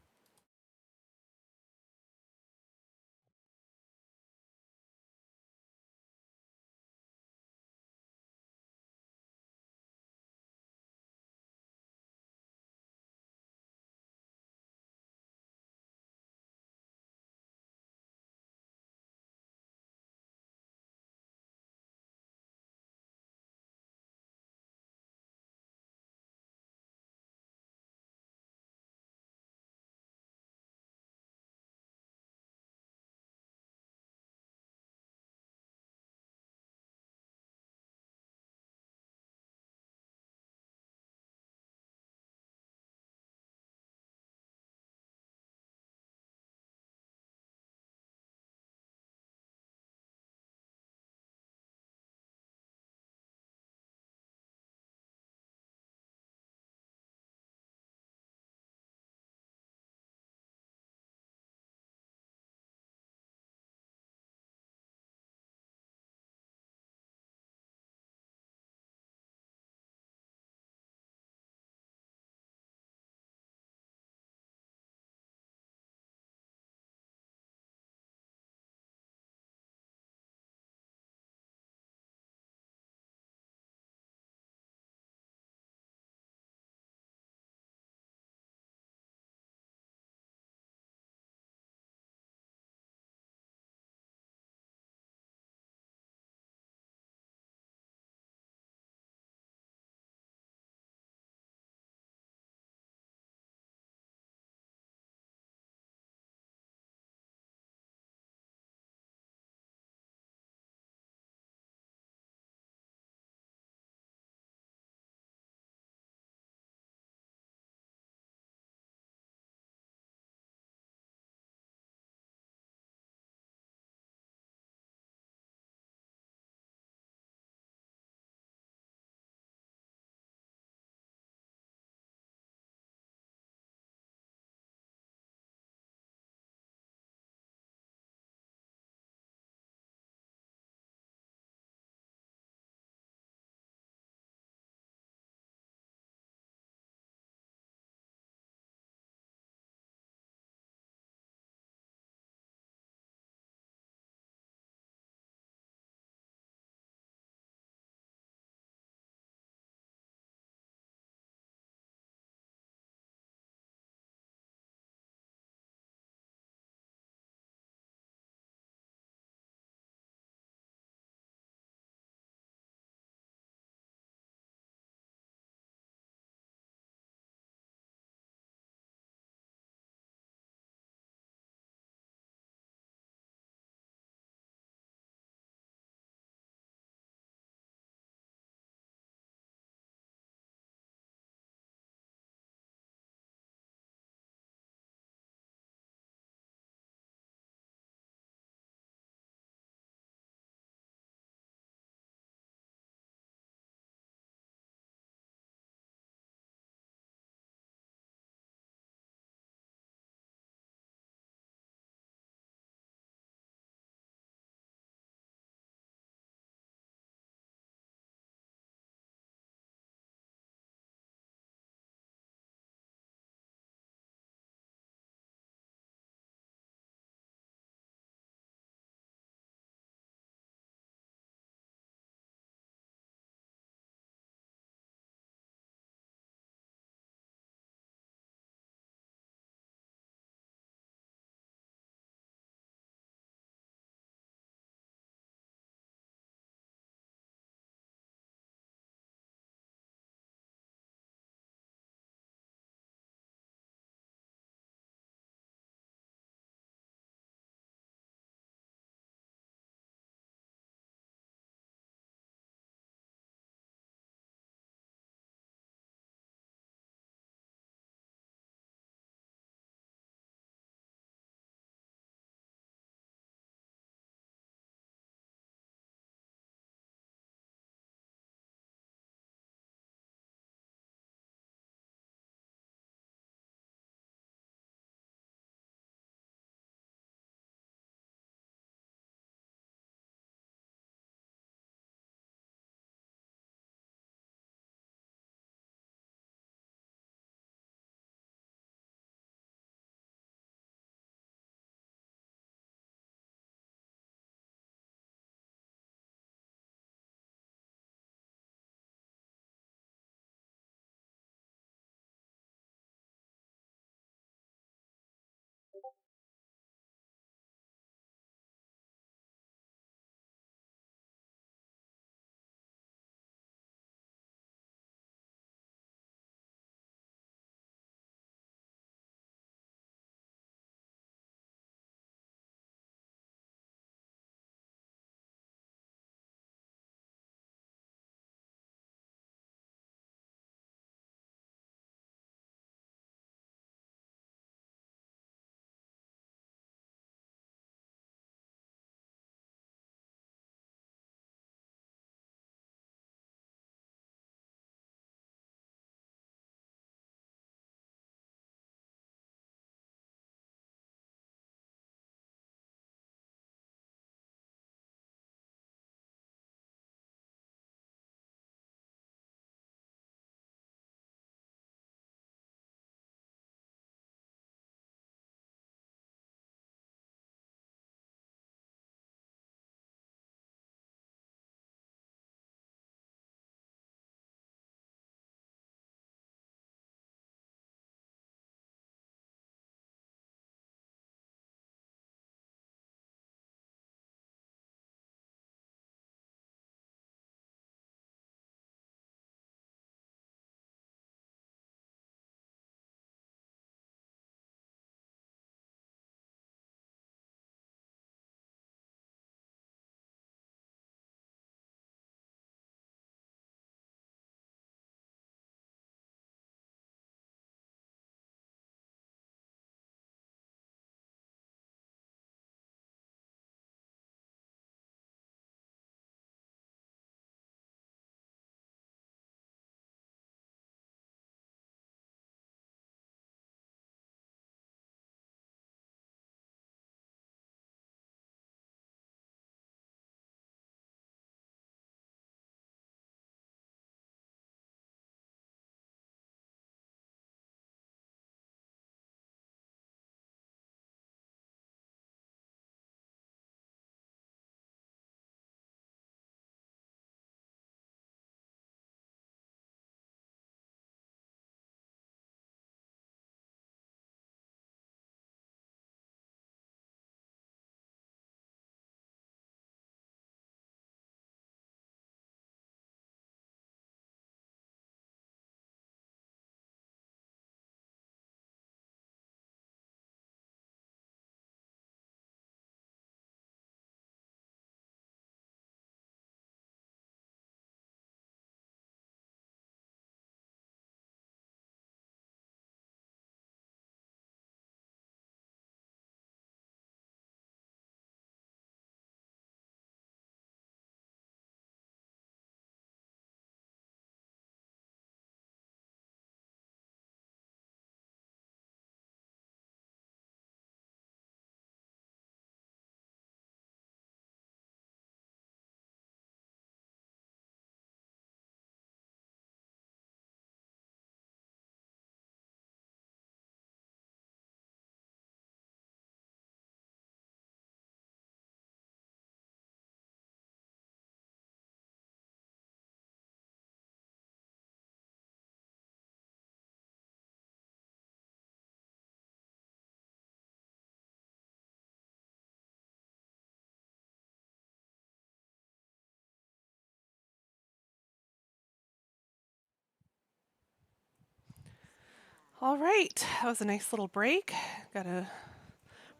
All right, that was a nice little break. Got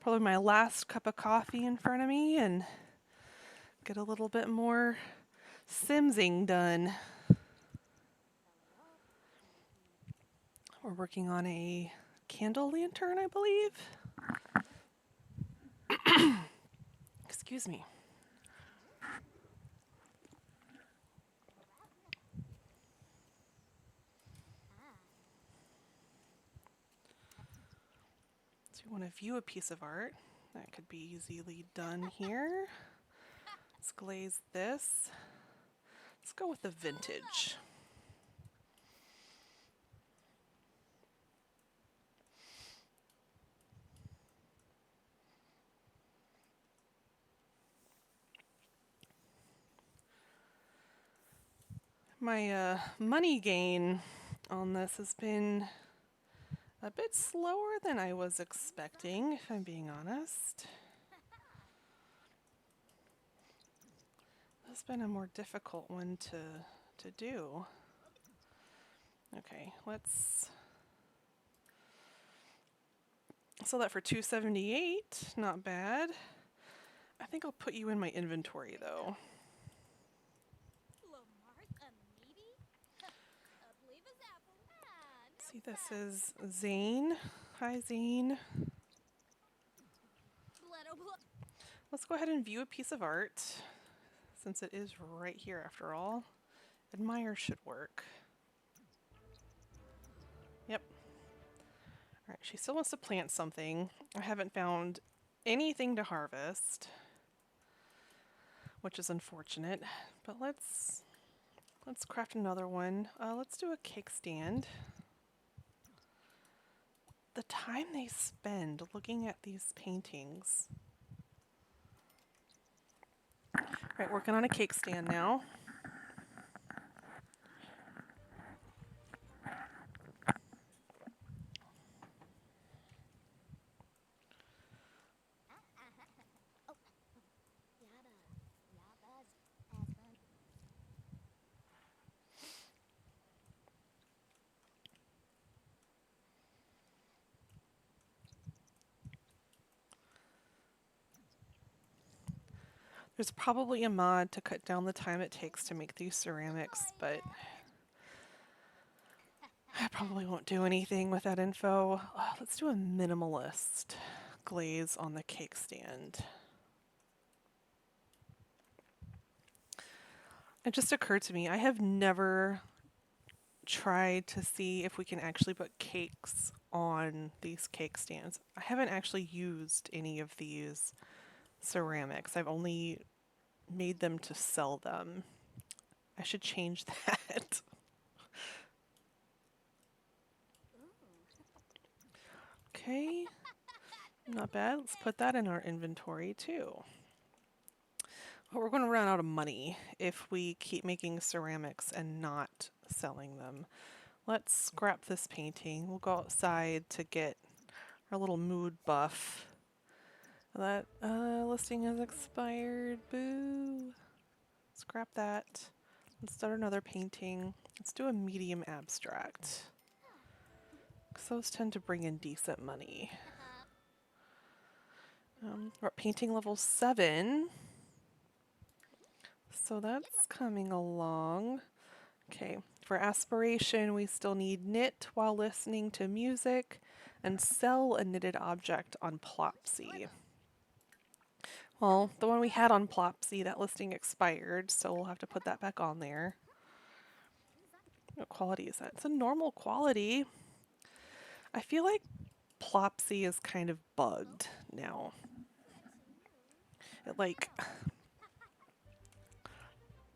probably my last cup of coffee in front of me and get a little bit more simsing done. We're working on a candle lantern, I believe. Excuse me. So you want to view a piece of art. That could be easily done here. Let's glaze this. Let's go with the vintage. My money gain on this has been a bit slower than I was expecting, if I'm being honest. It's been a more difficult one to do. Okay, let's sell that for $278. Not bad. I think I'll put you in my inventory though. See, this is Zane. Hi, Zane. Let's go ahead and view a piece of art, since it is right here after all. Admire should work. Yep. Alright, she still wants to plant something. I haven't found anything to harvest, which is unfortunate. But let's craft another one. Let's do a cake stand. The time they spend looking at these paintings. Right, working on a cake stand now. There's probably a mod to cut down the time it takes to make these ceramics, but I probably won't do anything with that info. Let's do a minimalist glaze on the cake stand. It just occurred to me, I have never tried to see if we can actually put cakes on these cake stands. I haven't actually used any of these ceramics. I've only made them to sell them. I should change that. Okay, not bad. Let's put that in our inventory too. But we're going to run out of money if we keep making ceramics and not selling them. Let's scrap this painting. We'll go outside to get our little mood buff. That listing has expired. Boo. Scrap that. Let's start another painting. Let's do a medium abstract, because those tend to bring in decent money. We're at painting level 7. So that's coming along. Okay, for aspiration, we still need knit while listening to music and sell a knitted object on Plopsy. Well, the one we had on Plopsy, that listing expired, so we'll have to put that back on there. What quality is that? It's a normal quality. I feel like Plopsy is kind of bugged now. It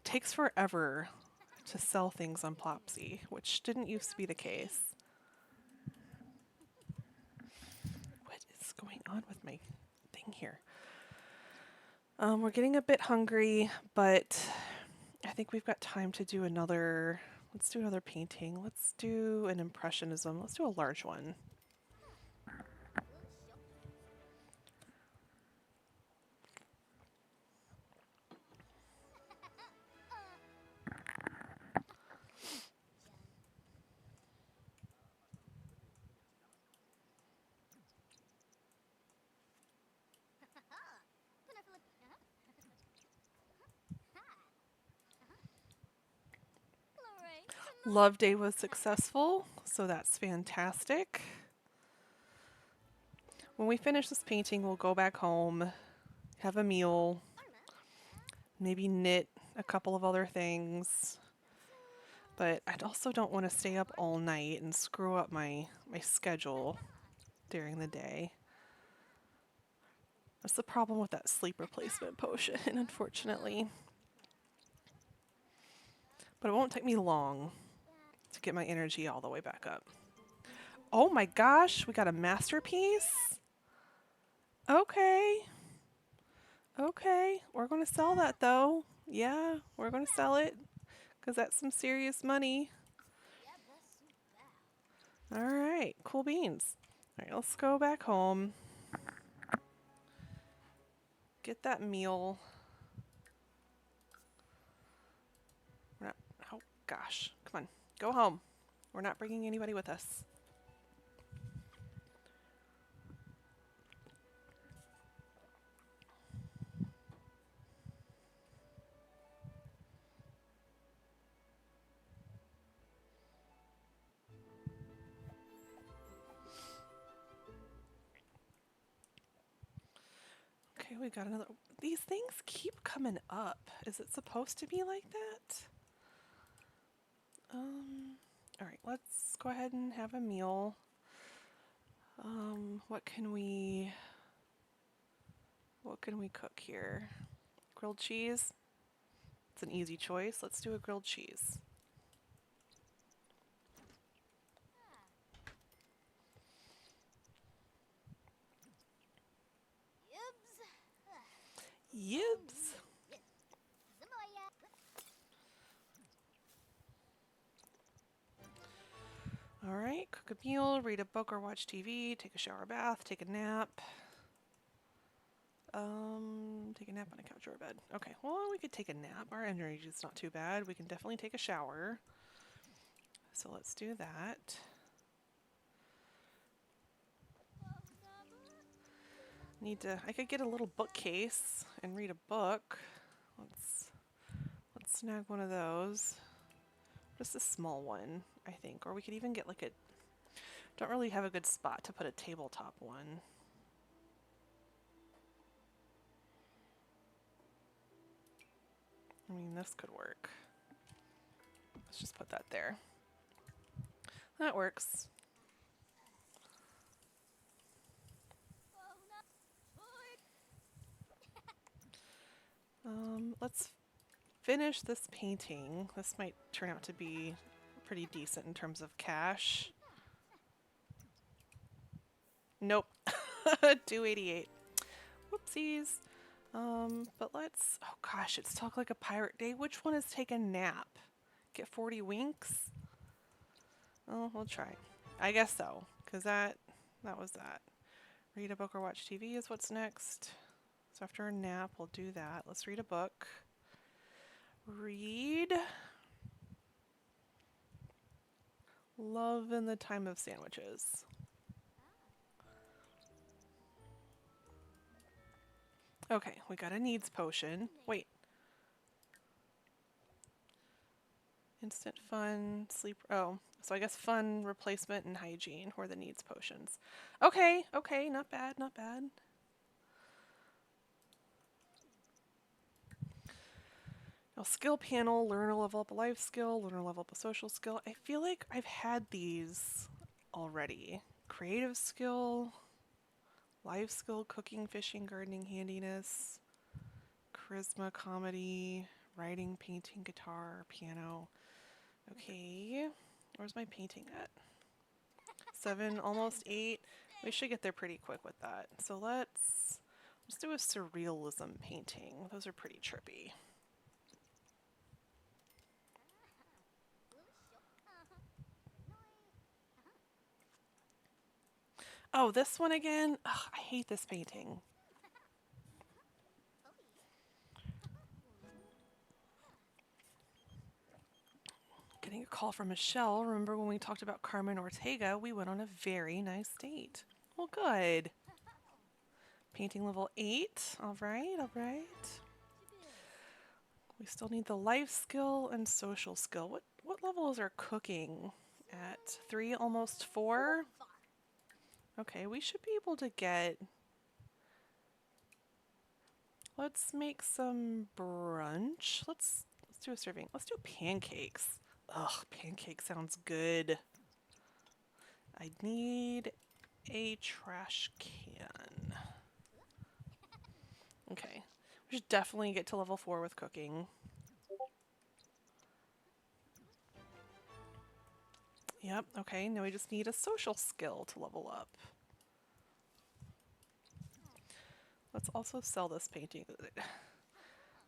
takes forever to sell things on Plopsy, which didn't used to be the case. What is going on with my thing here? We're getting a bit hungry, but I think we've got time to do another. Let's do another painting. Let's do an impressionism. Let's do a large one. Love day was successful, so that's fantastic. When we finish this painting, we'll go back home, have a meal, maybe knit a couple of other things. But I also don't want to stay up all night and screw up my schedule during the day. That's the problem with that sleep replacement potion, unfortunately. But it won't take me long to get my energy all the way back up. Oh my gosh, we got a masterpiece? Okay. Okay, we're going to sell that though. Yeah, we're going to sell it because that's some serious money. All right, cool beans. All right, let's go back home. Get that meal. Oh gosh, come on, go home. We're not bringing anybody with us. Okay, we got another. These things keep coming up. Is it supposed to be like that? All right, let's go ahead and have a meal. What can we cook here? Grilled cheese? It's an easy choice. Let's do a grilled cheese. Yibs! All right, cook a meal, read a book or watch TV, take a shower, bath, take a nap. Take a nap on a couch or a bed. Okay, well, we could take a nap. Our energy is not too bad. We can definitely take a shower. So let's do that. I could get a little bookcase and read a book. Let's snag one of those. Just a small one, I think. Or we could even get like don't really have a good spot to put a tabletop one. I mean, this could work. Let's just put that there. That works. Let's finish this painting. This might turn out to be pretty decent in terms of cash. Nope. 288. Whoopsies. But let's, oh gosh, it's Talk Like a Pirate Day. Which one is Take a Nap? Get 40 winks? Oh, we'll try. I guess so, because that was that. Read a book or watch TV is what's next. So after a nap, we'll do that. Let's read a book. Read Love in the Time of Sandwiches. Okay, we got a needs potion. Wait. Instant fun, sleep. Oh, so I guess fun, replacement, and hygiene were the needs potions. Okay, not bad, not bad. Now, skill panel, learn or level up a life skill, learn or level up a social skill. I feel like I've had these already. Creative skill, life skill, cooking, fishing, gardening, handiness, charisma, comedy, writing, painting, guitar, piano. Okay, where's my painting at? 7, almost 8. We should get there pretty quick with that. So let's do a surrealism painting. Those are pretty trippy. Oh, this one again? Ugh, I hate this painting. Getting a call from Michelle. Remember when we talked about Carmen Ortega? We went on a very nice date. Well, good. Painting level 8. All right, all right. We still need the life skill and social skill. What What level is our cooking at? 3, almost 4? Okay, we should be able to get... Let's make some brunch. Let's do a serving. Let's do pancakes. Ugh, pancake sounds good. I need a trash can. Okay, we should definitely get to level 4 with cooking. Yep, okay, now we just need a social skill to level up. Let's also sell this painting.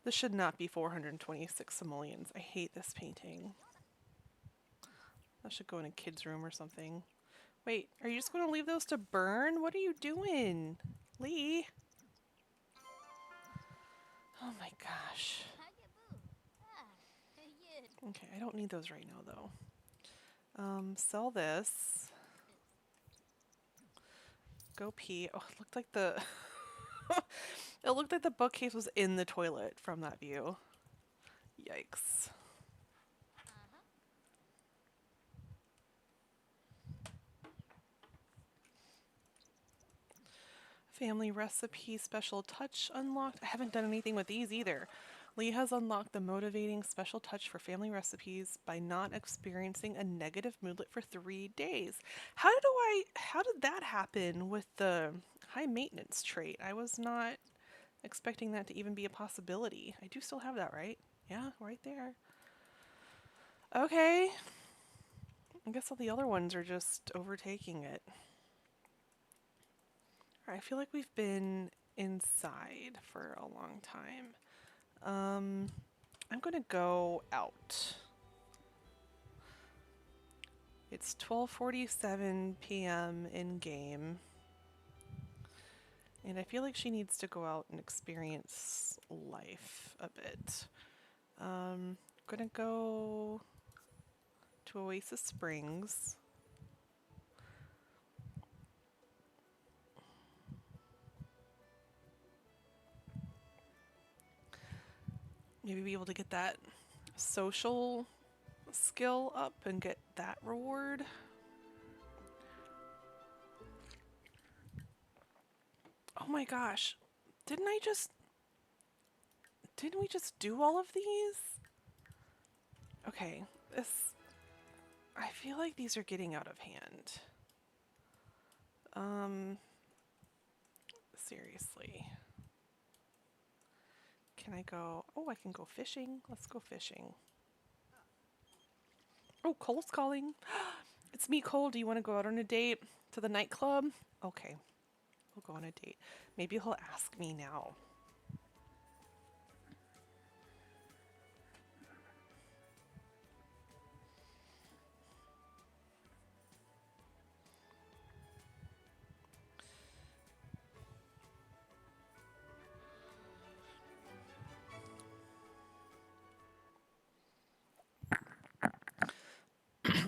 This should not be 426 simoleons. I hate this painting. That should go in a kid's room or something. Wait, are you just going to leave those to burn? What are you doing? Lee? Oh my gosh. Okay, I don't need those right now though. Sell this. Go pee. Oh, it looked like the... It looked like the bookcase was in the toilet from that view. Yikes. Family recipe special touch unlocked. I haven't done anything with these either. Lee has unlocked the motivating special touch for family recipes by not experiencing a negative moodlet for 3 days. How did that happen with the high maintenance trait? I was not expecting that to even be a possibility. I do still have that, right? Yeah, right there. Okay. I guess all the other ones are just overtaking it. I feel like we've been inside for a long time. I'm gonna go out. It's 12:47 p.m. in game. And I feel like she needs to go out and experience life a bit. Gonna go to Oasis Springs. Maybe be able to get that social skill up and get that reward. Oh my gosh. Didn't we just do all of these? Okay, I feel like these are getting out of hand. Seriously. Can I go? Oh, I can go fishing. Let's go fishing. Oh, Cole's calling. It's me, Cole. Do you want to go out on a date to the nightclub? Okay, we'll go on a date. Maybe he'll ask me now.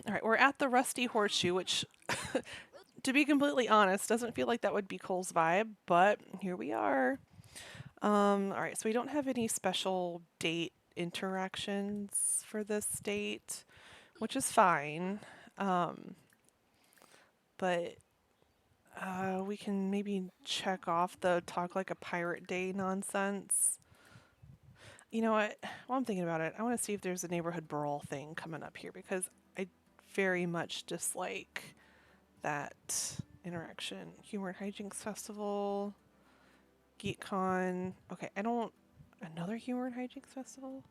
All right, we're at the Rusty Horseshoe, which, to be completely honest, doesn't feel like that would be Cole's vibe, but here we are. All right, so we don't have any special date interactions for this date, which is fine. But we can maybe check off the talk like a pirate day nonsense. You know what? While I'm thinking about it, I want to see if there's a neighborhood brawl thing coming up here because I very much dislike that interaction. Humor and Hijinks Festival, GeekCon. Okay, another Humor and Hijinks Festival?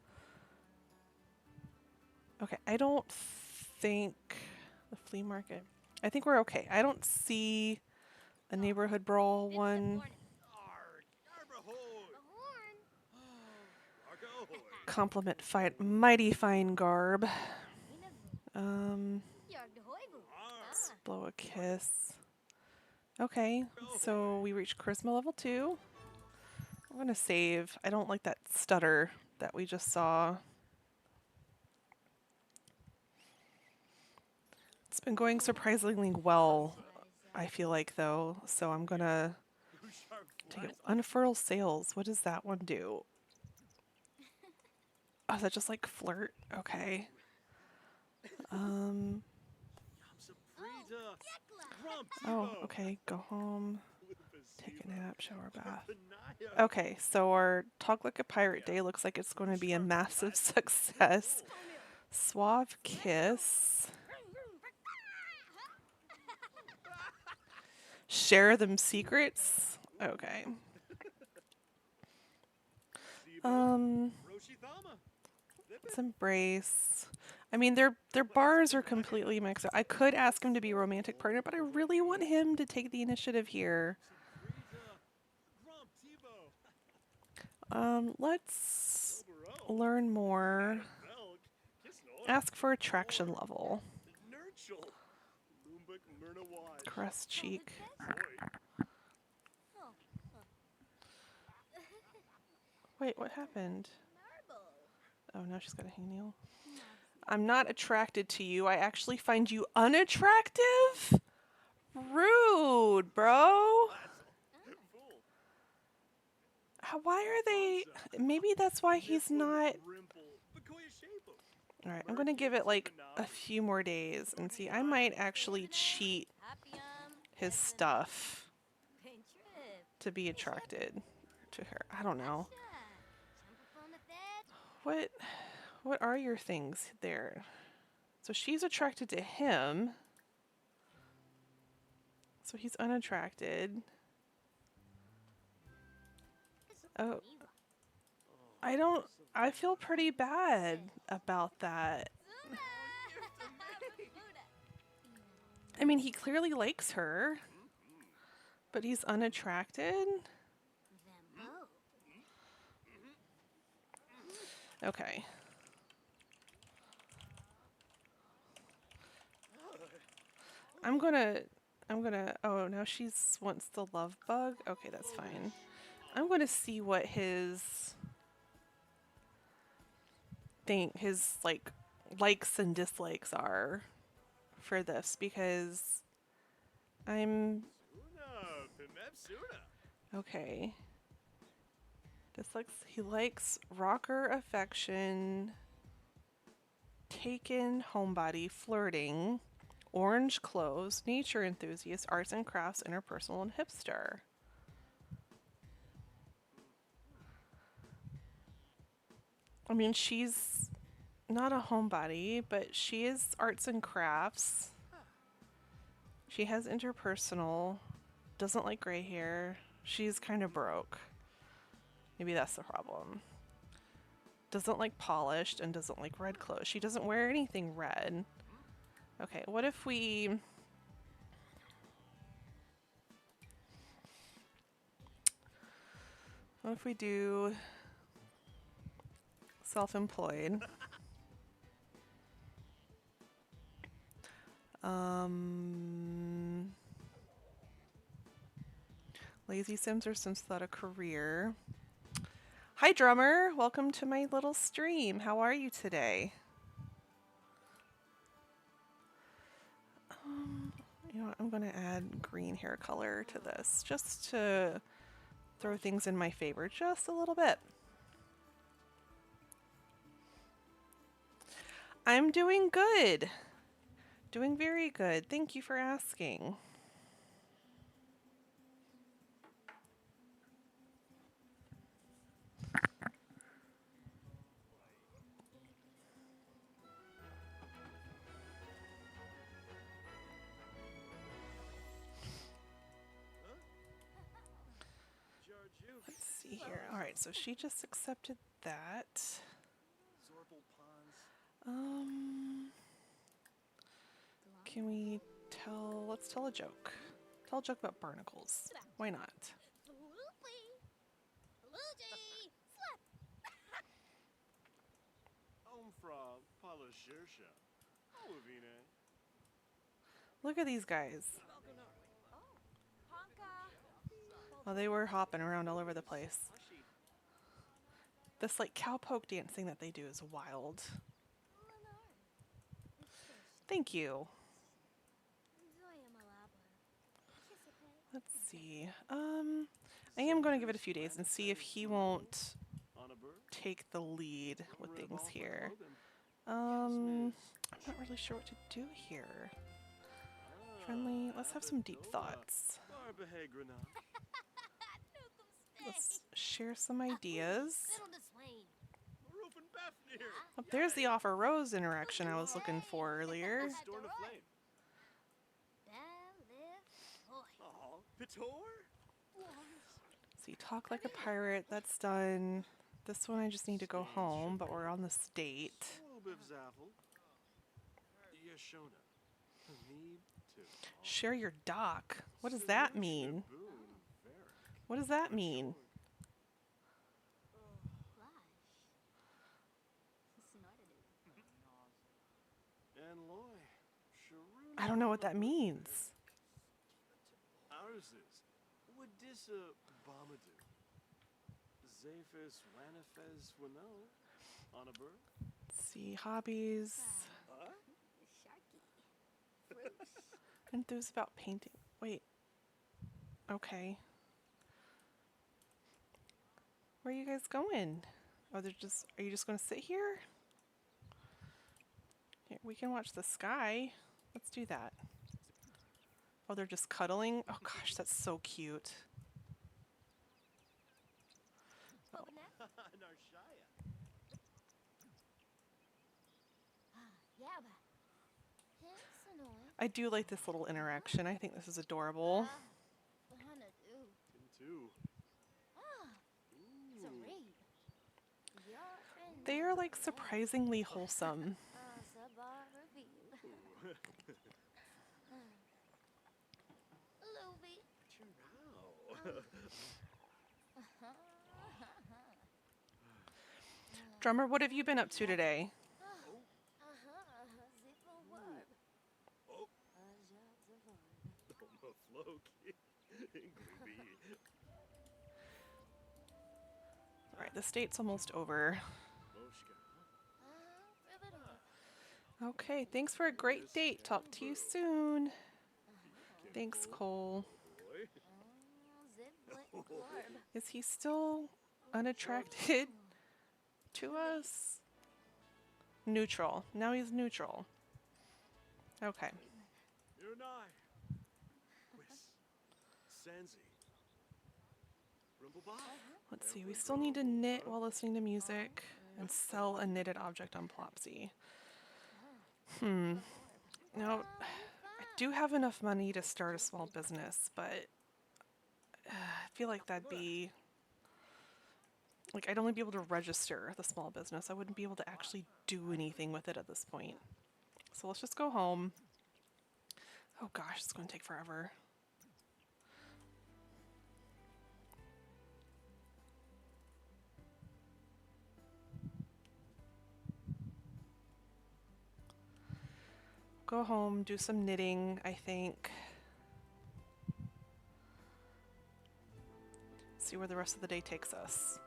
Okay, I don't think the flea market. I think we're okay. I don't see a neighborhood brawl one. Compliment fight mighty fine garb. Let's blow a kiss. Okay, so we reached charisma level 2. I'm gonna save. I don't like that stutter that we just saw. It's been going surprisingly well, I feel like, though, so I'm gonna take it. Unfurl sails. What does that one do? Oh, is that just like flirt? Okay. Um, oh, okay, go home, take a nap, shower, bath. Okay, so our Talk Like a Pirate Day looks like it's going to be a massive success. Suave kiss. Share them secrets. Okay. Let's embrace. I mean, their bars are completely mixed up. I could ask him to be a romantic partner, but I really want him to take the initiative here. Let's learn more. Ask for attraction level. Caress cheek. Wait, what happened? Oh, now she's got a hangnail. I'm not attracted to you. I actually find you unattractive? Rude, bro. Why are they... Maybe that's why he's not... Alright, I'm going to give it like a few more days and see. I might actually cheat his stuff to be attracted to her. I don't know. What are your things there? So she's attracted to him. So he's unattracted. Oh. I feel pretty bad about that. I mean, he clearly likes her, but he's unattracted. Okay. I'm gonna, oh, now wants the love bug? Okay, that's fine. I'm gonna see what his likes and dislikes are for this, because okay. He likes rocker affection, taken, homebody, flirting, orange clothes, nature enthusiast, arts and crafts, interpersonal, and hipster. I mean, she's not a homebody, but she is arts and crafts. She has interpersonal, doesn't like gray hair. She's kind of broke. Maybe that's the problem. Doesn't like polished and doesn't like red clothes. She doesn't wear anything red. Okay, what if we... What if we do self-employed? Lazy Sims or Sims without a career. Hi, drummer. Welcome to my little stream. How are you today? You know what? I'm going to add green hair color to this just to throw things in my favor just a little bit. I'm doing good. Doing very good. Thank you for asking. Let's see here. All right, so she just accepted that. Can we let's tell a joke. Tell a joke about barnacles. Why not? Look at these guys. Well, they were hopping around all over the place. This like cowpoke dancing that they do is wild. Thank you. Let's see. I am going to give it a few days and see if he won't take the lead with things here. I'm not really sure what to do here. Friendly, let's have some deep thoughts. Let's share some ideas. Oh, there's the offer Rose interaction I was looking for earlier. So you talk like a pirate, that's done. This one I just need to go home, but we're on the state. Share your dock. What does that mean? What does that mean? I don't know what that means. Let's see, hobbies. Enthused about painting. Wait. Okay. Where are you guys going? Oh, are you just going to sit here? Here, we can watch the sky. Let's do that. Oh, they're just cuddling? Oh gosh, that's so cute. Oh. I do like this little interaction. I think this is adorable. They are like surprisingly wholesome. Drummer, what have you been up to today? Alright, the state's almost over. Okay, thanks for a great date. Talk to you soon. Thanks, Cole. Is he still unattracted to us? Neutral. Now he's neutral. Okay. Let's see, we still need to knit while listening to music and sell a knitted object on Plopsy. Now, I do have enough money to start a small business, but I feel like that'd be... Like, I'd only be able to register the small business. I wouldn't be able to actually do anything with it at this point. So let's just go home. Oh gosh, it's going to take forever. Go home, do some knitting, I think. See where the rest of the day takes us.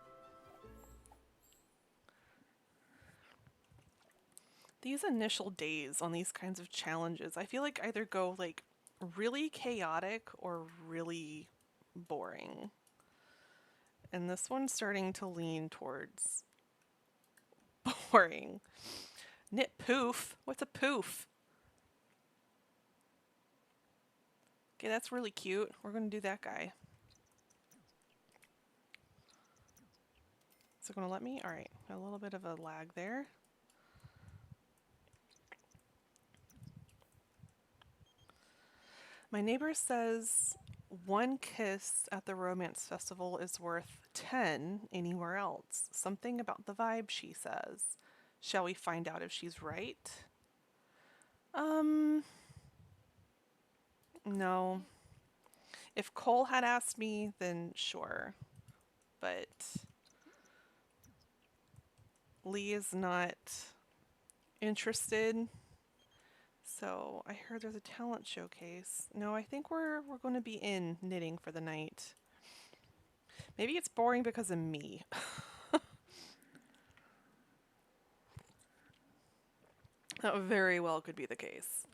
These initial days on these kinds of challenges, I feel like either go like really chaotic or really boring. And this one's starting to lean towards boring. Knit poof? What's a poof? Okay, that's really cute. We're going to do that guy. Is it going to let me? Alright, a little bit of a lag there. My neighbor says 1 kiss at the romance festival is worth 10 anywhere else. Something about the vibe, she says. Shall we find out if she's right? No. If Cole had asked me, then sure. But Lee is not interested. So I heard there's a talent showcase. No, I think we're going to be in knitting for the night. Maybe it's boring because of me. That very well could be the case.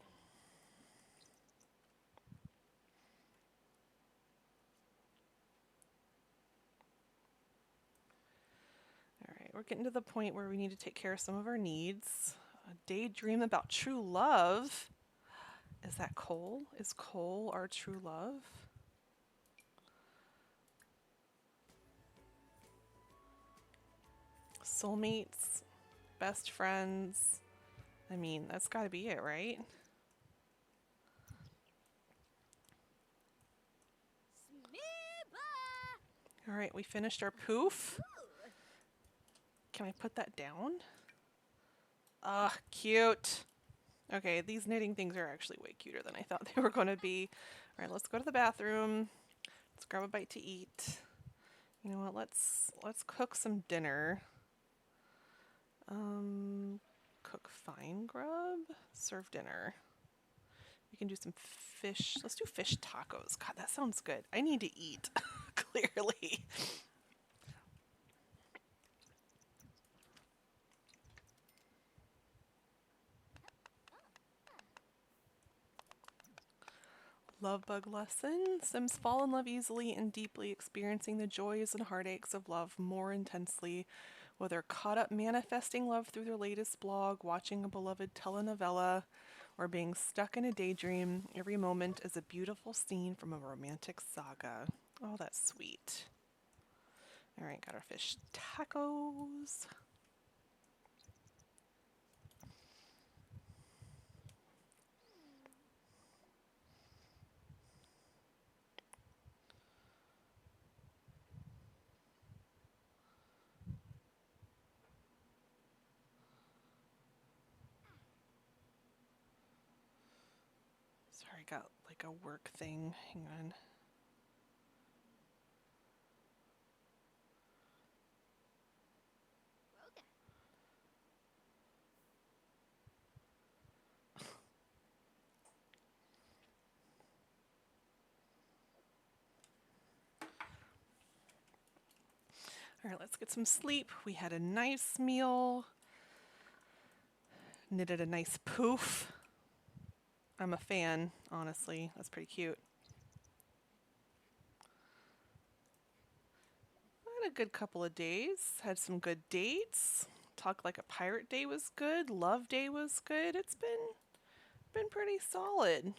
Alright, we're getting to the point where we need to take care of some of our needs. A daydream about true love. Is that Cole? Is Cole our true love? Soulmates, best friends. I mean, that's got to be it, right? All right, we finished our poof. Can I put that down? Ah, cute. Okay, these knitting things are actually way cuter than I thought they were going to be. All right, let's go to the bathroom. Let's grab a bite to eat. You know what? Let's cook some dinner. Cook fine grub. Serve dinner. We can do some fish. Let's do fish tacos. God, that sounds good. I need to eat, clearly. Love bug lesson. Sims fall in love easily and deeply, experiencing the joys and heartaches of love more intensely. Whether caught up manifesting love through their latest blog, watching a beloved telenovela, or being stuck in a daydream, every moment is a beautiful scene from a romantic saga. Oh, that's sweet. All right, got our fish tacos. Sorry, I got like a work thing. Hang on. All right, let's get some sleep. We had a nice meal. Knitted a nice poof. I'm a fan, honestly. That's pretty cute. I had a good couple of days. Had some good dates. Talk Like a Pirate Day was good. Love Day was good. It's been pretty solid.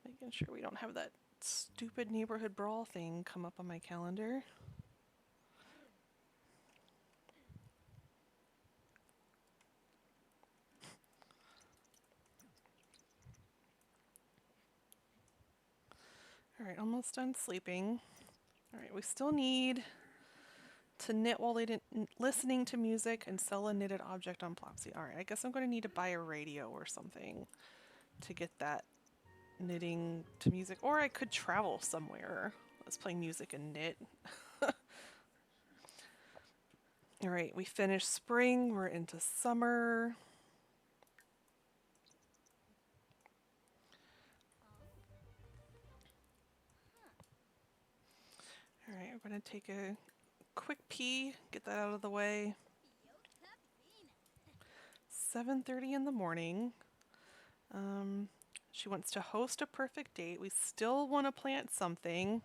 Making sure we don't have that stupid neighborhood brawl thing come up on my calendar. All right, almost done sleeping. All right, we still need to knit while listening to music and sell a knitted object on Plopsy. All right, I guess I'm going to need to buy a radio or something to get that knitting to music. Or I could travel somewhere. Let's play music and knit. All right, we finished spring. We're into summer. All right, we're going to take a quick pee, get that out of the way. 7:30 in the morning. She wants to host a perfect date. We still want to plant something.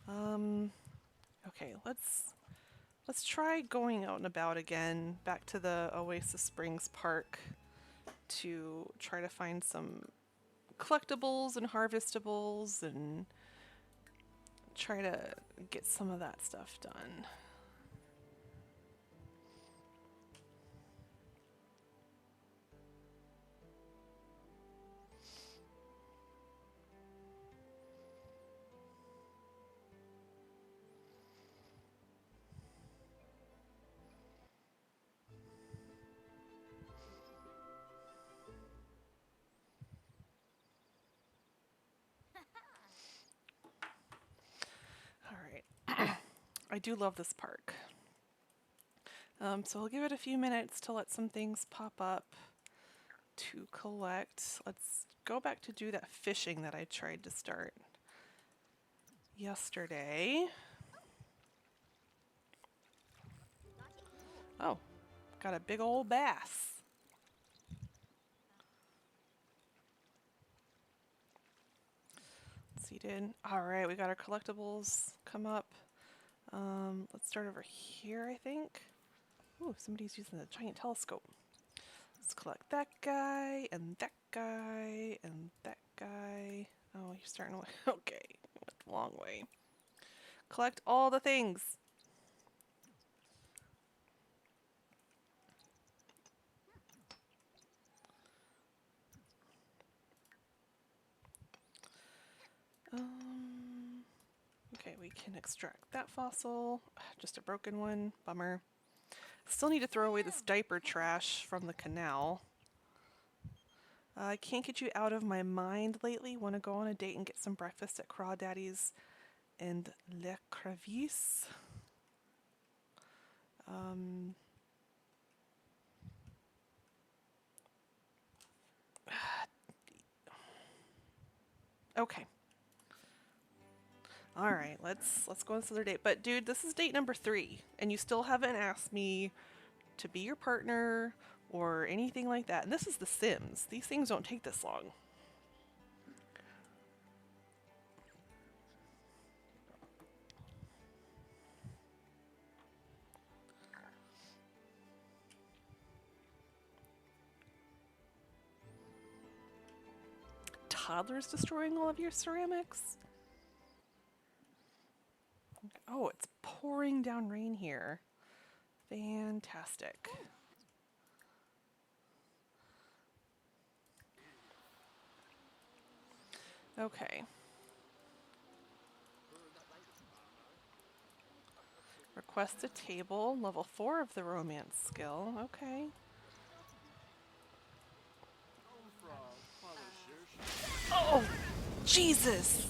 Okay, let's try going out and about again, back to the Oasis Springs Park to try to find some collectibles and harvestables and try to get some of that stuff done. I do love this park. So I'll give it a few minutes to let some things pop up to collect. Let's go back to do that fishing that I tried to start yesterday. Oh, got a big old bass. Seated. All right, we got our collectibles come up. Let's start over here, I think. Ooh, somebody's using a giant telescope. Let's collect that guy, and that guy, and that guy. Oh, you're starting to... Okay, went the long way. Collect all the things. Okay, we can extract that fossil. Just a broken one. Bummer. Still need to throw away this diaper trash from the canal. I can't get you out of my mind lately. Want to go on a date and get some breakfast at Crawdaddy's and Le Crevice? Okay. All right, let's go on this other date. But dude, this is date number 3, and you still haven't asked me to be your partner or anything like that. And this is The Sims. These things don't take this long. Toddlers destroying all of your ceramics? Oh, it's pouring down rain here. Fantastic. Okay. Request a table, level 4 of the romance skill. Okay. Oh, Jesus!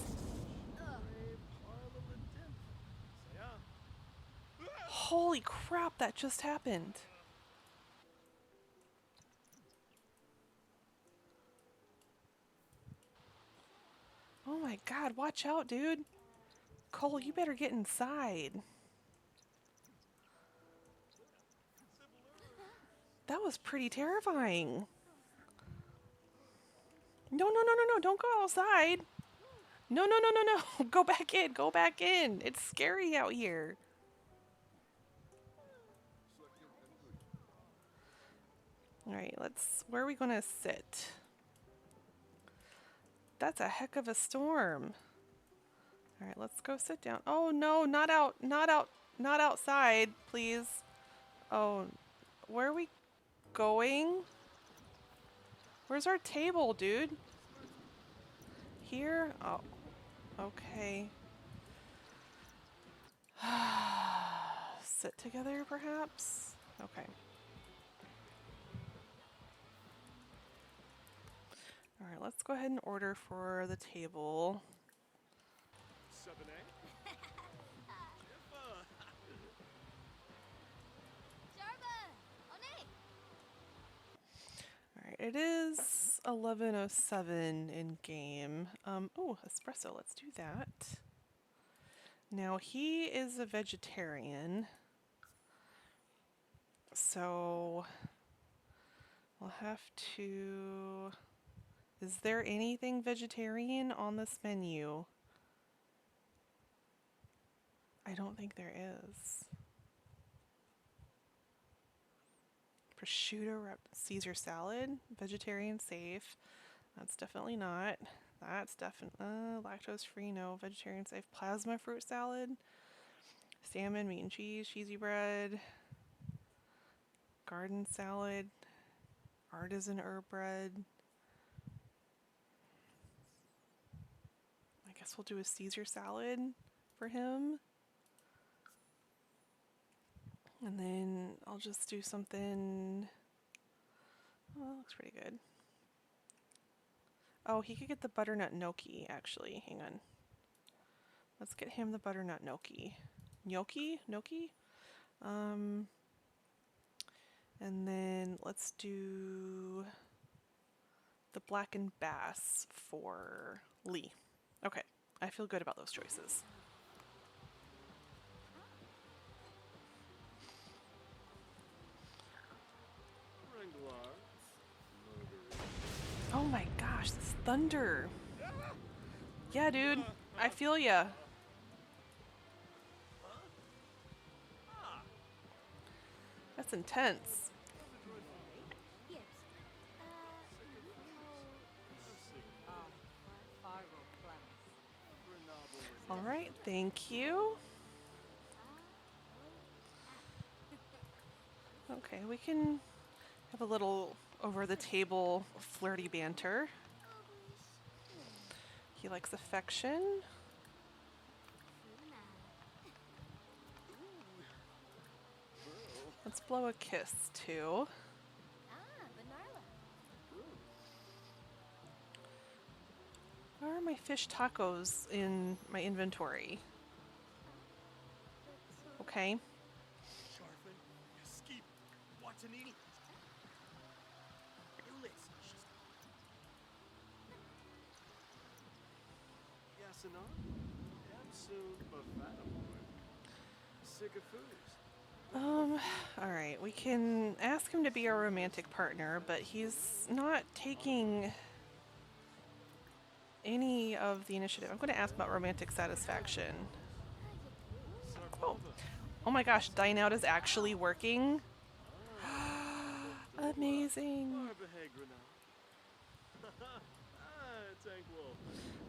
Holy crap, that just happened. Oh my god, watch out, dude. Cole, you better get inside. That was pretty terrifying. No, don't go outside. No. Go back in, go back in. It's scary out here. Alright, where are we gonna sit? That's a heck of a storm. Alright, let's go sit down. Oh no, not outside, please. Oh, where are we going? Where's our table, dude? Here? Oh, okay. Sit together, perhaps? Okay. Alright, let's go ahead and order for the table. Alright, it is 11:07 in game. Oh, espresso, let's do that. Now, he is a vegetarian, so we'll have to... Is there anything vegetarian on this menu? I don't think there is. Prosciutto wrapped Caesar salad, vegetarian safe. That's definitely not. That's definitely lactose free, no. Vegetarian safe. Plasma fruit salad, salmon, meat and cheese, cheesy bread, garden salad, artisan herb bread. I guess we'll do a Caesar salad for him. And then I'll just do something. Oh, that looks pretty good. Oh, he could get the butternut gnocchi, actually. Hang on. Let's get him the butternut gnocchi. Gnocchi? And then let's do the blackened bass for Lee. Okay, I feel good about those choices. Oh my gosh, this thunder. Yeah, dude, I feel ya. That's intense. All right, thank you. Okay, we can have a little over the table flirty banter. He likes affection. Let's blow a kiss too. Where are my fish tacos in my inventory? Okay. All right, we can ask him to be our romantic partner, but he's not taking any of the initiative. I'm going to ask about romantic satisfaction. Oh my gosh, Dine Out is actually working. Amazing.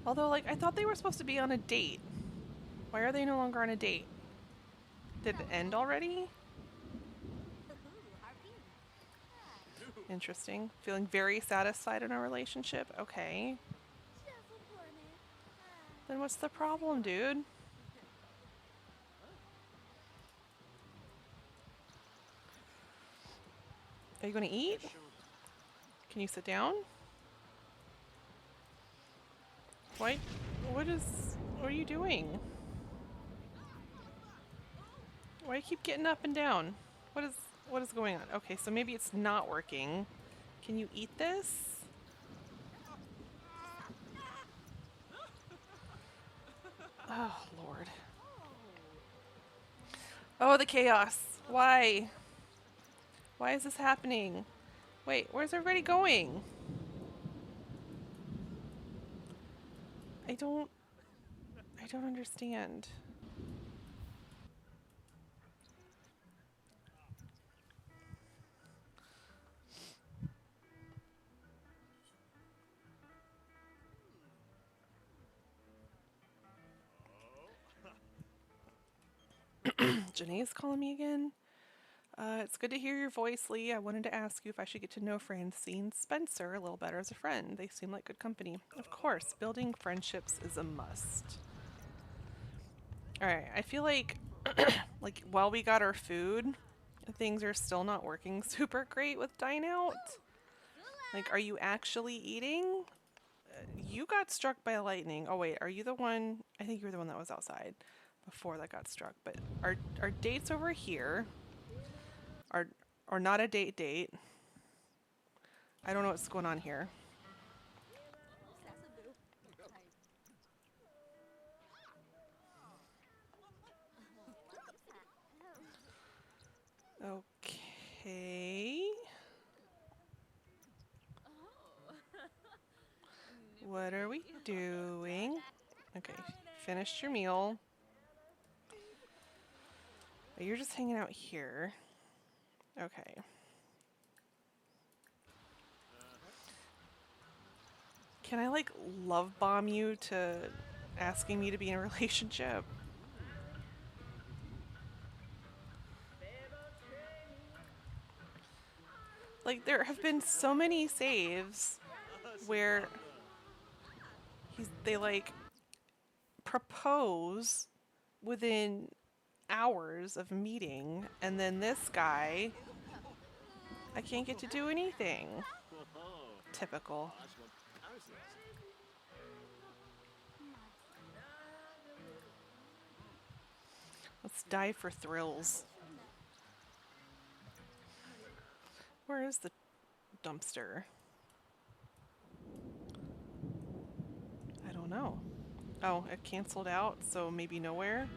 Although, like, I thought they were supposed to be on a date. Why are they no longer on a date? Did it end already? Interesting. Feeling very satisfied in our relationship? Okay. Then what's the problem, dude? Are you going to eat? Can you sit down? What are you doing? Why do you keep getting up and down? What is going on? Okay, so maybe it's not working. Can you eat this? Oh, Lord. Oh, the chaos. Why? Why is this happening? Wait, where's everybody going? I don't understand. Janae's calling me again. It's good to hear your voice, Lee. I wanted to ask you if I should get to know Francine Spencer a little better as a friend. They seem like good company. Of course, building friendships is a must. Alright, I feel like like while we got our food, things are still not working super great with Dine Out. Like, are you actually eating? You got struck by lightning. Oh wait, are you the one? I think you were the one that was outside before that got struck. But our dates over here are not a date. I don't know what's going on here. Okay. What are we doing? Okay, finished your meal. Oh, you're just hanging out here. Okay. Can I, like, love bomb you to asking me to be in a relationship? Like, there have been so many saves where they, like, propose within hours of meeting, and then this guy, I can't get to do anything. Typical. Let's die for thrills. Where is the dumpster? I don't know. Oh, it canceled out, so maybe nowhere?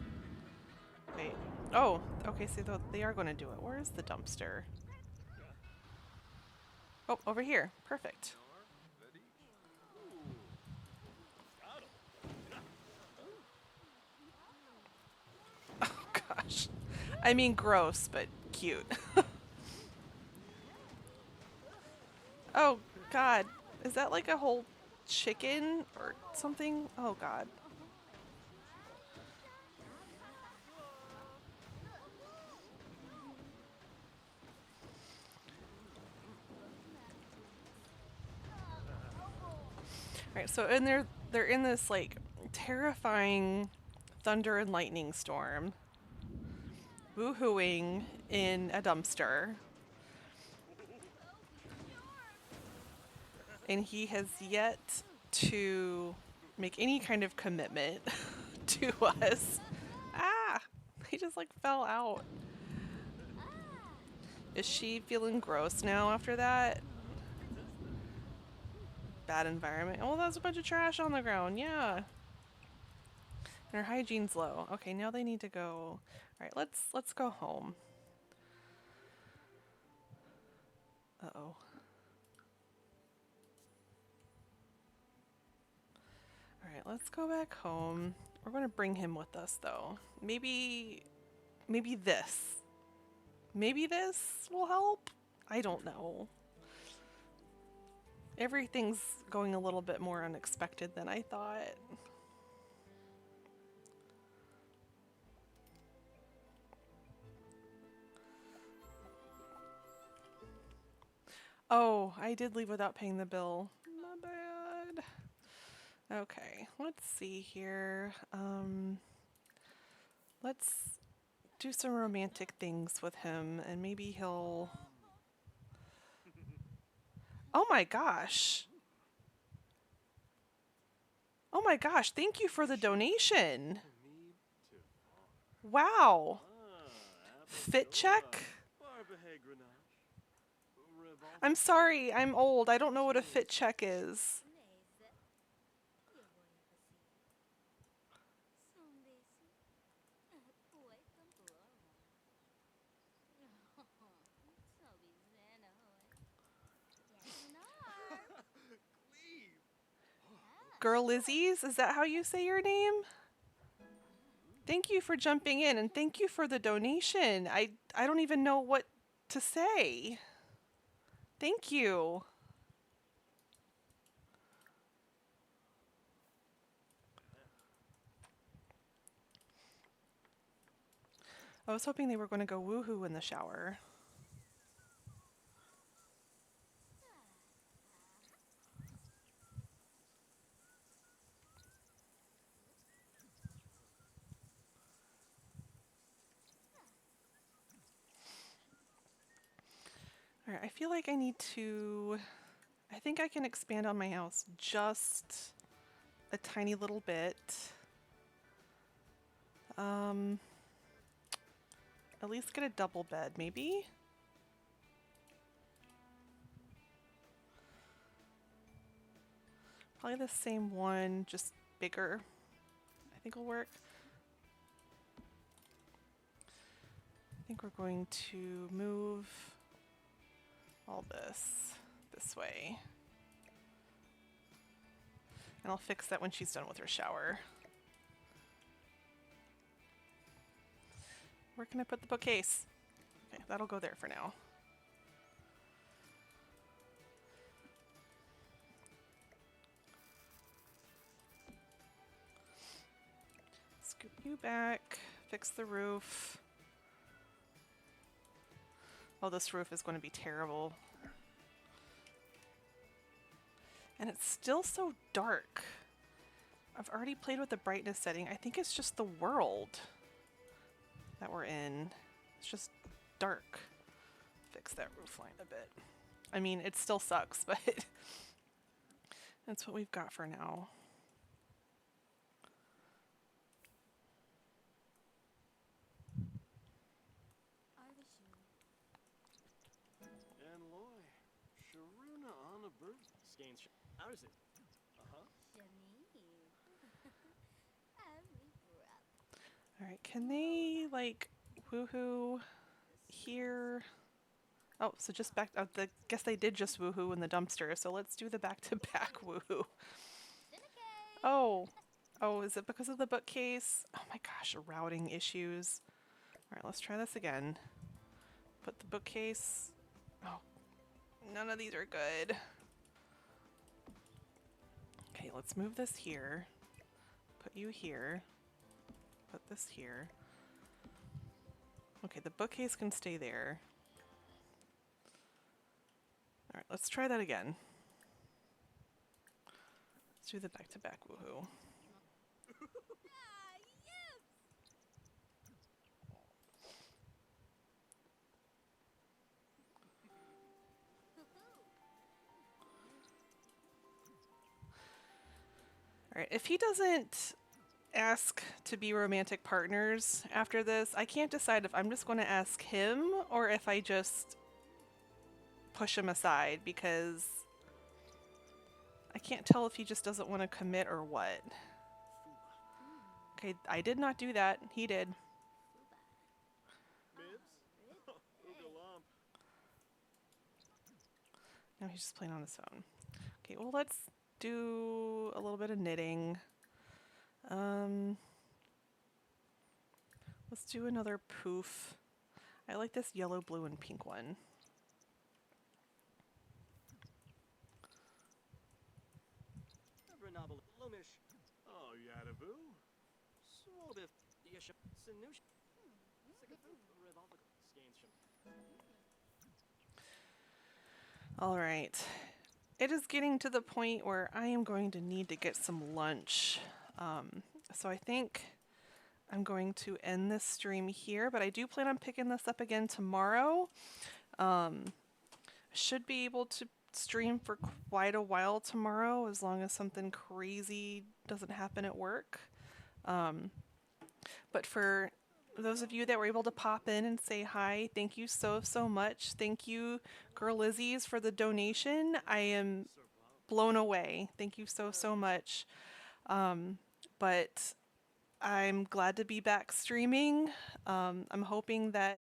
Wait. Oh, okay, so they are going to do it. Where is the dumpster? Oh, over here. Perfect. Oh, gosh. I mean, gross, but cute. Oh, God. Is that like a whole chicken or something? Oh, God. Alright, so they're in this like terrifying thunder and lightning storm, woohooing in a dumpster. And he has yet to make any kind of commitment to us. Ah! He just like fell out. Is she feeling gross now after that? Bad environment. Oh, there's a bunch of trash on the ground. Yeah. And her hygiene's low. Okay, now they need to go. All right, let's go home. Uh-oh. All right, let's go back home. We're going to bring him with us though. Maybe this. Maybe this will help? I don't know. Everything's going a little bit more unexpected than I thought. Oh, I did leave without paying the bill. My bad. Okay, let's see here. Let's do some romantic things with him and maybe he'll... Oh my gosh. Oh my gosh, thank you for the donation. Wow. Fit check? I'm sorry, I'm old. I don't know what a fit check is. Girl Lizzie's, is that how you say your name? Thank you for jumping in and thank you for the donation. I don't even know what to say. Thank you. I was hoping they were going to go woohoo in the shower. All right, I feel like I need to... I think I can expand on my house just a tiny little bit. At least get a double bed, maybe? Probably the same one, just bigger. I think will work. I think we're going to move all this way. And I'll fix that when she's done with her shower. Where can I put the bookcase? Okay, that'll go there for now. Scoop you back, fix the roof. Oh, this roof is going to be terrible. And it's still so dark. I've already played with the brightness setting. I think it's just the world that we're in. It's just dark. Fix that roof line a bit. I mean, it still sucks, but that's what we've got for now. Alright, can they, like, woohoo here? Oh, so just back, guess they did just woohoo in the dumpster, so let's do the back-to-back woohoo. Oh, is it because of the bookcase? Oh my gosh, routing issues. Alright, let's try this again. Put the bookcase, oh, None of these are good. Okay, let's move this here. Put you here. Put this here. Okay, the bookcase can stay there. Alright, let's try that again. Let's do the back-to-back woohoo. Alright, if he doesn't ask to be romantic partners after this, I can't decide if I'm just going to ask him or if I just push him aside, because I can't tell if he just doesn't want to commit or what. Okay, I did not do that. He did. Now he's just playing on his phone. Okay, well, let's do a little bit of knitting. Let's do another poof. I like this yellow, blue, and pink one. All right. It is getting to the point where I am going to need to get some lunch. So I think I'm going to end this stream here, but I do plan on picking this up again tomorrow. Should be able to stream for quite a while tomorrow, as long as something crazy doesn't happen at work. But for those of you that were able to pop in and say hi, thank you so much. Thank you, Girl Lizzie's, for the donation. I am blown away. Thank you so much. But I'm glad to be back streaming. I'm hoping that